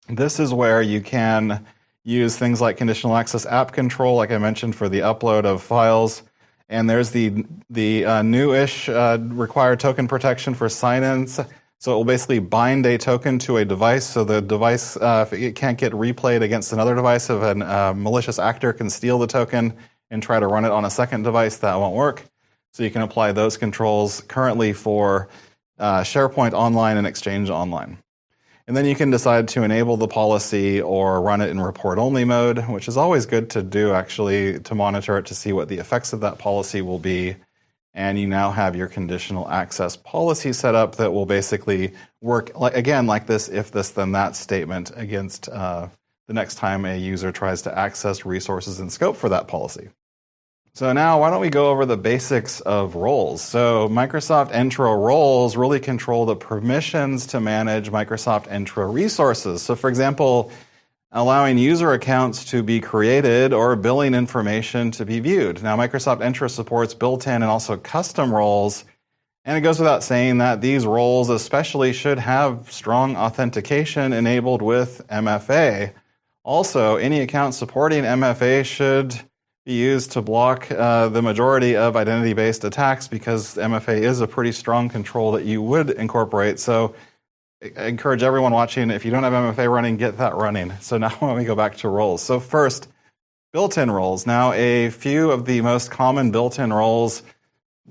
[SPEAKER 2] this is where you can use things like conditional access app control, like I mentioned, for the upload of files. And there's the newish required token protection for sign-ins. So it will basically bind a token to a device, so the device, if it can't get replayed against another device, if a malicious actor can steal the token and try to run it on a second device, that won't work. So you can apply those controls currently for SharePoint Online and Exchange Online. And then you can decide to enable the policy or run it in report-only mode, which is always good to do, actually, to monitor it to see what the effects of that policy will be. and you now have your conditional access policy set up that will basically work, like this if this then that statement against the next time a user tries to access resources in scope for that policy. So now why don't we go over the basics of roles. So Microsoft Entra roles really control the permissions to manage Microsoft Entra resources. So for example, allowing user accounts to be created or billing information to be viewed. Now, Microsoft Entra supports built-in and also custom roles, and it goes without saying that these roles especially should have strong authentication enabled with MFA. Also, any account supporting MFA should be used to block the majority of identity-based attacks because MFA is a pretty strong control that you would incorporate. So I encourage everyone watching, if you don't have MFA running, get that running. So now when we go back to roles. So first, built-in roles. Now a few of the most common built-in roles,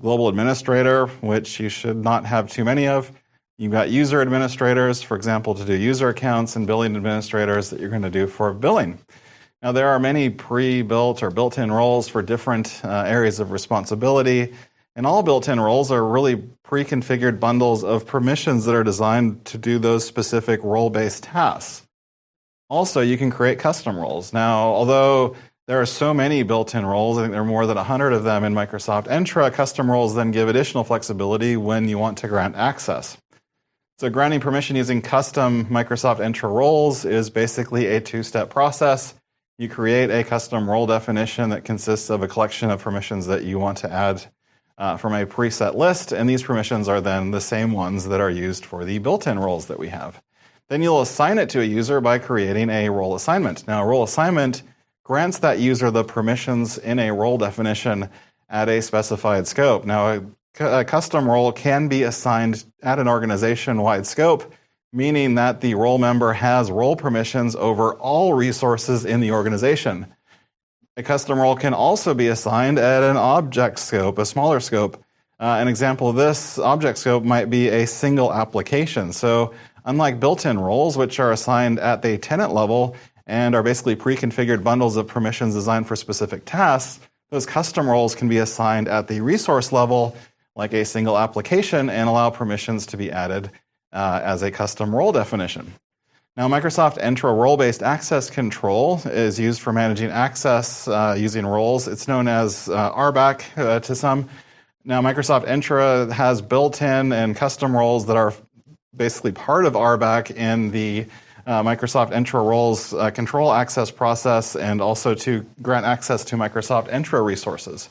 [SPEAKER 2] global administrator, which you should not have too many of. You've got user administrators, for example, to do user accounts, and billing administrators that you're going to do for billing. Now there are many pre-built or built-in roles for different areas of responsibility. And all built-in roles are really pre-configured bundles of permissions that are designed to do those specific role-based tasks. Also, you can create custom roles. Now, although there are so many built-in roles, I think there are more than 100 of them in Microsoft Entra, custom roles then give additional flexibility when you want to grant access. So granting permission using custom Microsoft Entra roles is basically a two-step process. You create a custom role definition that consists of a collection of permissions that you want to add from a preset list, and these permissions are then the same ones that are used for the built-in roles that we have. Then you'll assign it to a user by creating a role assignment. Now, a role assignment grants that user the permissions in a role definition at a specified scope. Now, a custom role can be assigned at an organization-wide scope, meaning that the role member has role permissions over all resources in the organization. A custom role can also be assigned at an object scope, a smaller scope. An example of this object scope might be a single application. So unlike built-in roles, which are assigned at the tenant level and are basically pre-configured bundles of permissions designed for specific tasks, those custom roles can be assigned at the resource level, like a single application, and allow permissions to be added as a custom role definition. Now, Microsoft Entra role-based access control is used for managing access using roles. It's known as RBAC to some. Now, Microsoft Entra has built-in and custom roles that are basically part of RBAC in the Microsoft Entra roles control access process, and also to grant access to Microsoft Entra resources.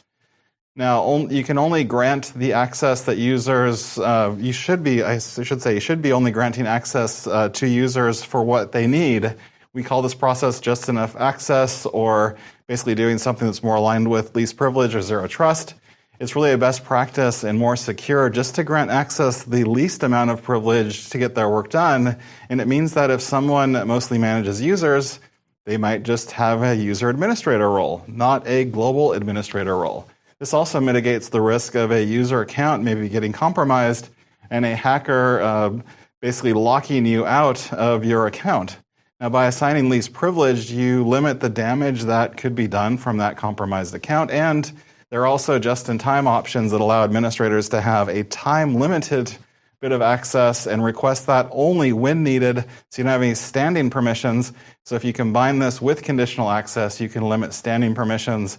[SPEAKER 2] Now, you can only grant the access that users, you should be only granting access to users for what they need. We call this process just enough access, or basically doing something that's more aligned with least privilege or zero trust. It's really a best practice and more secure just to grant access the least amount of privilege to get their work done. And it means that if someone mostly manages users, they might just have a user administrator role, not a global administrator role. This also mitigates the risk of a user account maybe getting compromised and a hacker basically locking you out of your account. Now, by assigning least privileged, you limit the damage that could be done from that compromised account, and there are also just-in-time options that allow administrators to have a time-limited bit of access and request that only when needed, so you don't have any standing permissions. So if you combine this with conditional access, you can limit standing permissions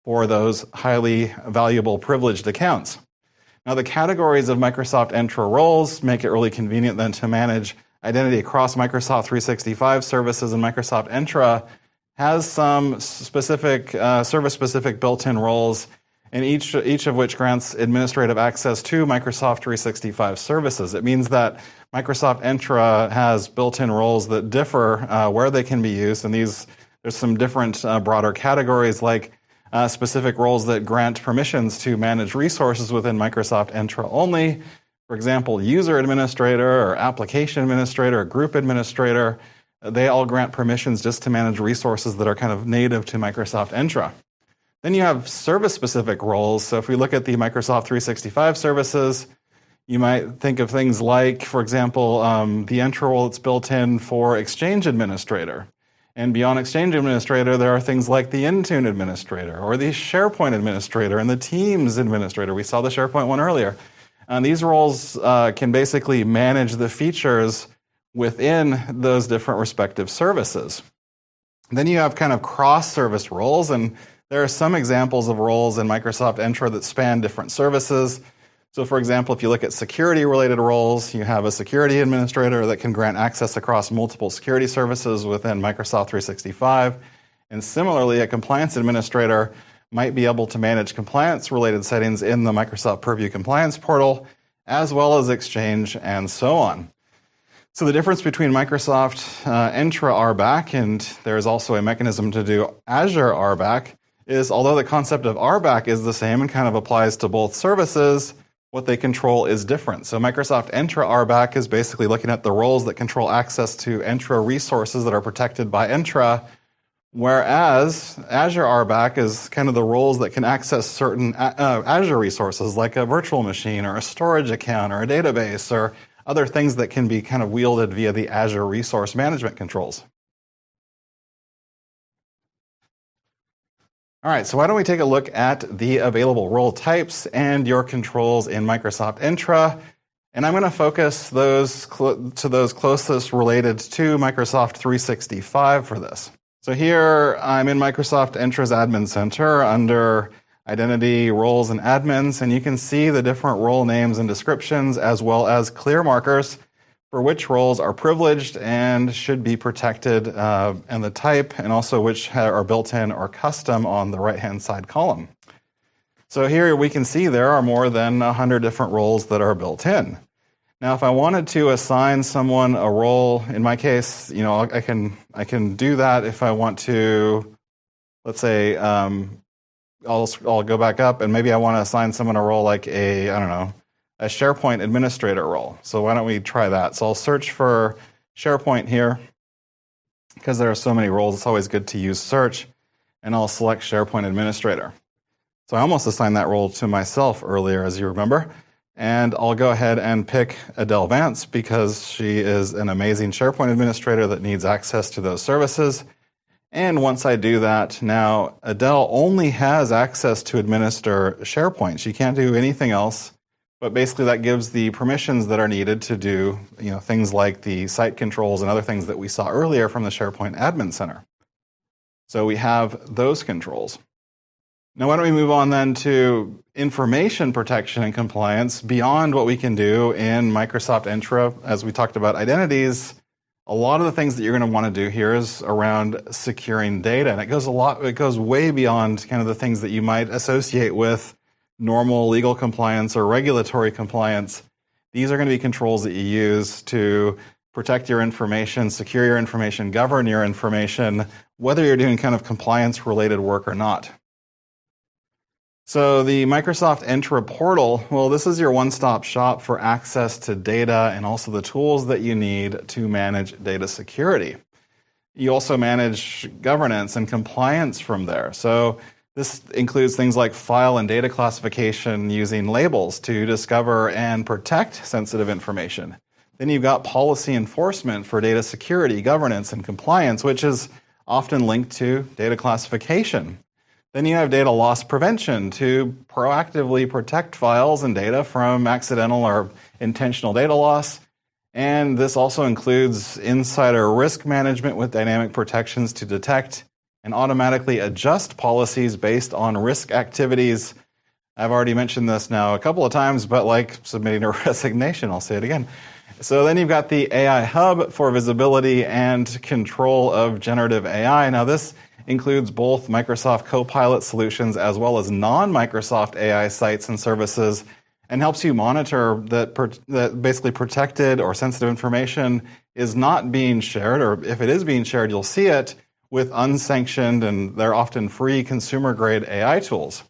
[SPEAKER 2] for those highly valuable privileged accounts. Now, the categories of Microsoft Entra roles make it really convenient then to manage identity across Microsoft 365 services, and Microsoft Entra has some specific service-specific built-in roles, and each of which grants administrative access to Microsoft 365 services. It means that Microsoft Entra has built-in roles that differ where they can be used, and there's some different broader categories, like specific roles that grant permissions to manage resources within Microsoft Entra only. For example, user administrator or application administrator or group administrator, they all grant permissions just to manage resources that are kind of native to Microsoft Entra. Then you have service-specific roles. So if we look at the Microsoft 365 services, you might think of things like, for example, the Entra role that's built in for Exchange Administrator. And beyond Exchange Administrator, there are things like the Intune Administrator or the SharePoint Administrator and the Teams Administrator. We saw the SharePoint one earlier. And these roles can basically manage the features within those different respective services. Then you have kind of cross-service roles, and there are some examples of roles in Microsoft Entra that span different services. So for example, if you look at security-related roles, you have a security administrator that can grant access across multiple security services within Microsoft 365. And similarly, a compliance administrator might be able to manage compliance-related settings in the Microsoft Purview Compliance Portal, as well as Exchange and so on. So the difference between Microsoft Entra RBAC, and there's also a mechanism to do Azure RBAC, is although the concept of RBAC is the same and kind of applies to both services, what they control is different. So Microsoft Entra RBAC is basically looking at the roles that control access to Entra resources that are protected by Entra, whereas Azure RBAC is kind of the roles that can access certain Azure resources like a virtual machine or a storage account or a database or other things that can be kind of wielded via the Azure Resource Management controls. All right, so why don't we take a look at the available role types and your controls in Microsoft Entra. And I'm going to focus those to those closest related to Microsoft 365 for this. So here I'm in Microsoft Entra's Admin Center under Identity, Roles, and Admins, and you can see the different role names and descriptions as well as clear markers for which roles are privileged and should be protected, and the type, and also which are built-in or custom on the right-hand side column. So here we can see there are more than 100 different roles that are built in. Now, if I wanted to assign someone a role, in my case, you know, I can do that if I want to. Let's say I'll go back up, and maybe I want to assign someone a role like a SharePoint administrator role. So why don't we try that? So I'll search for SharePoint here. Because there are so many roles, it's always good to use search, and I'll select SharePoint administrator. So I almost assigned that role to myself earlier, as you remember. And I'll go ahead and pick Adele Vance because she is an amazing SharePoint administrator that needs access to those services. And once I do that, now Adele only has access to administer SharePoint. She can't do anything else, but basically that gives the permissions that are needed to do, you know, things like the site controls and other things that we saw earlier from the SharePoint Admin Center. So we have those controls. Now, why don't we move on then to information protection and compliance beyond what we can do in Microsoft Entra. As we talked about identities, a lot of the things that you're going to want to do here is around securing data, and it goes way beyond kind of the things that you might associate with normal legal compliance or regulatory compliance. These are going to be controls that you use to protect your information, secure your information, govern your information, whether you're doing kind of compliance-related work or not. So the Microsoft Entra portal, well, this is your one-stop shop for access to data and also the tools that you need to manage data security. You also manage governance and compliance from there. So this includes things like file and data classification using labels to discover and protect sensitive information. Then you've got policy enforcement for data security, governance, and compliance, which is often linked to data classification. Then you have data loss prevention to proactively protect files and data from accidental or intentional data loss. And this also includes insider risk management with dynamic protections to detect and automatically adjust policies based on risk activities. I've already mentioned this now a couple of times, but like submitting a resignation, I'll say it again. So then you've got the AI Hub for visibility and control of generative AI. Now this includes both Microsoft Copilot solutions as well as non-Microsoft AI sites and services, and helps you monitor that basically protected or sensitive information is not being shared, or if it is being shared, you'll see it with unsanctioned, and they're often free consumer-grade AI tools.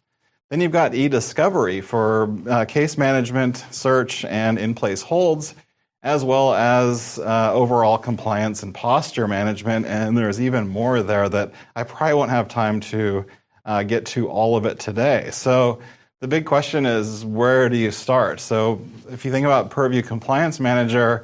[SPEAKER 2] Then you've got eDiscovery for case management, search, and in-place holds, as well as overall compliance and posture management. And there's even more there that I probably won't have time to get to all of it today. So the big question is, where do you start? So if you think about Purview Compliance Manager,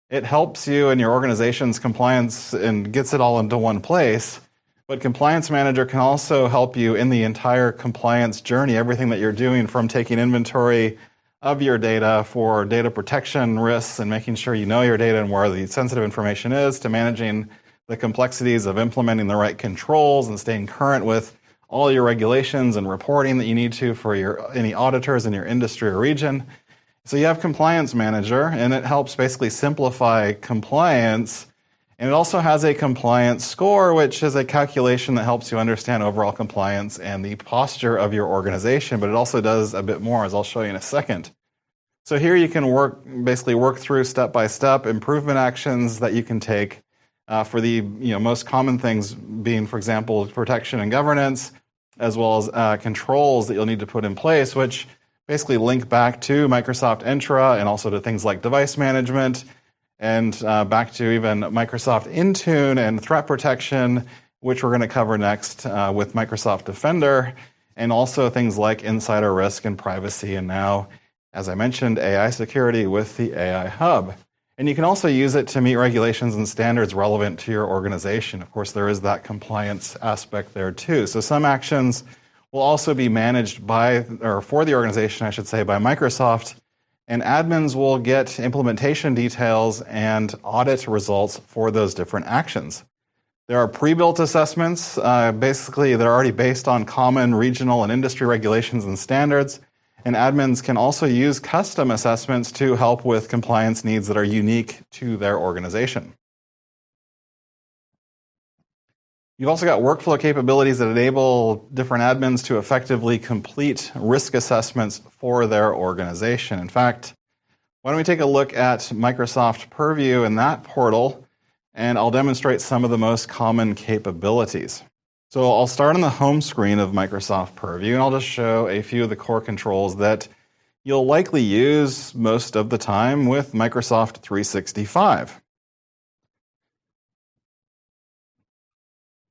[SPEAKER 2] It helps you in your organization's compliance and gets it all into one place. But Compliance Manager can also help you in the entire compliance journey, everything that you're doing from taking inventory of your data for data protection risks and making sure you know your data and where the sensitive information is, to managing the complexities of implementing the right controls and staying current with all your regulations and reporting that you need to for any auditors in your industry or region. So you have Compliance Manager, and it helps basically simplify compliance. And it also has a compliance score, which is a calculation that helps you understand overall compliance and the posture of your organization. But it also does a bit more, as I'll show you in a second. So here you can basically work through step-by-step improvement actions that you can take for the most common things being, for example, protection and governance, as well as controls that you'll need to put in place, which basically link back to Microsoft Entra and also to things like device management and back to even Microsoft Intune and threat protection, which we're going to cover next with Microsoft Defender, and also things like insider risk and privacy, and now, as I mentioned, AI security with the AI Hub. And you can also use it to meet regulations and standards relevant to your organization. Of course, there is that compliance aspect there too. So some actions will also be managed by, or for the organization, I should say, by Microsoft, and admins will get implementation details and audit results for those different actions. There are pre-built assessments, basically they're already based on common regional and industry regulations and standards, and admins can also use custom assessments to help with compliance needs that are unique to their organization. You've also got workflow capabilities that enable different admins to effectively complete risk assessments for their organization. In fact, why don't we take a look at Microsoft Purview in that portal, and I'll demonstrate some of the most common capabilities. So I'll start on the home screen of Microsoft Purview, and I'll just show a few of the core controls that you'll likely use most of the time with Microsoft 365.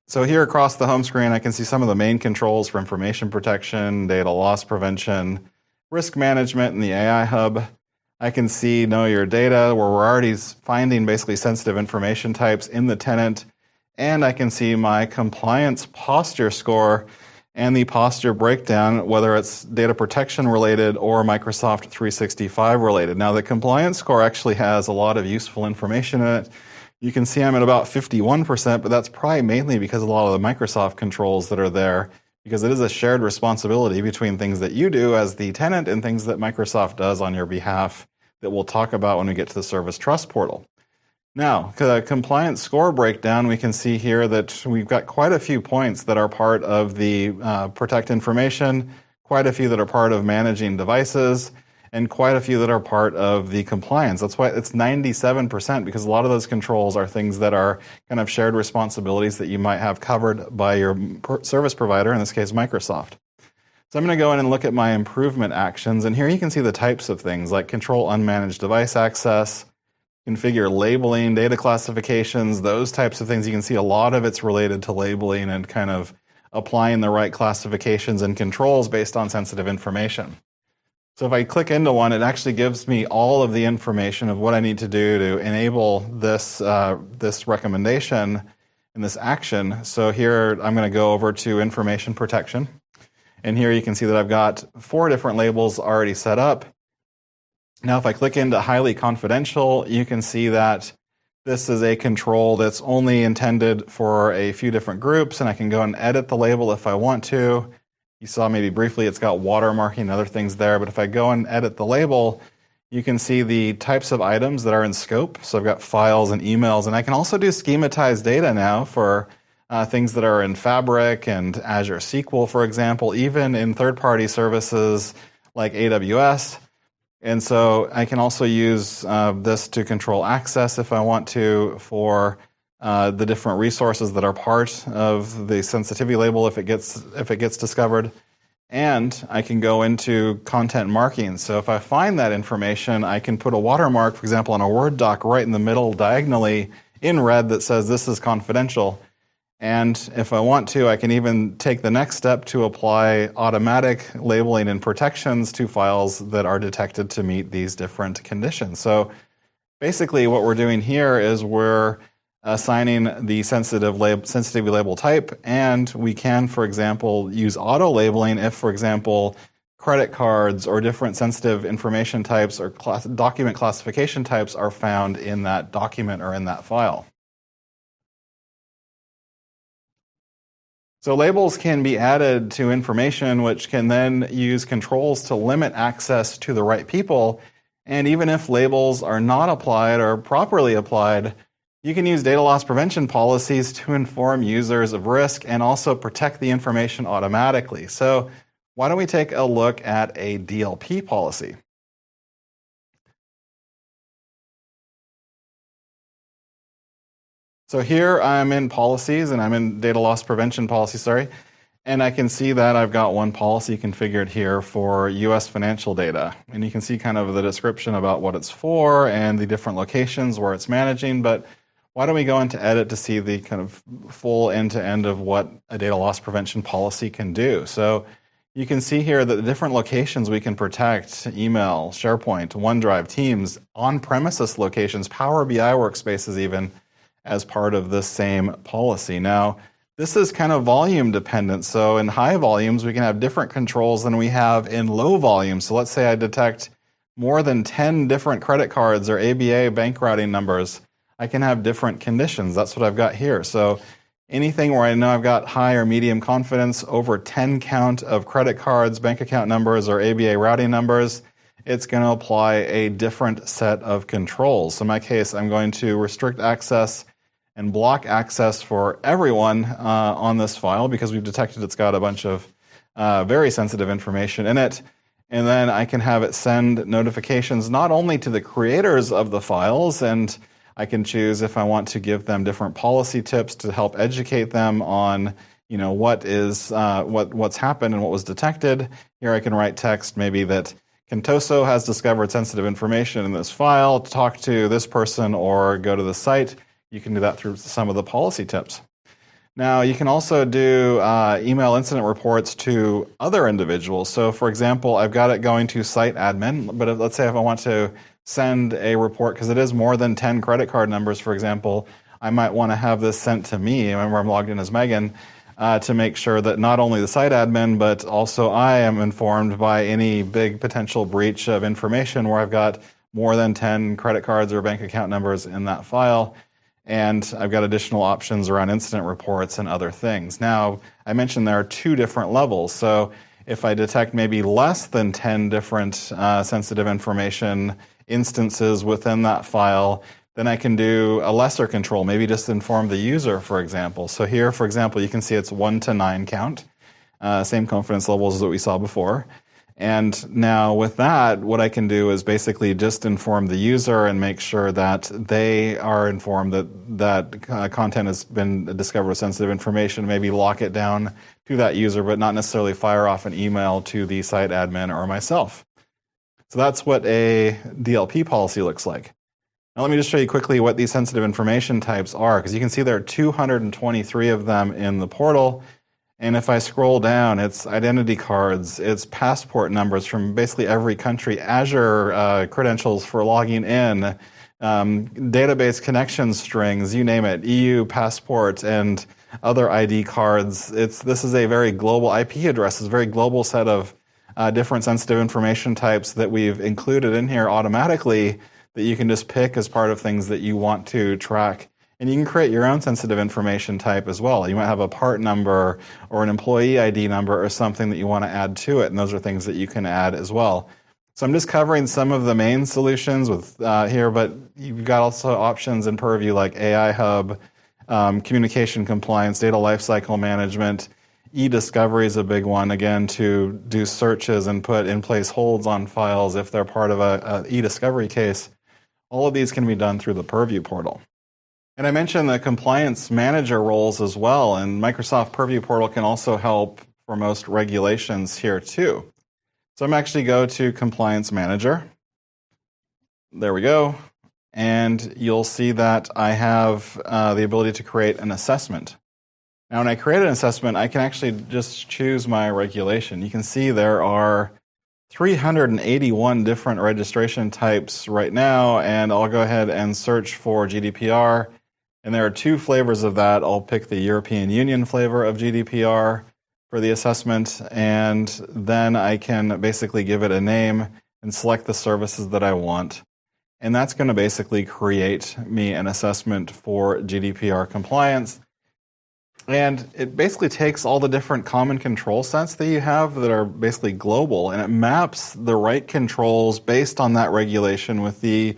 [SPEAKER 2] So here across the home screen, I can see some of the main controls for information protection, data loss prevention, risk management, and the AI Hub. I can see Know Your Data, where we're already finding basically sensitive information types in the tenant. And I can see my compliance posture score and the posture breakdown, whether it's data protection related or Microsoft 365 related. Now, the compliance score actually has a lot of useful information in it. You can see I'm at about 51%, but that's probably mainly because of a lot of the Microsoft controls that are there, because it is a shared responsibility between things that you do as the tenant and things that Microsoft does on your behalf that we'll talk about when we get to the Service Trust portal. Now, the compliance score breakdown, we can see here that we've got quite a few points that are part of the protect information, quite a few that are part of managing devices, and quite a few that are part of the compliance. That's why it's 97%, because a lot of those controls are things that are kind of shared responsibilities that you might have covered by your service provider, in this case, Microsoft. So I'm going to go in and look at my improvement actions, and here you can see the types of things like control unmanaged device access, configure labeling, data classifications, those types of things. You can see a lot of it's related to labeling and kind of applying the right classifications and controls based on sensitive information. So if I click into one, it actually gives me all of the information of what I need to do to enable this, this recommendation and this action. So here I'm going to go over to information protection. And here you can see that I've got 4 different labels already set up. Now if I click into highly confidential, you can see that this is a control that's only intended for a few different groups, and I can go and edit the label if I want to. You saw maybe briefly it's got watermarking and other things there, but if I go and edit the label, you can see the types of items that are in scope. So I've got files and emails, and I can also do schematized data now for things that are in Fabric and Azure SQL, for example, even in third-party services like AWS. And so I can also use this to control access if I want to for the different resources that are part of the sensitivity label if it gets discovered. And I can go into content marking. So if I find that information, I can put a watermark, for example, on a Word doc right in the middle diagonally in red that says this is confidential. And if I want to, I can even take the next step to apply automatic labeling and protections to files that are detected to meet these different conditions. So Basically, what we're doing here is we're assigning the sensitivity label type, and we can, for example, use auto labeling if, for example, credit cards or different sensitive information types or document classification types are found in that document or in that file. So labels can be added to information, which can then use controls to limit access to the right people. And even if labels are not applied or properly applied, you can use data loss prevention policies to inform users of risk and also protect the information automatically. So why don't we take a look at a DLP policy? So here I'm in policies, and I'm in data loss prevention policy, and I can see that I've got one policy configured here for US financial data. And you can see kind of the description about what it's for and the different locations where it's managing. But why don't we go into edit to see the kind of full end-to-end of what a data loss prevention policy can do. So you can see here that the different locations we can protect: email, SharePoint, OneDrive, Teams, on-premises locations, Power BI workspaces even, as part of this same policy. Now, this is kind of volume dependent. So in high volumes, we can have different controls than we have in low volumes. So let's say I detect more than 10 different credit cards or ABA bank routing numbers. I can have different conditions. That's what I've got here. So anything where I know I've got high or medium confidence, over 10 count of credit cards, bank account numbers, or ABA routing numbers, it's going to apply a different set of controls. So in my case, I'm going to restrict access and block access for everyone on this file because we've detected it's got a bunch of very sensitive information in it. And then I can have it send notifications not only to the creators of the files, and I can choose if I want to give them different policy tips to help educate them on, what's happened and what was detected. Here I can write text maybe that Contoso has discovered sensitive information in this file, to talk to this person or go to the site. You can do that through some of the policy tips. Now, you can also do email incident reports to other individuals. So, for example, I've got it going to site admin, but let's say if I want to send a report, because it is more than 10 credit card numbers, for example, I might want to have this sent to me. Remember, I'm logged in as Megan, to make sure that not only the site admin, but also I am informed by any big potential breach of information where I've got more than 10 credit cards or bank account numbers in that file. And I've got additional options around incident reports and other things. Now, I mentioned there are two different levels. So if I detect maybe less than 10 different sensitive information instances within that file, then I can do a lesser control, maybe just inform the user, for example. So here, for example, you can see it's 1 to 9 count, same confidence levels as what we saw before. And now with that, what I can do is basically just inform the user and make sure that they are informed that content has been discovered with sensitive information, maybe lock it down to that user, but not necessarily fire off an email to the site admin or myself. So that's what a DLP policy looks like. Now let me just show you quickly what these sensitive information types are, because you can see there are 223 of them in the portal. And if I scroll down, it's identity cards, it's passport numbers from basically every country, Azure credentials for logging in, database connection strings, you name it, EU passport and other ID cards. This is a very global IP address, it's a very global set of different sensitive information types that we've included in here automatically that you can just pick as part of things that you want to track. And you can create your own sensitive information type as well. You might have a part number or an employee ID number or something that you want to add to it, and those are things that you can add as well. So I'm just covering some of the main solutions with here, but you've got also options in Purview like AI Hub, communication compliance, data lifecycle management. E-discovery is a big one, again, to do searches and put in place holds on files if they're part of an e-discovery case. All of these can be done through the Purview portal. And I mentioned the compliance manager roles as well, and Microsoft Purview portal can also help for most regulations here too. So I'm actually go to compliance manager. There we go. And you'll see that I have the ability to create an assessment. Now, when I create an assessment, I can actually just choose my regulation. You can see there are 381 different registration types right now, and I'll go ahead and search for GDPR. And there are two flavors of that. I'll pick the European Union flavor of GDPR for the assessment, and then I can basically give it a name and select the services that I want. And that's going to basically create me an assessment for GDPR compliance. And it basically takes all the different common control sets that you have that are basically global, and it maps the right controls based on that regulation with the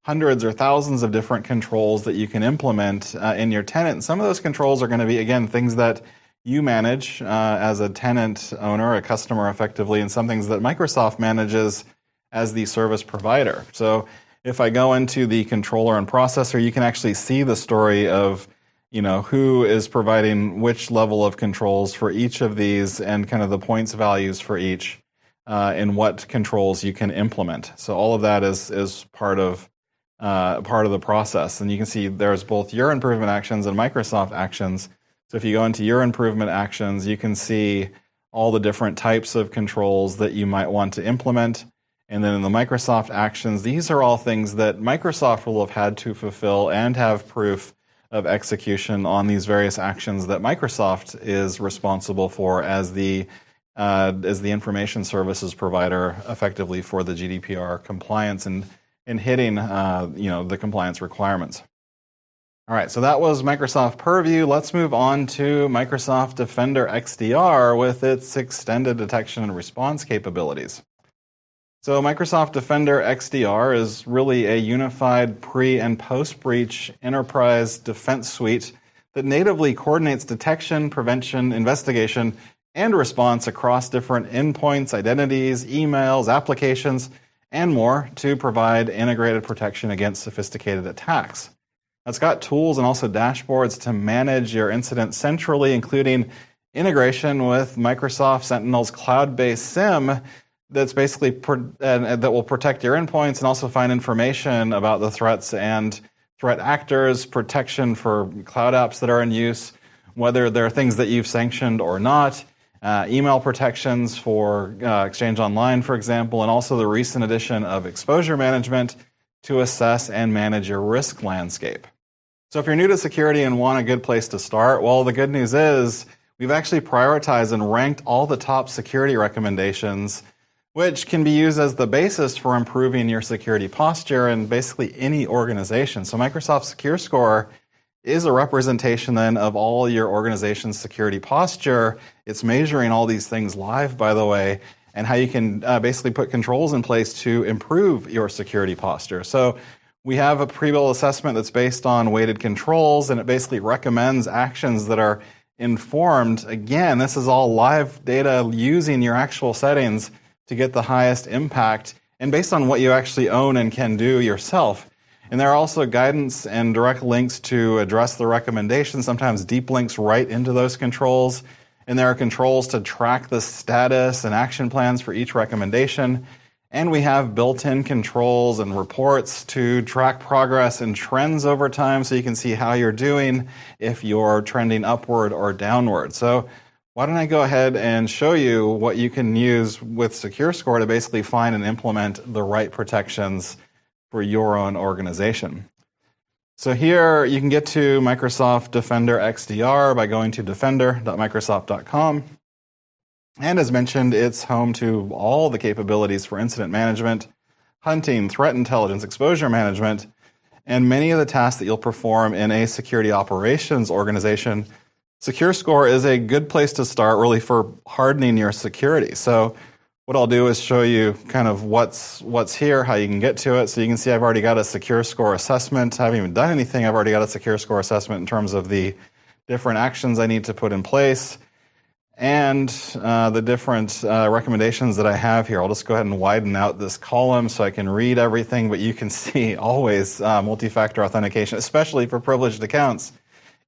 [SPEAKER 2] hundreds or thousands of different controls that you can implement in your tenant. And some of those controls are going to be, again, things that you manage as a tenant owner, a customer effectively, and some things that Microsoft manages as the service provider. So if I go into the controller and processor, you can actually see the story of who is providing which level of controls for each of these and kind of the points values for each and what controls you can implement. So all of that is part of the process. And you can see there's both your improvement actions and Microsoft actions. So if you go into your improvement actions, you can see all the different types of controls that you might want to implement. And then in the Microsoft actions, these are all things that Microsoft will have had to fulfill and have proof of execution on these various actions that Microsoft is responsible for as the information services provider effectively for the GDPR compliance and hitting the compliance requirements. All right, so that was Microsoft Purview. Let's move on to Microsoft Defender XDR with its extended detection and response capabilities. So Microsoft Defender XDR is really a unified pre- and post-breach enterprise defense suite that natively coordinates detection, prevention, investigation, and response across different endpoints, identities, emails, applications, and more to provide integrated protection against sophisticated attacks. It's got tools and also dashboards to manage your incidents centrally, including integration with Microsoft Sentinel's cloud-based SIEM that's basically that will protect your endpoints and also find information about the threats and threat actors, protection for cloud apps that are in use, whether they're things that you've sanctioned or not, email protections for Exchange Online, for example, and also the recent addition of exposure management to assess and manage your risk landscape. So if you're new to security and want a good place to start, well, the good news is we've actually prioritized and ranked all the top security recommendations, which can be used as the basis for improving your security posture in basically any organization. So Microsoft Secure Score is a representation then of all your organization's security posture. It's measuring all these things live, by the way, and how you can basically put controls in place to improve your security posture. So we have a pre-built assessment that's based on weighted controls, and it basically recommends actions that are informed. Again, this is all live data using your actual settings to get the highest impact and based on what you actually own and can do yourself. And there are also guidance and direct links to address the recommendations, sometimes deep links right into those controls. And there are controls to track the status and action plans for each recommendation. And we have built-in controls and reports to track progress and trends over time so you can see how you're doing if you're trending upward or downward. So why don't I go ahead and show you what you can use with Secure Score to basically find and implement the right protections for your own organization. So here you can get to Microsoft Defender XDR by going to defender.microsoft.com. And as mentioned, it's home to all the capabilities for incident management, hunting, threat intelligence, exposure management, and many of the tasks that you'll perform in a security operations organization. Secure Score is a good place to start really for hardening your security. So what I'll do is show you kind of what's here, how you can get to it. So you can see I've already got a Secure Score assessment. I haven't even done anything. I've already got a Secure Score assessment in terms of the different actions I need to put in place and the different recommendations that I have here. I'll just go ahead and widen out this column so I can read everything, but you can see always multi-factor authentication, especially for privileged accounts,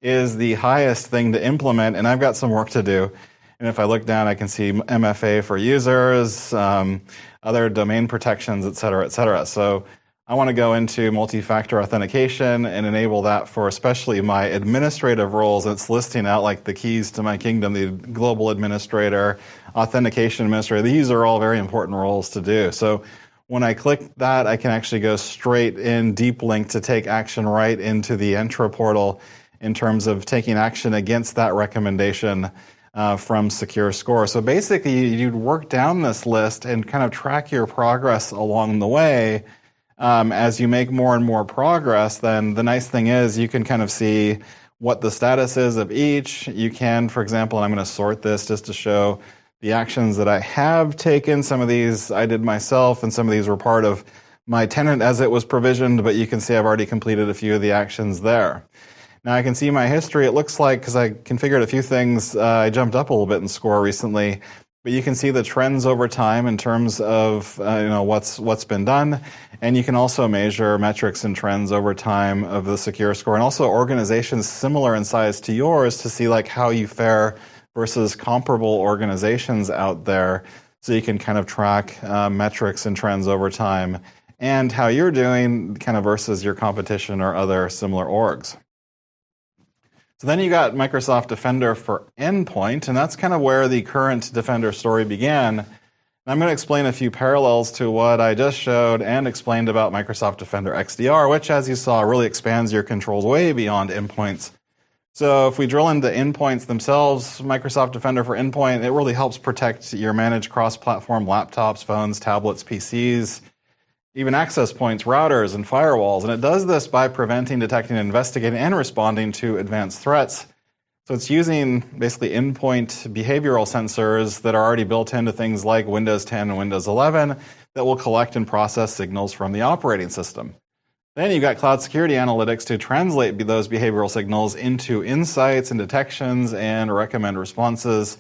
[SPEAKER 2] is the highest thing to implement, and I've got some work to do. And if I look down, I can see MFA for users, other domain protections, et cetera, et cetera. So I want to go into multi-factor authentication and enable that for especially my administrative roles. It's listing out like the keys to my kingdom, the global administrator, authentication administrator. These are all very important roles to do. So when I click that, I can actually go straight in deep link to take action right into the Entra portal in terms of taking action against that recommendation from Secure Score. So basically, you'd work down this list and kind of track your progress along the way. As you make more and more progress, then the nice thing is you can kind of see what the status is of each. You can, for example, and I'm going to sort this just to show the actions that I have taken. Some of these I did myself, and some of these were part of my tenant as it was provisioned, but you can see I've already completed a few of the actions there. Now I can see my history. It looks like, because I configured a few things, I jumped up a little bit in Score recently, but you can see the trends over time in terms of what's been done, and you can also measure metrics and trends over time of the Secure Score, and also organizations similar in size to yours to see like how you fare versus comparable organizations out there, so you can kind of track metrics and trends over time, and how you're doing kind of versus your competition or other similar orgs. So then you got Microsoft Defender for Endpoint, and that's kind of where the current Defender story began. And I'm going to explain a few parallels to what I just showed and explained about Microsoft Defender XDR, which, as you saw, really expands your controls way beyond endpoints. So if we drill into endpoints themselves, Microsoft Defender for Endpoint, it really helps protect your managed cross-platform laptops, phones, tablets, PCs, even access points, routers, and firewalls. And it does this by preventing, detecting, investigating, and responding to advanced threats. So it's using basically endpoint behavioral sensors that are already built into things like Windows 10 and Windows 11 that will collect and process signals from the operating system. Then you've got cloud security analytics to translate those behavioral signals into insights and detections and recommend responses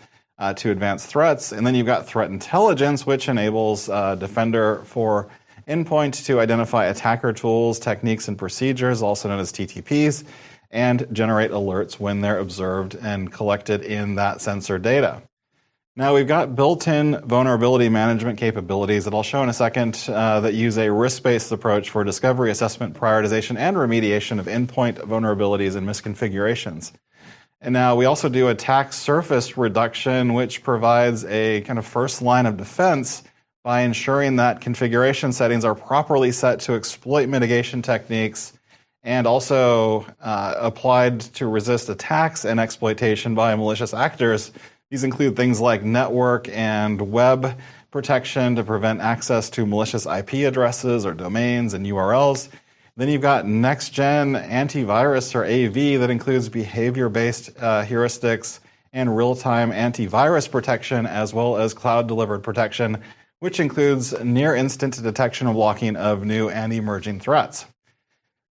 [SPEAKER 2] to advanced threats. And then you've got threat intelligence, which enables Defender for Endpoint to identify attacker tools, techniques, and procedures, also known as TTPs, and generate alerts when they're observed and collected in that sensor data. Now we've got built-in vulnerability management capabilities that I'll show in a second that use a risk-based approach for discovery, assessment, prioritization, and remediation of endpoint vulnerabilities and misconfigurations. And now we also do attack surface reduction, which provides a kind of first line of defense by ensuring that configuration settings are properly set to exploit mitigation techniques and also applied to resist attacks and exploitation by malicious actors. These include things like network and web protection to prevent access to malicious IP addresses or domains and URLs. Then you've got next-gen antivirus or AV that includes behavior-based heuristics and real-time antivirus protection, as well as cloud-delivered protection, which includes near-instant detection and blocking of new and emerging threats.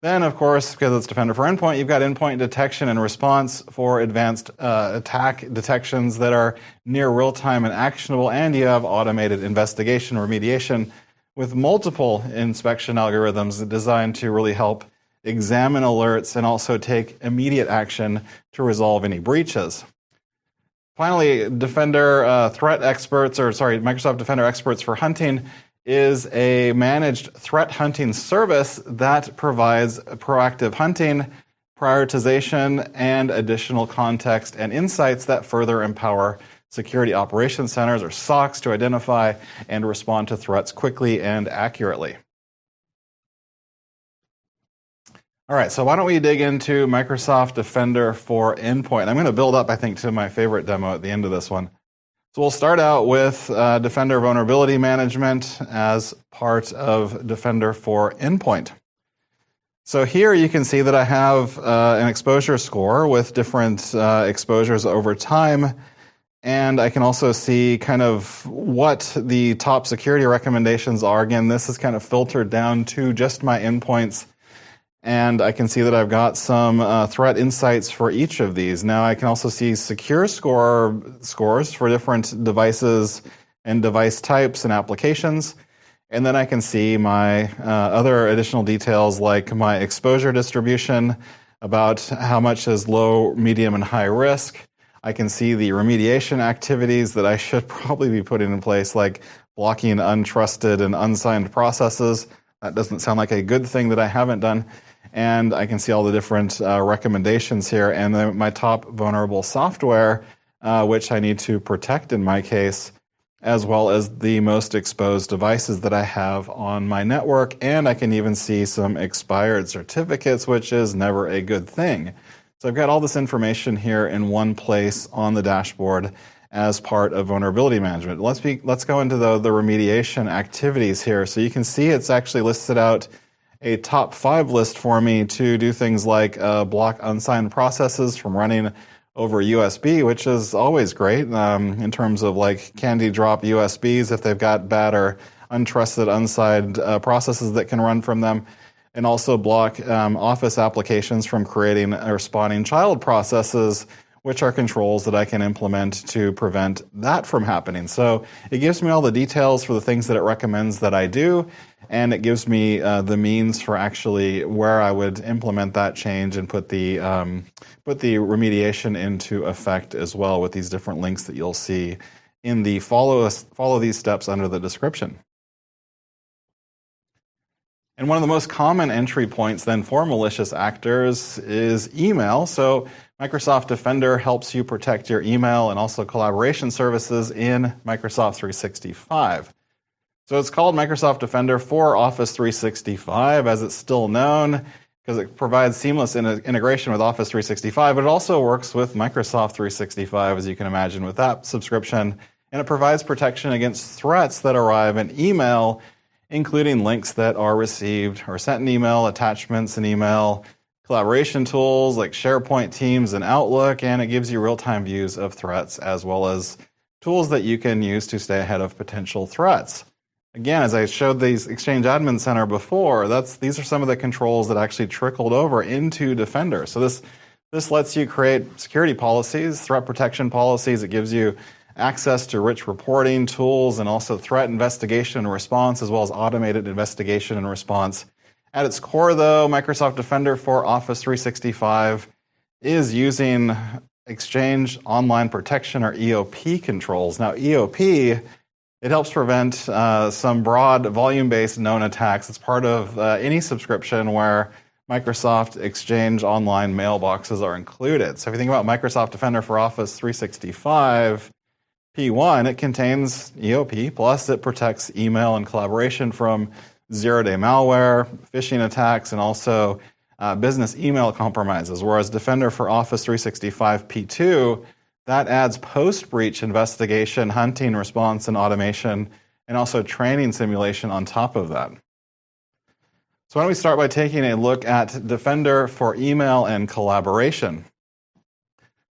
[SPEAKER 2] Then, of course, because it's Defender for Endpoint, you've got endpoint detection and response for advanced attack detections that are near real-time and actionable, and you have automated investigation remediation with multiple inspection algorithms designed to really help examine alerts and also take immediate action to resolve any breaches. Finally, Microsoft Defender Experts for Hunting is a managed threat hunting service that provides proactive hunting, prioritization, and additional context and insights that further empower security operations centers or SOCs to identify and respond to threats quickly and accurately. All right, so why don't we dig into Microsoft Defender for Endpoint? I'm going to build up, I think, to my favorite demo at the end of this one. So we'll start out with Defender Vulnerability Management as part of Defender for Endpoint. So here you can see that I have an exposure score with different exposures over time. And I can also see kind of what the top security recommendations are. Again, this is kind of filtered down to just my endpoints. And I can see that I've got some threat insights for each of these. Now I can also see secure scores for different devices and device types and applications. And then I can see my other additional details like my exposure distribution, about how much is low, medium, and high risk. I can see the remediation activities that I should probably be putting in place, like blocking untrusted and unsigned processes, That doesn't sound like a good thing that I haven't done. And I can see all the different recommendations here, and then my top vulnerable software, which I need to protect in my case, as well as the most exposed devices that I have on my network. And I can even see some expired certificates, which is never a good thing. So I've got all this information here in one place on the dashboard as part of vulnerability management. Let's go into the remediation activities here. So you can see it's actually listed out a top 5 list for me to do things like block unsigned processes from running over USB, which is always great in terms of like candy drop USBs if they've got bad or untrusted unsigned processes that can run from them, and also block Office applications from creating or spawning child processes, which are controls that I can implement to prevent that from happening. So it gives me all the details for the things that it recommends that I do, and it gives me the means for actually where I would implement that change and put the remediation into effect as well, with these different links that you'll see in the follow these steps under the description. And one of the most common entry points then for malicious actors is email. So Microsoft Defender helps you protect your email and also collaboration services in Microsoft 365. So it's called Microsoft Defender for Office 365, as it's still known, because it provides seamless integration with Office 365, but it also works with Microsoft 365, as you can imagine, with that subscription. And it provides protection against threats that arrive in email, including links that are received or sent in email, attachments in email, collaboration tools like SharePoint, Teams, and Outlook, and it gives you real-time views of threats as well as tools that you can use to stay ahead of potential threats. Again, as I showed these Exchange Admin Center before, these are some of the controls that actually trickled over into Defender. So this lets you create security policies, threat protection policies. It gives you access to rich reporting tools and also threat investigation and response, as well as automated investigation and response. At its core, though, Microsoft Defender for Office 365 is using Exchange Online Protection, or EOP, controls. Now, EOP, it helps prevent some broad volume-based known attacks. It's part of any subscription where Microsoft Exchange Online mailboxes are included. So if you think about Microsoft Defender for Office 365, P1, it contains EOP, plus it protects email and collaboration from zero-day malware, phishing attacks, and also business email compromises. Whereas Defender for Office 365 P2, that adds post-breach investigation, hunting, response, and automation, and also training simulation on top of that. So why don't we start by taking a look at Defender for email and collaboration.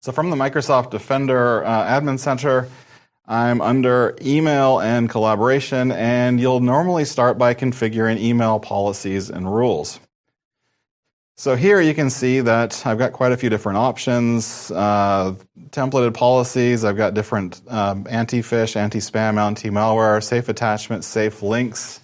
[SPEAKER 2] So from the Microsoft Defender Admin Center, I'm under email and collaboration, and you'll normally start by configuring email policies and rules. So here you can see that I've got quite a few different options, templated policies. I've got different anti-phish, anti-spam, anti-malware, safe attachments, safe links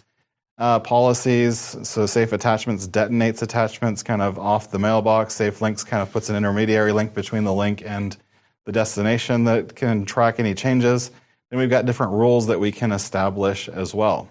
[SPEAKER 2] policies. So safe attachments detonates attachments kind of off the mailbox. Safe links kind of puts an intermediary link between the link and the destination that can track any changes. Then we've got different rules that we can establish as well.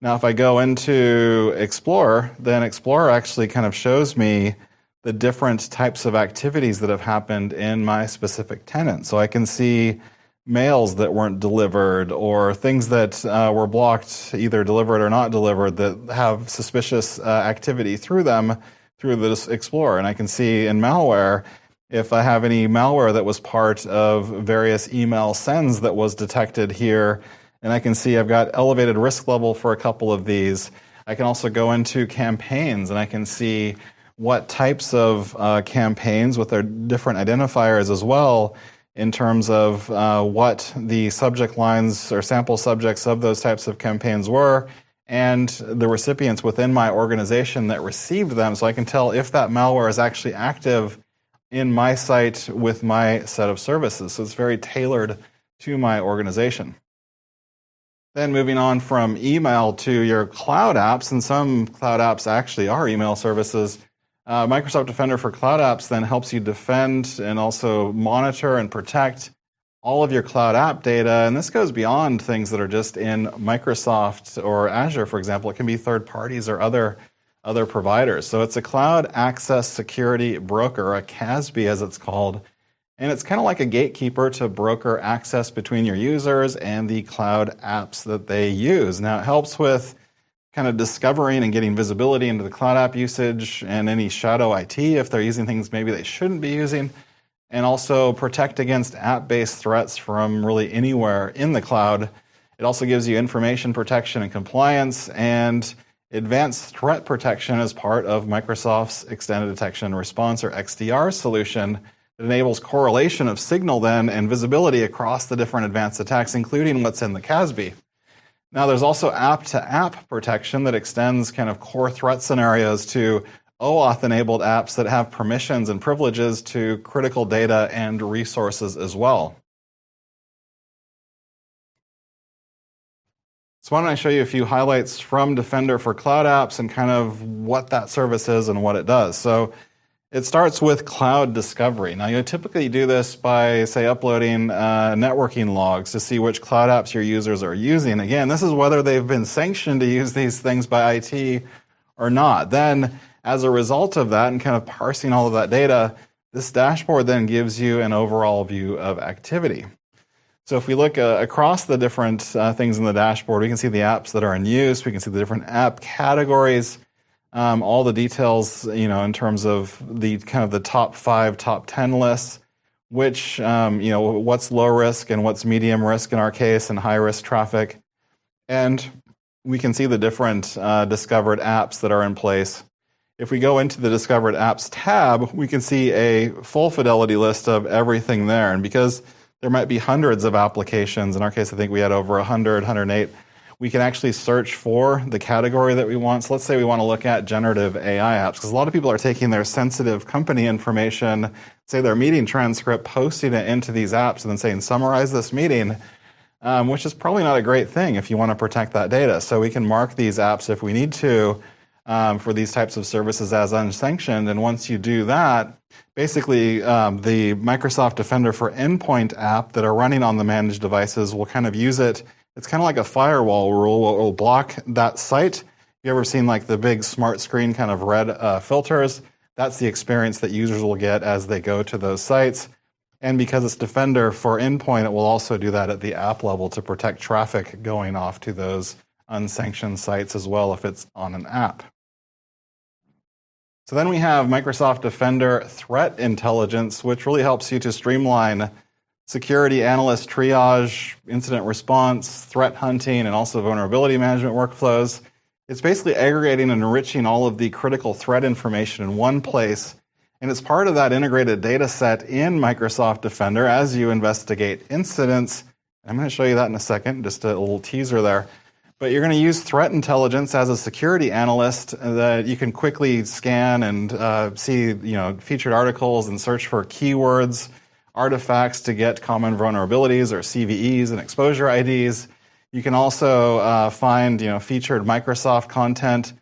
[SPEAKER 2] Now, if I go into Explorer, then Explorer actually kind of shows me the different types of activities that have happened in my specific tenant. So I can see mails that weren't delivered, or things that were blocked, either delivered or not delivered, that have suspicious activity through them through this Explorer. And I can see in malware, if I have any malware that was part of various email sends that was detected here, and I can see I've got elevated risk level for a couple of these. I can also go into campaigns, and I can see what types of campaigns with their different identifiers as well, in terms of what the subject lines or sample subjects of those types of campaigns were, and the recipients within my organization that received them, so I can tell if that malware is actually active in my site with my set of services. So it's very tailored to my organization. Then moving on from email to your cloud apps, and some cloud apps actually are email services. Microsoft Defender for Cloud Apps then helps you defend and also monitor and protect all of your cloud app data, and this goes beyond things that are just in Microsoft or Azure, for example. It can be third parties or other providers. So it's a Cloud Access Security Broker, a CASB as it's called, and it's kind of like a gatekeeper to broker access between your users and the cloud apps that they use. Now, it helps with kind of discovering and getting visibility into the cloud app usage and any shadow IT if they're using things maybe they shouldn't be using, and also protect against app-based threats from really anywhere in the cloud. It also gives you information protection and compliance and advanced threat protection as part of Microsoft's Extended Detection and Response, or XDR, solution that enables correlation of signal then and visibility across the different advanced attacks, including what's in the CASB. Now, there's also app-to-app protection that extends kind of core threat scenarios to OAuth-enabled apps that have permissions and privileges to critical data and resources as well. So why don't I show you a few highlights from Defender for Cloud Apps and kind of what that service is and what it does. So it starts with cloud discovery. Now, you typically do this by, say, uploading networking logs to see which cloud apps your users are using. Again, this is whether they've been sanctioned to use these things by IT or not. Then, as a result of that and kind of parsing all of that data, this dashboard then gives you an overall view of activity. So if we look across the different things in the dashboard, we can see the apps that are in use. We can see the different app categories, all the details, in terms of the kind of the top 5, top 10 lists, which, what's low risk and what's medium risk in our case, and high risk traffic. And we can see the different discovered apps that are in place. If we go into the Discovered Apps tab, we can see a full fidelity list of everything there. And because there might be hundreds of applications, in our case I think we had over 100, 108, we can actually search for the category that we want. So let's say we want to look at generative AI apps, because a lot of people are taking their sensitive company information, say their meeting transcript, posting it into these apps and then saying, summarize this meeting, which is probably not a great thing if you want to protect that data. So we can mark these apps if we need to for these types of services as unsanctioned. And once you do that, basically the Microsoft Defender for Endpoint app that are running on the managed devices will kind of use it. It's kind of like a firewall rule. It will block that site. You ever seen like the big smart screen kind of red filters? That's the experience that users will get as they go to those sites. And because it's Defender for Endpoint, it will also do that at the app level to protect traffic going off to those unsanctioned sites as well if it's on an app. So then we have Microsoft Defender Threat Intelligence, which really helps you to streamline security analyst triage, incident response, threat hunting, and also vulnerability management workflows. It's basically aggregating and enriching all of the critical threat information in one place. And it's part of that integrated data set in Microsoft Defender as you investigate incidents. I'm going to show you that in a second, just a little teaser there. But you're going to use threat intelligence as a security analyst that you can quickly scan and see, featured articles and search for keywords, artifacts to get common vulnerabilities or CVEs and exposure IDs. You can also find, featured Microsoft content.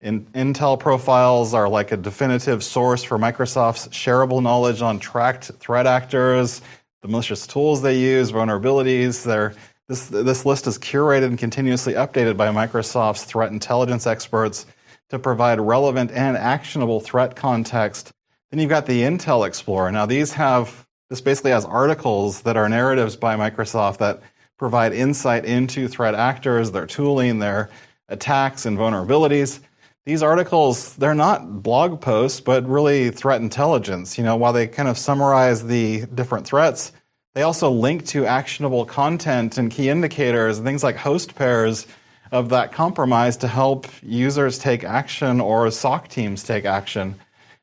[SPEAKER 2] Intel profiles are like a definitive source for Microsoft's shareable knowledge on tracked threat actors, the malicious tools they use, vulnerabilities. This list is curated and continuously updated by Microsoft's threat intelligence experts to provide relevant and actionable threat context. Then you've got the Intel Explorer. Now this basically has articles that are narratives by Microsoft that provide insight into threat actors, their tooling, their attacks and vulnerabilities. These articles, they're not blog posts, but really threat intelligence. While they kind of summarize the different threats, they also link to actionable content and key indicators and things like host pairs of that compromise to help users take action or SOC teams take action.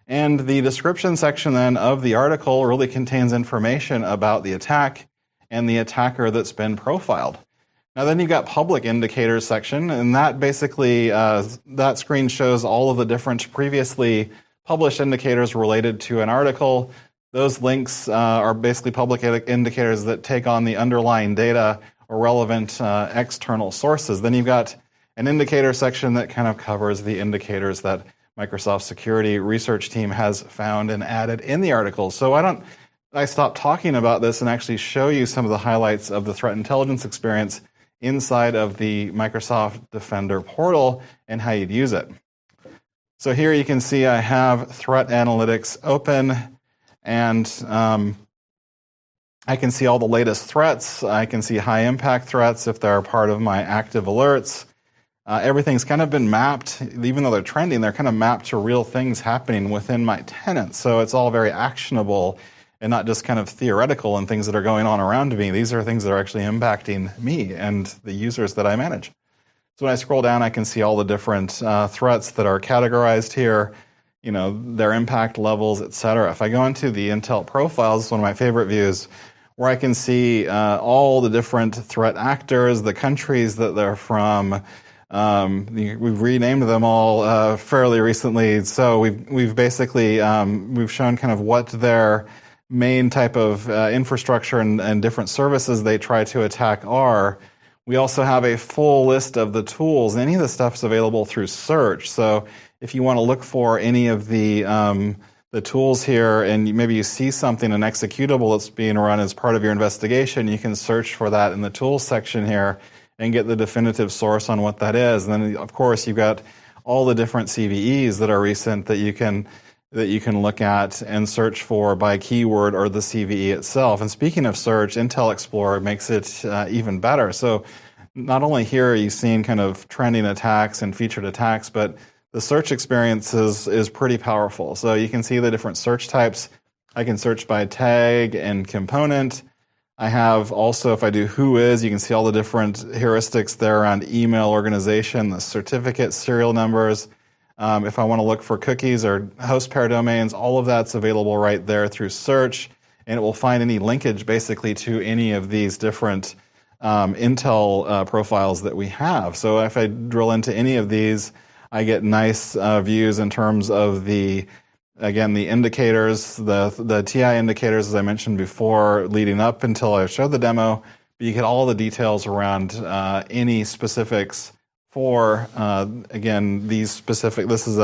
[SPEAKER 2] And the description section then of the article really contains information about the attack and the attacker that's been profiled. Now then you've got public indicators section, and that basically, that screen shows all of the different previously published indicators related to an article. Those links are basically public indicators that take on the underlying data or relevant external sources. Then you've got an indicator section that kind of covers the indicators that Microsoft security research team has found and added in the article. So why don't I stop talking about this and actually show you some of the highlights of the threat intelligence experience inside of the Microsoft Defender portal and how you'd use it. So here you can see I have Threat Analytics open, and I can see all the latest threats. I can see high impact threats if they're part of my active alerts. Everything's kind of been mapped, even though they're trending, they're kind of mapped to real things happening within my tenant. So it's all very actionable and not just kind of theoretical and things that are going on around me. These are things that are actually impacting me and the users that I manage. So when I scroll down, I can see all the different threats that are categorized here, you know, their impact levels, etc. If I go into the Intel profiles, one of my favorite views, where I can see all the different threat actors, the countries that they're from. We've renamed them all fairly recently, so we've basically we've shown kind of what their main type of infrastructure and different services they try to attack are. We also have a full list of the tools. Any of the stuff's available through search. So if you want to look for any of the tools here, and maybe you see something, an executable that's being run as part of your investigation, you can search for that in the tools section here and get the definitive source on what that is. And then, of course, you've got all the different CVEs that are recent that you can look at and search for by keyword or the CVE itself. And speaking of search, Intel Explorer makes it even better. So not only here are you seeing kind of trending attacks and featured attacks, but the search experience is pretty powerful. So you can see the different search types. I can search by tag and component. I have also, if I do who is, you can see all the different heuristics there around email organization, the certificate serial numbers. If I want to look for cookies or host pair domains, all of that's available right there through search, and it will find any linkage basically to any of these different Intel profiles that we have. So if I drill into any of these, I get nice views in terms of the indicators, the TI indicators, as I mentioned before, leading up until I showed the demo. But you get all the details around any specifics for these specific. This is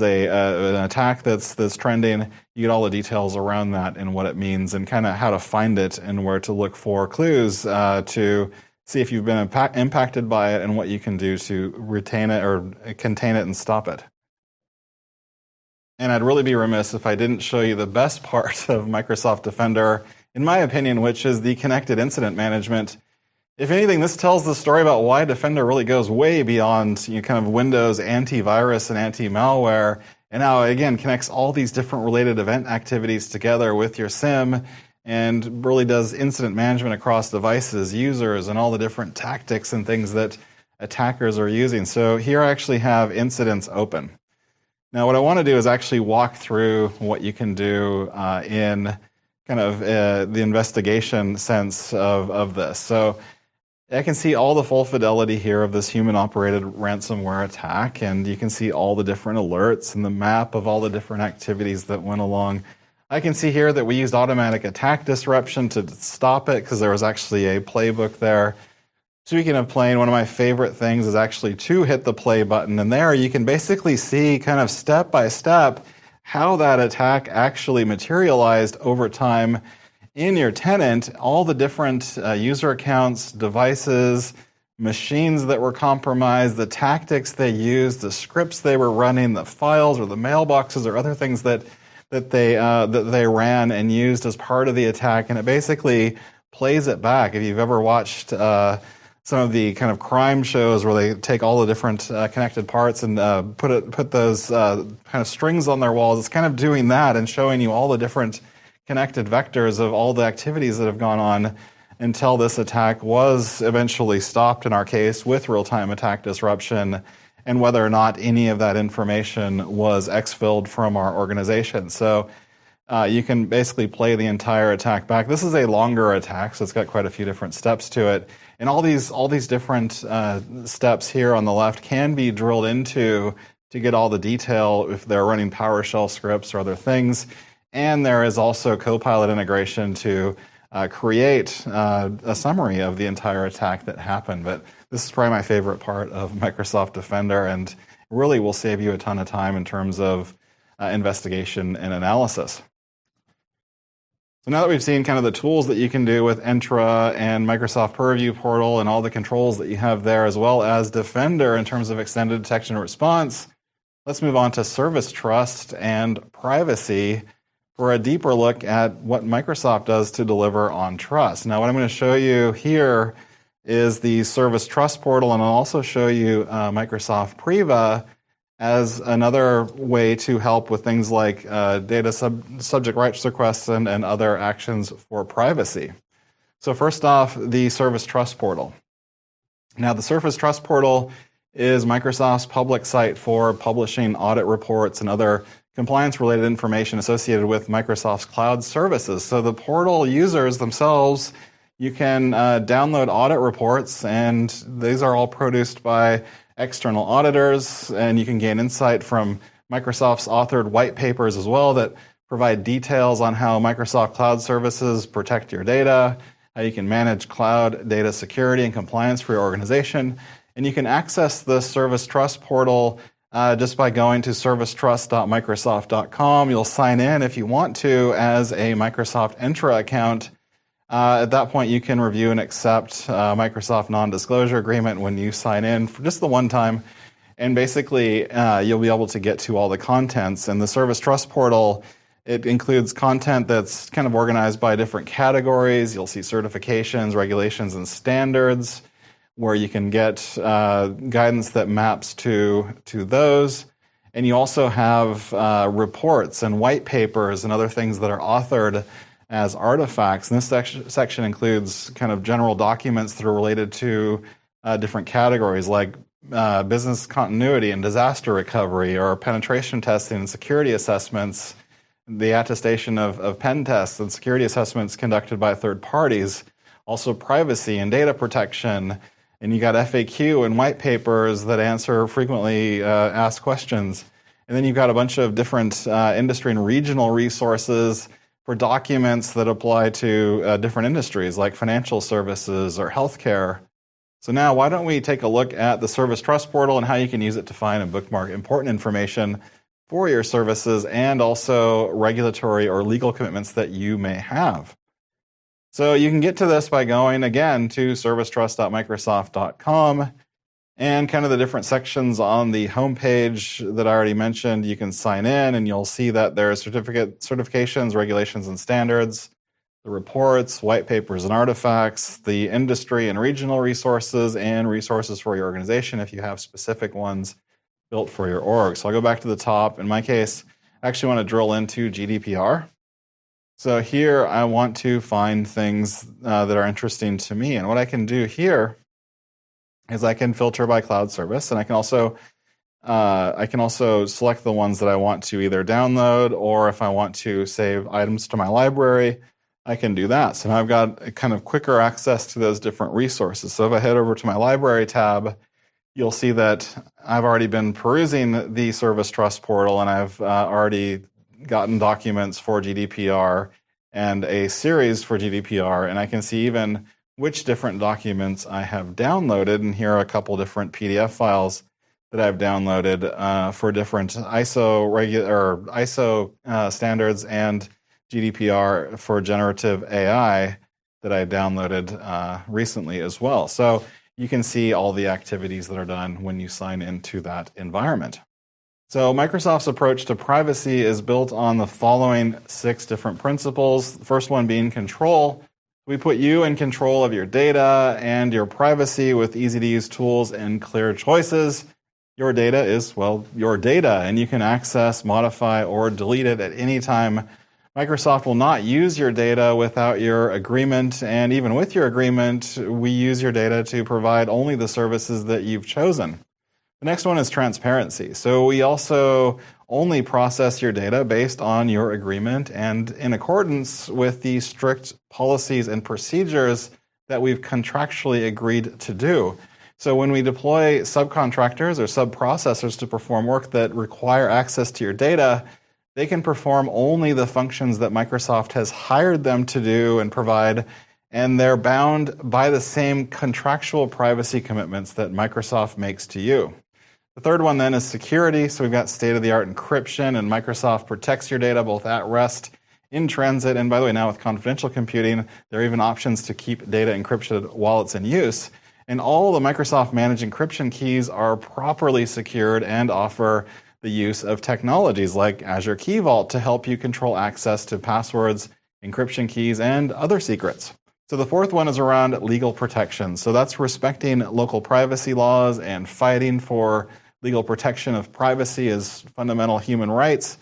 [SPEAKER 2] an attack that's trending. You get all the details around that and what it means, and kind of how to find it and where to look for clues to see if you've been impacted by it and what you can do to retain it or contain it and stop it. And I'd really be remiss if I didn't show you the best part of Microsoft Defender, in my opinion, which is the connected incident management. If anything, this tells the story about why Defender really goes way beyond kind of Windows antivirus and anti-malware, and how, again, connects all these different related event activities together with your SIEM, and really does incident management across devices, users, and all the different tactics and things that attackers are using. So here I actually have incidents open. Now, what I want to do is actually walk through what you can do in kind of the investigation sense of this. So I can see all the full fidelity here of this human-operated ransomware attack, and you can see all the different alerts and the map of all the different activities that went along. I can see here that we used automatic attack disruption to stop it because there was actually a playbook there. Speaking of playing, one of my favorite things is actually to hit the play button, and there you can basically see kind of step by step how that attack actually materialized over time in your tenant, all the different user accounts, devices, machines that were compromised, the tactics they used, the scripts they were running, the files or the mailboxes or other things that they ran and used as part of the attack, and it basically plays it back. If you've ever watched some of the kind of crime shows where they take all the different connected parts and put those kind of strings on their walls, it's kind of doing that and showing you all the different connected vectors of all the activities that have gone on until this attack was eventually stopped, in our case, with real-time attack disruption, and whether or not any of that information was exfilled from our organization. So you can basically play the entire attack back. This is a longer attack, so it's got quite a few different steps to it. And all these different steps here on the left can be drilled into to get all the detail if they're running PowerShell scripts or other things. And there is also Copilot integration to create a summary of the entire attack that happened. But this is probably my favorite part of Microsoft Defender, and really will save you a ton of time in terms of investigation and analysis. So now that we've seen kind of the tools that you can do with Entra and Microsoft Purview Portal and all the controls that you have there, as well as Defender in terms of extended detection and response, let's move on to Service Trust and privacy for a deeper look at what Microsoft does to deliver on trust. Now, what I'm going to show you here is the Service Trust Portal, and I'll also show you Microsoft Priva as another way to help with things like data subject rights requests and other actions for privacy. So first off, the Service Trust Portal. Now, the Service Trust Portal is Microsoft's public site for publishing audit reports and other compliance-related information associated with Microsoft's cloud services. So the portal users themselves, you can download audit reports, and these are all produced by external auditors, and you can gain insight from Microsoft's authored white papers as well that provide details on how Microsoft Cloud Services protect your data, how you can manage cloud data security and compliance for your organization. And you can access the Service Trust Portal just by going to servicetrust.microsoft.com. You'll sign in if you want to as a Microsoft Entra account. At that point, you can review and accept Microsoft non-disclosure agreement when you sign in for just the one time. And basically, you'll be able to get to all the contents. And the Service Trust Portal, it includes content that's kind of organized by different categories. You'll see certifications, regulations, and standards, where you can get guidance that maps to those. And you also have reports and white papers and other things that are authored as artifacts. And this section includes kind of general documents that are related to different categories like business continuity and disaster recovery, or penetration testing and security assessments, the attestation of pen tests and security assessments conducted by third parties, also privacy and data protection. And you got FAQ and white papers that answer frequently asked questions. And then you've got a bunch of different industry and regional resources for documents that apply to different industries like financial services or healthcare. So now why don't we take a look at the Service Trust Portal and how you can use it to find and bookmark important information for your services and also regulatory or legal commitments that you may have. So you can get to this by going again to servicetrust.microsoft.com. And kind of the different sections on the homepage that I already mentioned, you can sign in and you'll see that there are certifications, regulations, and standards, the reports, white papers, and artifacts, the industry and regional resources, and resources for your organization if you have specific ones built for your org. So I'll go back to the top. In my case, I actually want to drill into GDPR. So here I want to find things that are interesting to me. And what I can do here is I can filter by cloud service, and I can also select the ones that I want to either download, or if I want to save items to my library, I can do that. So now I've got a kind of quicker access to those different resources. So if I head over to my library tab, you'll see that I've already been perusing the Service Trust Portal, and I've already gotten documents for GDPR and a series for GDPR, and I can see even which different documents I have downloaded. And here are a couple different PDF files that I've downloaded for different ISO standards and GDPR for generative AI that I downloaded recently as well. So you can see all the activities that are done when you sign into that environment. So Microsoft's approach to privacy is built on the following 6 different principles. The first one being control. We put you in control of your data and your privacy with easy-to-use tools and clear choices. Your data is, well, your data, and you can access, modify, or delete it at any time. Microsoft will not use your data without your agreement, and even with your agreement, we use your data to provide only the services that you've chosen. The next one is transparency. So we also only process your data based on your agreement and in accordance with the strict policies and procedures that we've contractually agreed to do. So when we deploy subcontractors or sub-processors to perform work that require access to your data, they can perform only the functions that Microsoft has hired them to do and provide, and they're bound by the same contractual privacy commitments that Microsoft makes to you. The third one then is security. So we've got state-of-the-art encryption, and Microsoft protects your data both at rest in transit. And by the way, now with confidential computing, there are even options to keep data encrypted while it's in use. And all the Microsoft managed encryption keys are properly secured and offer the use of technologies like Azure Key Vault to help you control access to passwords, encryption keys, and other secrets. So the fourth one is around legal protection. So that's respecting local privacy laws and fighting for legal protection of privacy as fundamental human rights.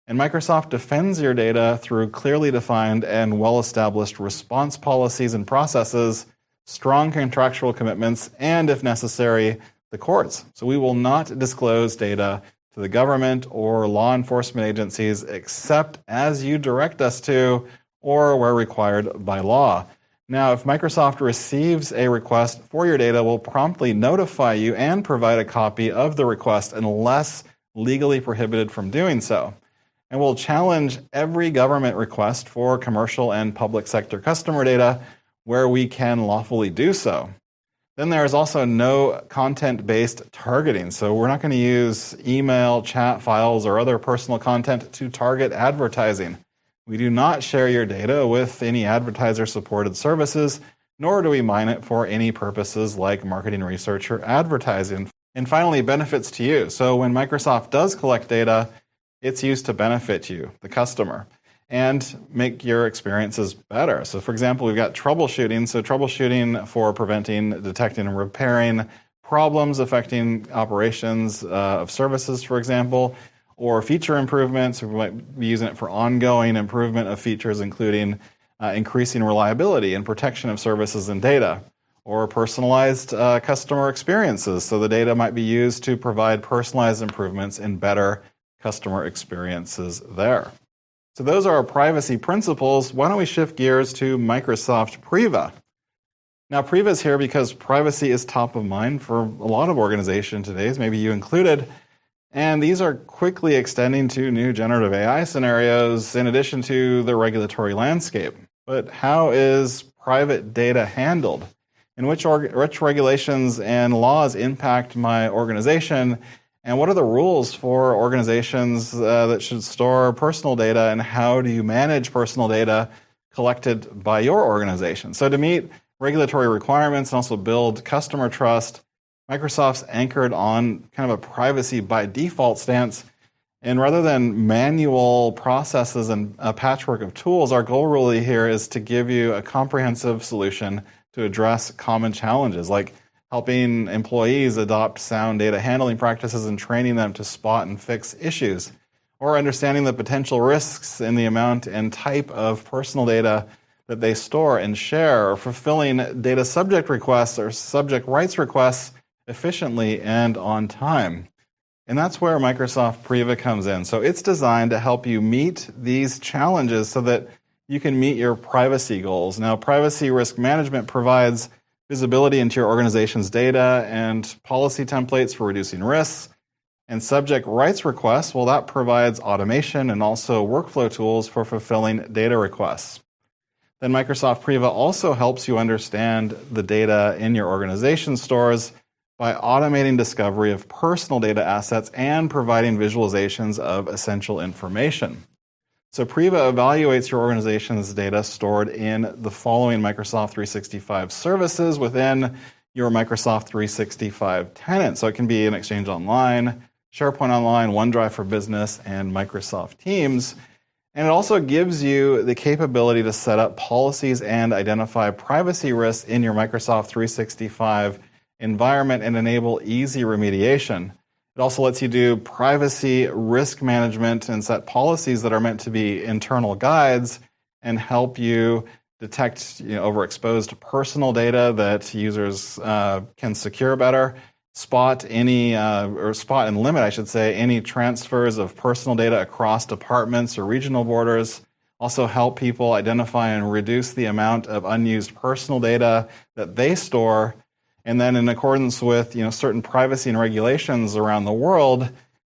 [SPEAKER 2] And Microsoft defends your data through clearly defined and well-established response policies and processes, strong contractual commitments, and, if necessary, the courts. So we will not disclose data to the government or law enforcement agencies except as you direct us to or where required by law. Now, if Microsoft receives a request for your data, we'll promptly notify you and provide a copy of the request unless legally prohibited from doing so. And we'll challenge every government request for commercial and public sector customer data where we can lawfully do so. Then there is also no content-based targeting. So we're not going to use email, chat files, or other personal content to target advertising. We do not share your data with any advertiser-supported services, nor do we mine it for any purposes like marketing research or advertising. And finally, benefits to you. So when Microsoft does collect data, it's used to benefit you, the customer, and make your experiences better. So for example, we've got troubleshooting. So troubleshooting for preventing, detecting, and repairing problems affecting operations of services, for example, or feature improvements. We might be using it for ongoing improvement of features, including increasing reliability and protection of services and data, or personalized customer experiences. So the data might be used to provide personalized improvements and better customer experiences there. So those are our privacy principles. Why don't we shift gears to Microsoft Priva? Now, Priva is here because privacy is top of mind for a lot of organizations today, maybe you included. And these are quickly extending to new generative AI scenarios in addition to the regulatory landscape. But how is private data handled? And which regulations and laws impact my organization? And what are the rules for organizations that should store personal data? And how do you manage personal data collected by your organization? So to meet regulatory requirements and also build customer trust, Microsoft's anchored on kind of a privacy by default stance. And rather than manual processes and a patchwork of tools, our goal really here is to give you a comprehensive solution to address common challenges, like helping employees adopt sound data handling practices and training them to spot and fix issues, or understanding the potential risks in the amount and type of personal data that they store and share, or fulfilling data subject requests or subject rights requests efficiently and on time. And that's where Microsoft Priva comes in. So it's designed to help you meet these challenges so that you can meet your privacy goals. Now, privacy risk management provides visibility into your organization's data and policy templates for reducing risks. And subject rights requests, well, that provides automation and also workflow tools for fulfilling data requests. Then Microsoft Priva also helps you understand the data in your organization stores by automating discovery of personal data assets and providing visualizations of essential information. So Priva evaluates your organization's data stored in the following Microsoft 365 services within your Microsoft 365 tenant. So it can be an Exchange Online, SharePoint Online, OneDrive for Business, and Microsoft Teams. And it also gives you the capability to set up policies and identify privacy risks in your Microsoft 365 environment and enable easy remediation. It also lets you do privacy risk management and set policies that are meant to be internal guides and help you detect overexposed personal data that users can secure better, spot and limit, I should say, any transfers of personal data across departments or regional borders. Also help people identify and reduce the amount of unused personal data that they store. And then in accordance with certain privacy and regulations around the world,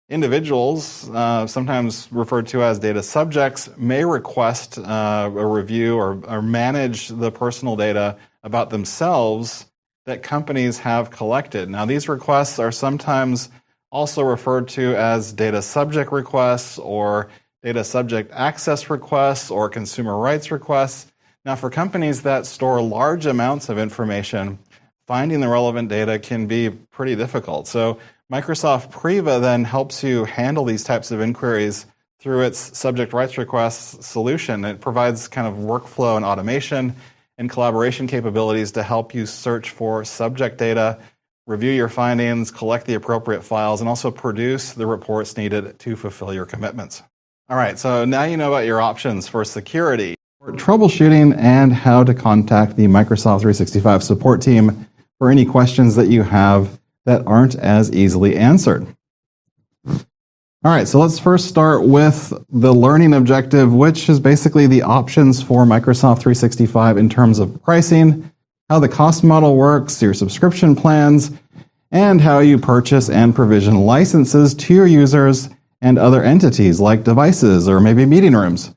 [SPEAKER 2] individuals, sometimes referred to as data subjects, may request a review or manage the personal data about themselves that companies have collected. Now, these requests are sometimes also referred to as data subject requests or data subject access requests or consumer rights requests. Now, for companies that store large amounts of information, finding the relevant data can be pretty difficult. So Microsoft Priva then helps you handle these types of inquiries through its subject rights requests solution. It provides kind of workflow and automation and collaboration capabilities to help you search for subject data, review your findings, collect the appropriate files, and also produce the reports needed to fulfill your commitments. All right, so now you know about your options for security, for troubleshooting, and how to contact the Microsoft 365 support team for any questions that you have that aren't as easily answered. All right, so let's first start with the learning objective, which is basically the options for Microsoft 365 in terms of pricing, how the cost model works, your subscription plans, and how you purchase and provision licenses to your users and other entities like devices or maybe meeting rooms.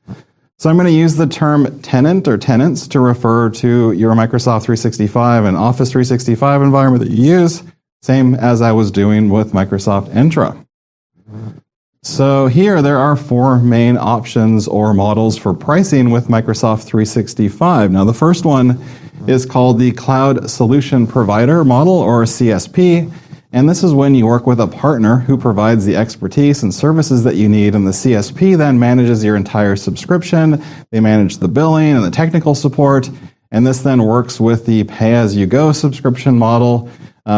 [SPEAKER 2] So I'm going to use the term tenant or tenants to refer to your Microsoft 365 and Office 365 environment that you use, same as I was doing with Microsoft Entra. So here there are four main options or models for pricing with Microsoft 365. Now the first one is called the Cloud Solution Provider model, or CSP, and this is when you work with a partner who provides the expertise and services that you need, and the CSP then manages your entire subscription. They manage the billing and the technical support, and this then works with the pay-as-you-go subscription model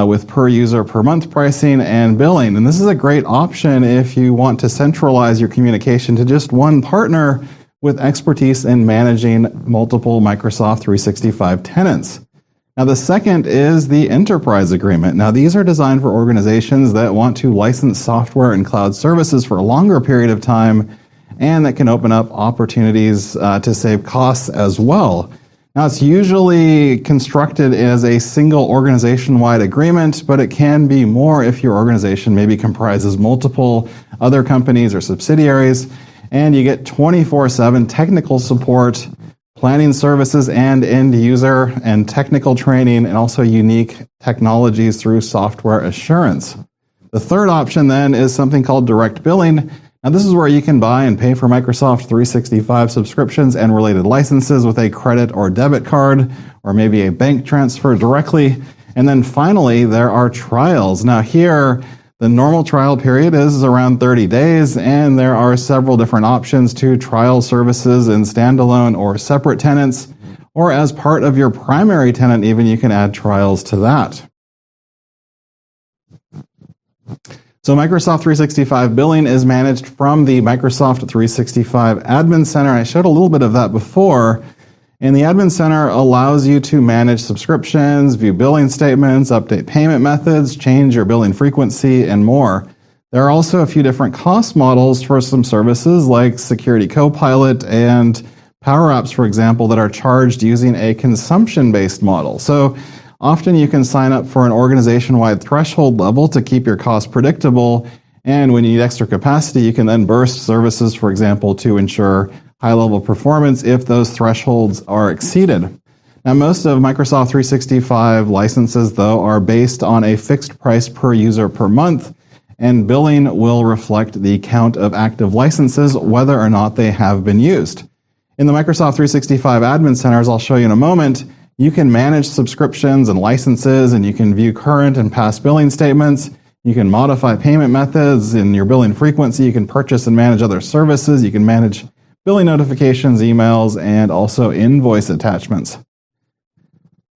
[SPEAKER 2] with per user per month pricing and billing. And this is a great option if you want to centralize your communication to just one partner with expertise in managing multiple Microsoft 365 tenants. Now, the second is the Enterprise Agreement. Now, these are designed for organizations that want to license software and cloud services for a longer period of time, and that can open up opportunities to save costs as well. Now, it's usually constructed as a single organization-wide agreement, but it can be more if your organization maybe comprises multiple other companies or subsidiaries, and you get 24/7 technical support, planning services, and end user and technical training, and also unique technologies through software assurance. The third option then is something called direct billing. Now, this is where you can buy and pay for Microsoft 365 subscriptions and related licenses with a credit or debit card, or maybe a bank transfer directly. And then finally, there are trials. Now here, the normal trial period is around 30 days, and there are several different options to trial services in standalone or separate tenants, or as part of your primary tenant even, you can add trials to that. So Microsoft 365 billing is managed from the Microsoft 365 Admin Center. I showed a little bit of that before. And the Admin Center allows you to manage subscriptions, view billing statements, update payment methods, change your billing frequency, and more. There are also a few different cost models for some services like Security Copilot and Power Apps, for example, that are charged using a consumption-based model. So often you can sign up for an organization-wide threshold level to keep your costs predictable, and when you need extra capacity, you can then burst services, for example, to ensure high-level performance if those thresholds are exceeded. Now, most of Microsoft 365 licenses, though, are based on a fixed price per user per month, and billing will reflect the count of active licenses, whether or not they have been used. In the Microsoft 365 Admin Center, as I'll show you in a moment, you can manage subscriptions and licenses, and you can view current and past billing statements. You can modify payment methods in your billing frequency. You can purchase and manage other services. You can manage billing notifications, emails, and also invoice attachments.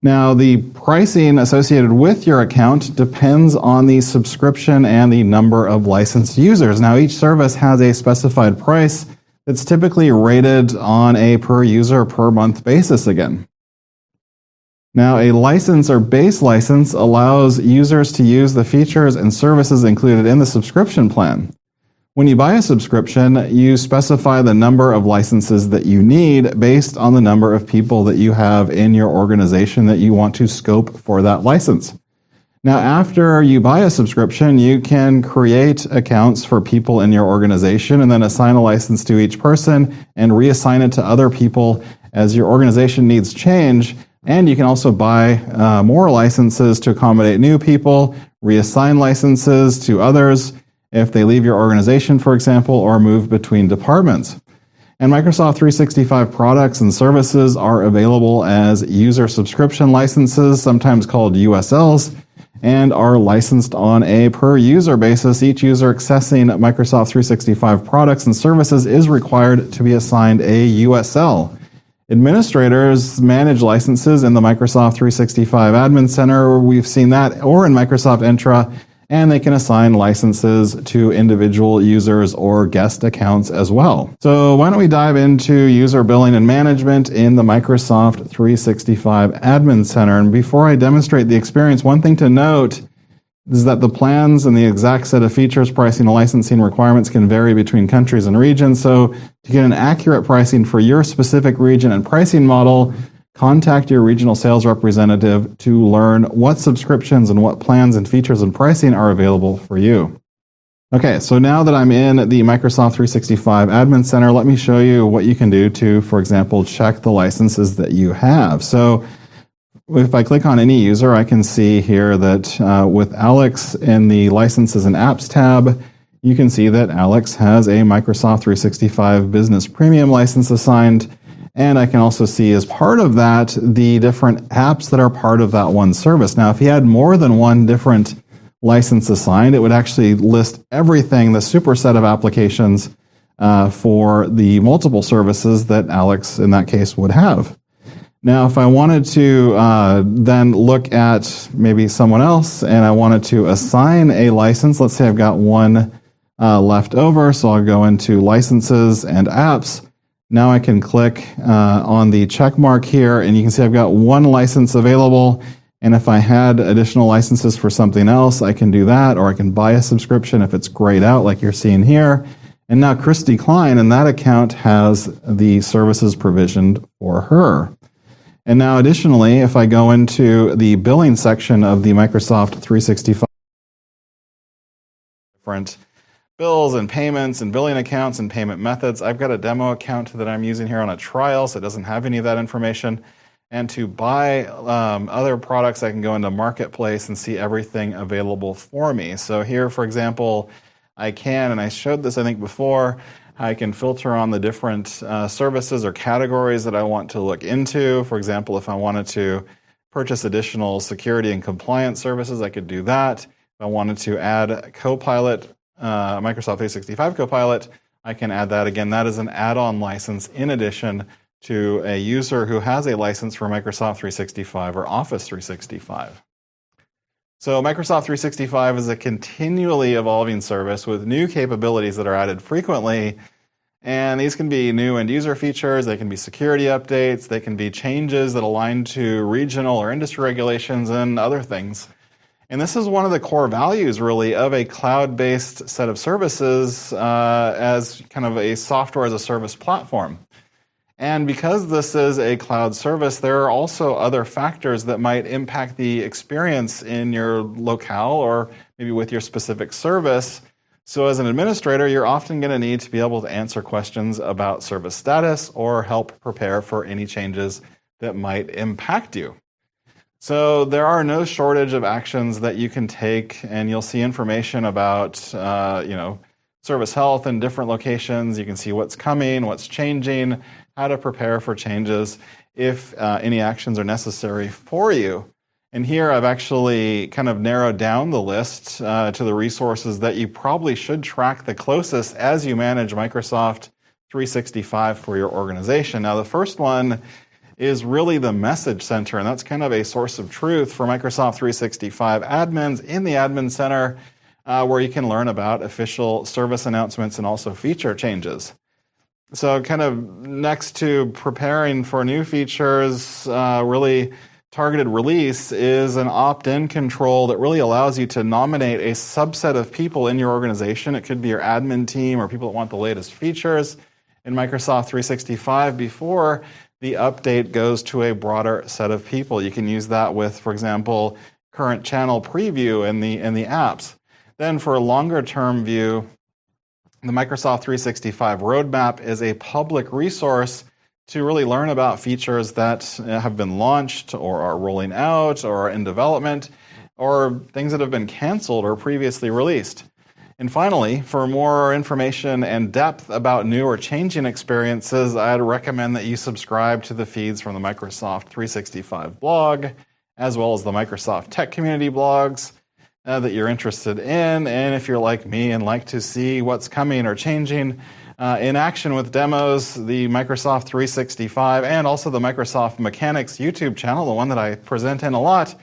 [SPEAKER 2] Now, the pricing associated with your account depends on the subscription and the number of licensed users. Now, each service has a specified price that's typically rated on a per user per month basis again. Now, a license or base license allows users to use the features and services included in the subscription plan. When you buy a subscription, you specify the number of licenses that you need based on the number of people that you have in your organization that you want to scope for that license. Now, after you buy a subscription, you can create accounts for people in your organization and then assign a license to each person and reassign it to other people as your organization needs change. And you can also buy more licenses to accommodate new people, reassign licenses to others, if they leave your organization, for example, or move between departments. And Microsoft 365 products and services are available as user subscription licenses, sometimes called USLs, and are licensed on a per-user basis. Each user accessing Microsoft 365 products and services is required to be assigned a USL. Administrators manage licenses in the Microsoft 365 Admin Center. We've seen that, or in Microsoft Entra, and they can assign licenses to individual users or guest accounts as well. So why don't we dive into user billing and management in the Microsoft 365 Admin Center. And before I demonstrate the experience, one thing to note is that the plans and the exact set of features, pricing, and licensing requirements can vary between countries and regions. So to get an accurate pricing for your specific region and pricing model, contact your regional sales representative to learn what subscriptions and what plans and features and pricing are available for you. Okay, so now that I'm in the Microsoft 365 Admin Center, let me show you what you can do to, for example, check the licenses that you have. So if I click on any user, I can see here that with Alex in the Licenses and Apps tab, you can see that Alex has a Microsoft 365 Business Premium license assigned. And I can also see as part of that the different apps that are part of that one service. Now, if he had more than one different license assigned, it would actually list everything, the superset of applications for the multiple services that Alex, in that case, would have. Now, if I wanted to then look at maybe someone else and I wanted to assign a license, let's say I've got one left over, so I'll go into Licenses and Apps. Now I can click on the check mark here, and you can see I've got one license available. And if I had additional licenses for something else, I can do that, or I can buy a subscription if it's grayed out like you're seeing here. And now Christy Klein in that account has the services provisioned for her. And now additionally, if I go into the billing section of the Microsoft 365, different bills and payments and billing accounts and payment methods. I've got a demo account that I'm using here on a trial, so it doesn't have any of that information. And to buy other products, I can go into Marketplace and see everything available for me. So here, for example, I can, and I showed this I think before, I can filter on the different services or categories that I want to look into. For example, if I wanted to purchase additional security and compliance services, I could do that. If I wanted to add Copilot, Microsoft 365 Copilot, I can add that. Again, that is an add-on license in addition to a user who has a license for Microsoft 365 or Office 365. So Microsoft 365 is a continually evolving service with new capabilities that are added frequently. And these can be new end-user features, they can be security updates, they can be changes that align to regional or industry regulations and other things. And this is one of the core values, really, of a cloud-based set of services as kind of a software as a service platform. And because this is a cloud service, there are also other factors that might impact the experience in your locale or maybe with your specific service. So as an administrator, you're often going to need to be able to answer questions about service status or help prepare for any changes that might impact you. So there are no shortage of actions that you can take, and you'll see information about, service health in different locations. You can see what's coming, what's changing, how to prepare for changes if any actions are necessary for you. And here I've actually kind of narrowed down the list to the resources that you probably should track the closest as you manage Microsoft 365 for your organization. Now, the first one is really the Message Center, and that's kind of a source of truth for Microsoft 365 admins in the Admin Center, where you can learn about official service announcements and also feature changes. So kind of next to preparing for new features, really targeted release is an opt-in control that really allows you to nominate a subset of people in your organization. It could be your admin team or people that want the latest features in Microsoft 365 before the update goes to a broader set of people. You can use that with, for example, current channel preview in the apps. Then for a longer-term view, the Microsoft 365 Roadmap is a public resource to really learn about features that have been launched or are rolling out or are in development or things that have been canceled or previously released. And finally, for more information and depth about new or changing experiences, I'd recommend that you subscribe to the feeds from the Microsoft 365 blog, as well as the Microsoft Tech Community blogs that you're interested in. And if you're like me and like to see what's coming or changing in action with demos, the Microsoft 365 and also the Microsoft Mechanics YouTube channel, the one that I present in a lot,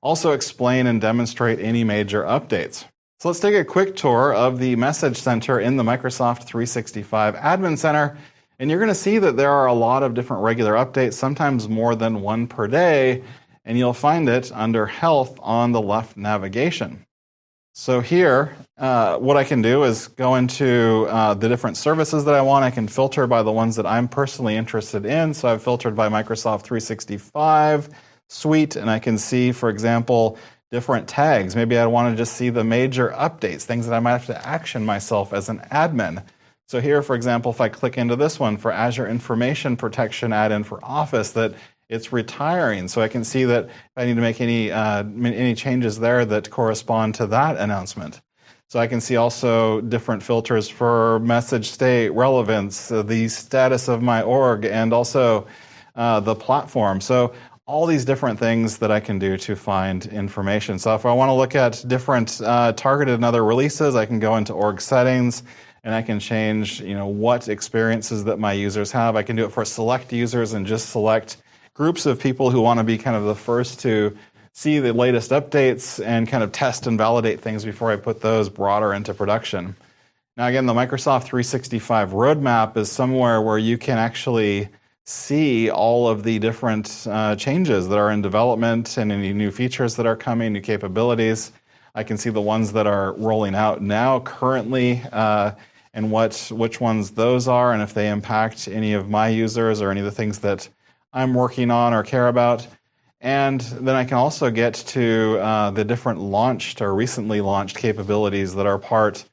[SPEAKER 2] also explain and demonstrate any major updates. So let's take a quick tour of the Message Center in the Microsoft 365 Admin Center. And you're going to see that there are a lot of different regular updates, sometimes more than one per day. And you'll find it under Health on the left navigation. So here, what I can do is go into the different services that I want. I can filter by the ones that I'm personally interested in. So I've filtered by Microsoft 365 Suite, and I can see, for example, different tags. Maybe I want to just see the major updates, things that I might have to action myself as an admin. So here, for example, if I click into this one for Azure Information Protection add-in for Office, that it's retiring. So I can see that if I need to make any changes there that correspond to that announcement. So I can see also different filters for message state, relevance, the status of my org, and also the platform. So all these different things that I can do to find information. So if I want to look at different targeted and other releases, I can go into org settings and I can change, what experiences that my users have. I can do it for select users and just select groups of people who want to be kind of the first to see the latest updates and kind of test and validate things before I put those broader into production. Now again, the Microsoft 365 roadmap is somewhere where you can actually see all of the different changes that are in development and any new features that are coming, new capabilities. I can see the ones that are rolling out now currently and which ones those are and if they impact any of my users or any of the things that I'm working on or care about. And then I can also get to the different launched or recently launched capabilities that are part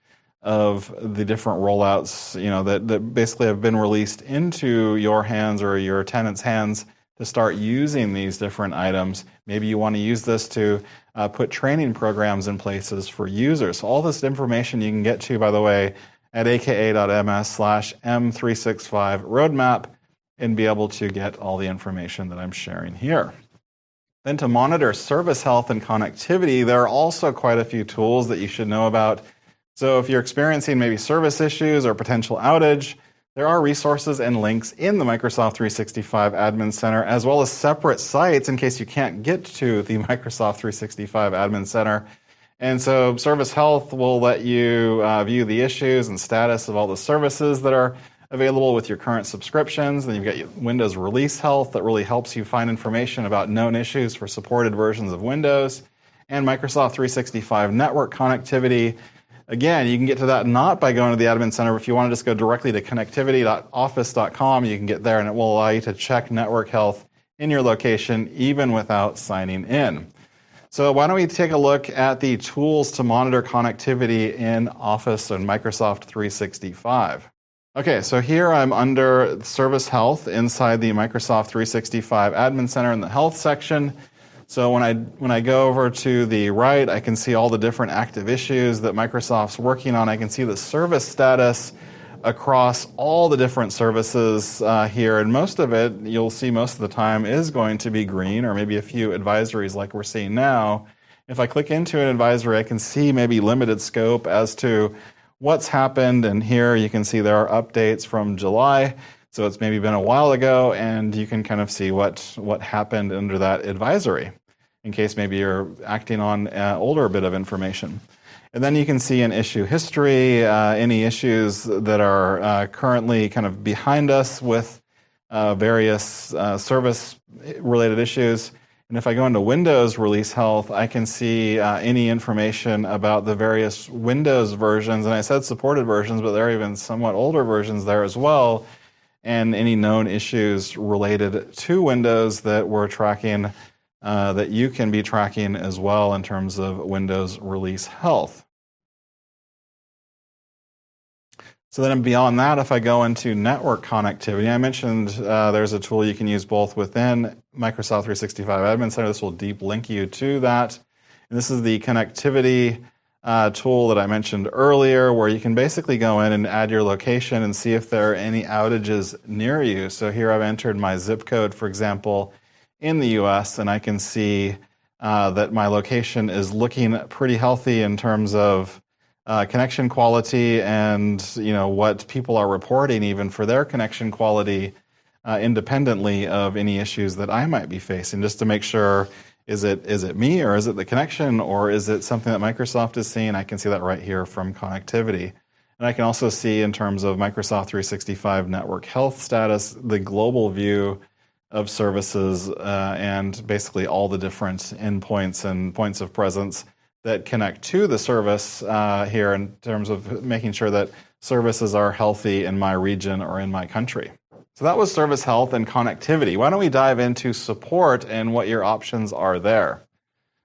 [SPEAKER 2] of the different rollouts, that basically have been released into your hands or your tenants' hands to start using these different items. Maybe you want to use this to put training programs in places for users. So all this information you can get to, by the way, at aka.ms/M365 roadmap and be able to get all the information that I'm sharing here. Then to monitor service health and connectivity, there are also quite a few tools that you should know about. So if you're experiencing maybe service issues or potential outage, there are resources and links in the Microsoft 365 Admin Center, as well as separate sites in case you can't get to the Microsoft 365 Admin Center. And so Service Health will let you view the issues and status of all the services that are available with your current subscriptions. Then you've got your Windows Release Health that really helps you find information about known issues for supported versions of Windows. And Microsoft 365 Network Connectivity. Again, you can get to that not by going to the Admin Center. If you want to just go directly to connectivity.office.com, you can get there and it will allow you to check network health in your location even without signing in. So why don't we take a look at the tools to monitor connectivity in Office and Microsoft 365. Okay, so here I'm under Service Health inside the Microsoft 365 Admin Center in the Health section. So when I go over to the right, I can see all the different active issues that Microsoft's working on. I can see the service status across all the different services here, and most of it, you'll see most of the time, is going to be green, or maybe a few advisories like we're seeing now. If I click into an advisory, I can see maybe limited scope as to what's happened, and here you can see there are updates from July. So it's maybe been a while ago, and you can kind of see what happened under that advisory, in case maybe you're acting on an older bit of information. And then you can see an issue history, any issues that are currently kind of behind us with various service-related issues. And if I go into Windows Release Health, I can see any information about the various Windows versions. And I said supported versions, but there are even somewhat older versions there as well. And any known issues related to Windows that we're tracking, that you can be tracking as well in terms of Windows Release Health. So then beyond that, if I go into network connectivity, I mentioned there's a tool you can use both within Microsoft 365 Admin Center. This will deep link you to that. And this is the connectivity tool that I mentioned earlier, where you can basically go in and add your location and see if there are any outages near you. So here I've entered my zip code, for example, in the US, and I can see that my location is looking pretty healthy in terms of connection quality and what people are reporting even for their connection quality independently of any issues that I might be facing, just to make sure, is it me, or is it the connection, or is it something that Microsoft is seeing? I can see that right here from connectivity. And I can also see in terms of Microsoft 365 network health status, the global view of services and basically all the different endpoints and points of presence that connect to the service here in terms of making sure that services are healthy in my region or in my country. So that was service health and connectivity. Why don't we dive into support and what your options are there?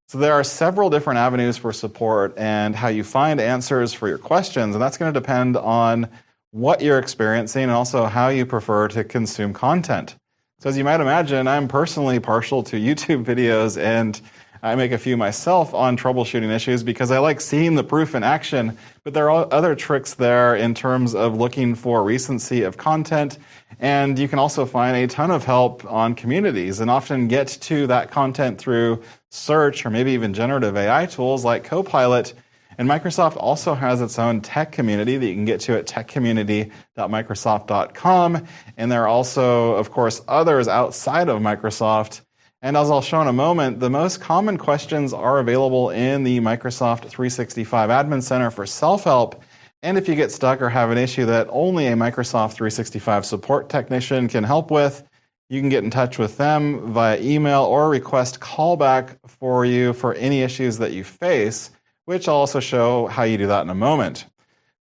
[SPEAKER 2] So there are several different avenues for support and how you find answers for your questions, and that's going to depend on what you're experiencing and also how you prefer to consume content. So as you might imagine, I'm personally partial to YouTube videos, and I make a few myself on troubleshooting issues because I like seeing the proof in action, but there are other tricks there in terms of looking for recency of content, and you can also find a ton of help on communities and often get to that content through search or maybe even generative AI tools like Copilot. And Microsoft also has its own tech community that you can get to at techcommunity.microsoft.com. And there are also, of course, others outside of Microsoft. And as I'll show in a moment, the most common questions are available in the Microsoft 365 Admin Center for self-help. And if you get stuck or have an issue that only a Microsoft 365 support technician can help with, you can get in touch with them via email or request callback for you for any issues that you face, which I'll also show how you do that in a moment.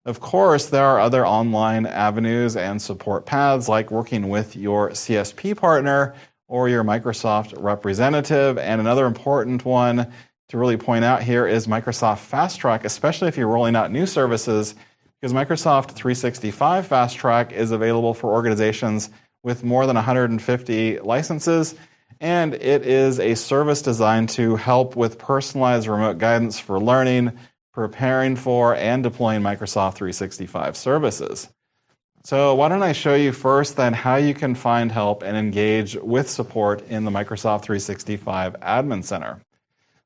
[SPEAKER 2] Of course, there are other online avenues and support paths like working with your CSP partner or your Microsoft representative. And another important one to really point out here is Microsoft Fast Track, especially if you're rolling out new services, because Microsoft 365 Fast Track is available for organizations with more than 150 licenses. And it is a service designed to help with personalized remote guidance for learning, preparing for, and deploying Microsoft 365 services. So why don't I show you first then how you can find help and engage with support in the Microsoft 365 Admin Center.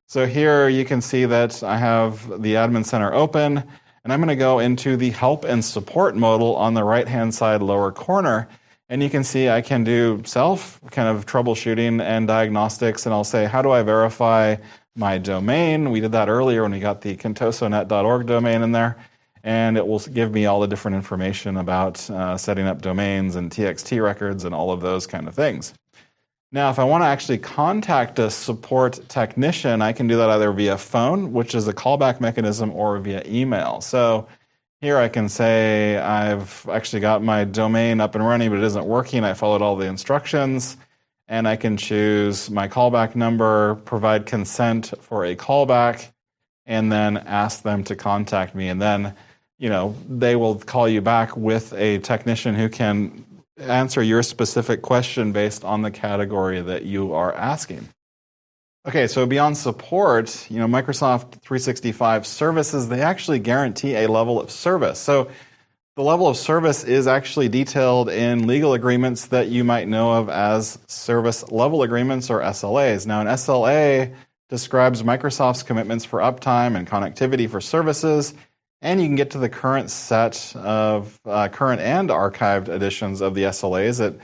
[SPEAKER 2] So here you can see that I have the Admin Center open, and I'm going to go into the Help and Support modal on the right-hand side lower corner. And you can see I can do self kind of troubleshooting and diagnostics, and I'll say, how do I verify my domain? We did that earlier when we got the contosonet.org domain in there, and it will give me all the different information about setting up domains and TXT records and all of those kind of things. Now, if I want to actually contact a support technician, I can do that either via phone, which is a callback mechanism, or via email. So here I can say I've actually got my domain up and running, but it isn't working. I followed all the instructions, and I can choose my callback number, provide consent for a callback, and then ask them to contact me. And then, they will call you back with a technician who can answer your specific question based on the category that you are asking. Okay, so beyond support, Microsoft 365 services, they actually guarantee a level of service. So the level of service is actually detailed in legal agreements that you might know of as service level agreements, or SLAs. Now, an SLA describes Microsoft's commitments for uptime and connectivity for services, and you can get to the current set of current and archived editions of the SLAs at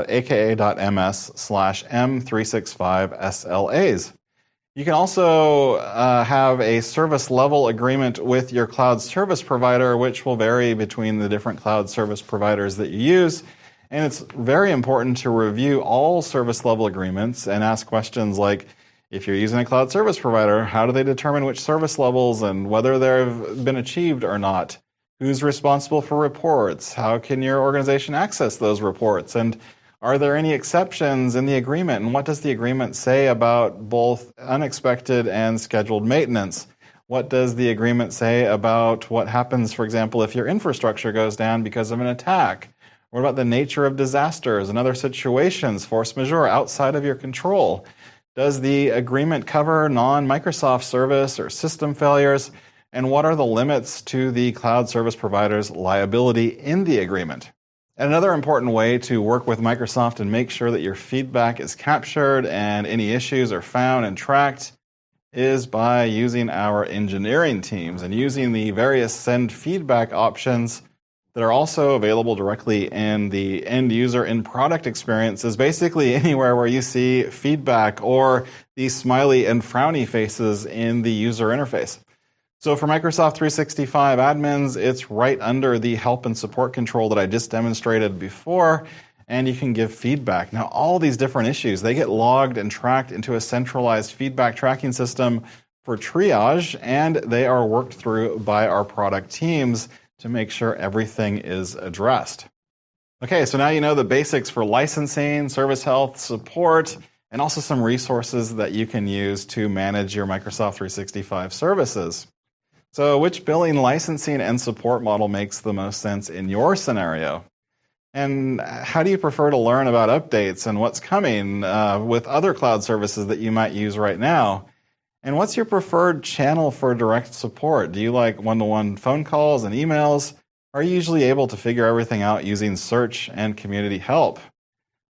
[SPEAKER 2] aka.ms/M365SLAs. You can also have a service level agreement with your cloud service provider, which will vary between the different cloud service providers that you use. And it's very important to review all service level agreements and ask questions like, if you're using a cloud service provider, how do they determine which service levels and whether they've been achieved or not? Who's responsible for reports? How can your organization access those reports? And are there any exceptions in the agreement? And what does the agreement say about both unexpected and scheduled maintenance? What does the agreement say about what happens, for example, if your infrastructure goes down because of an attack? What about the nature of disasters and other situations, force majeure, outside of your control? Does the agreement cover non-Microsoft service or system failures? And what are the limits to the cloud service provider's liability in the agreement? And another important way to work with Microsoft and make sure that your feedback is captured and any issues are found and tracked is by using our engineering teams and using the various send feedback options that are also available directly in the end user in product experiences, basically anywhere where you see feedback or the smiley and frowny faces in the user interface. So for Microsoft 365 admins, it's right under the help and support control that I just demonstrated before, and you can give feedback. Now, all these different issues, they get logged and tracked into a centralized feedback tracking system for triage, and they are worked through by our product teams to make sure everything is addressed. Okay, so now you know the basics for licensing, service health, support, and also some resources that you can use to manage your Microsoft 365 services. So which billing, licensing, and support model makes the most sense in your scenario? And how do you prefer to learn about updates and what's coming with other cloud services that you might use right now? And what's your preferred channel for direct support? Do you like one-to-one phone calls and emails? Are you usually able to figure everything out using search and community help?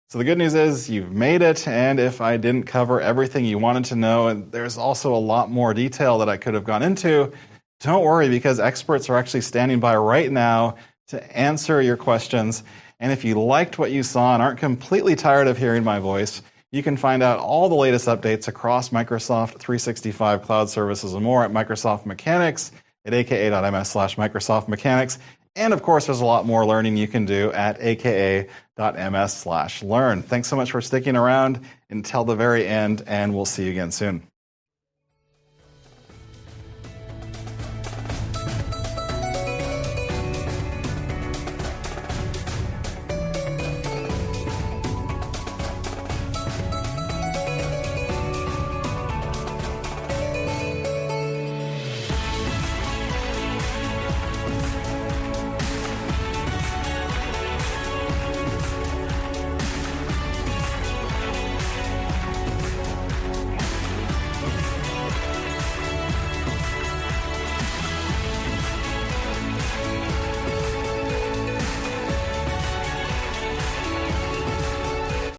[SPEAKER 2] So the good news is you've made it, and if I didn't cover everything you wanted to know, and there's also a lot more detail that I could have gone into, don't worry, because experts are actually standing by right now to answer your questions. And if you liked what you saw and aren't completely tired of hearing my voice, you can find out all the latest updates across Microsoft 365 cloud services and more at Microsoft Mechanics at aka.ms/Microsoft Mechanics. And of course, there's a lot more learning you can do at aka.ms/learn. Thanks so much for sticking around until the very end, and we'll see you again soon.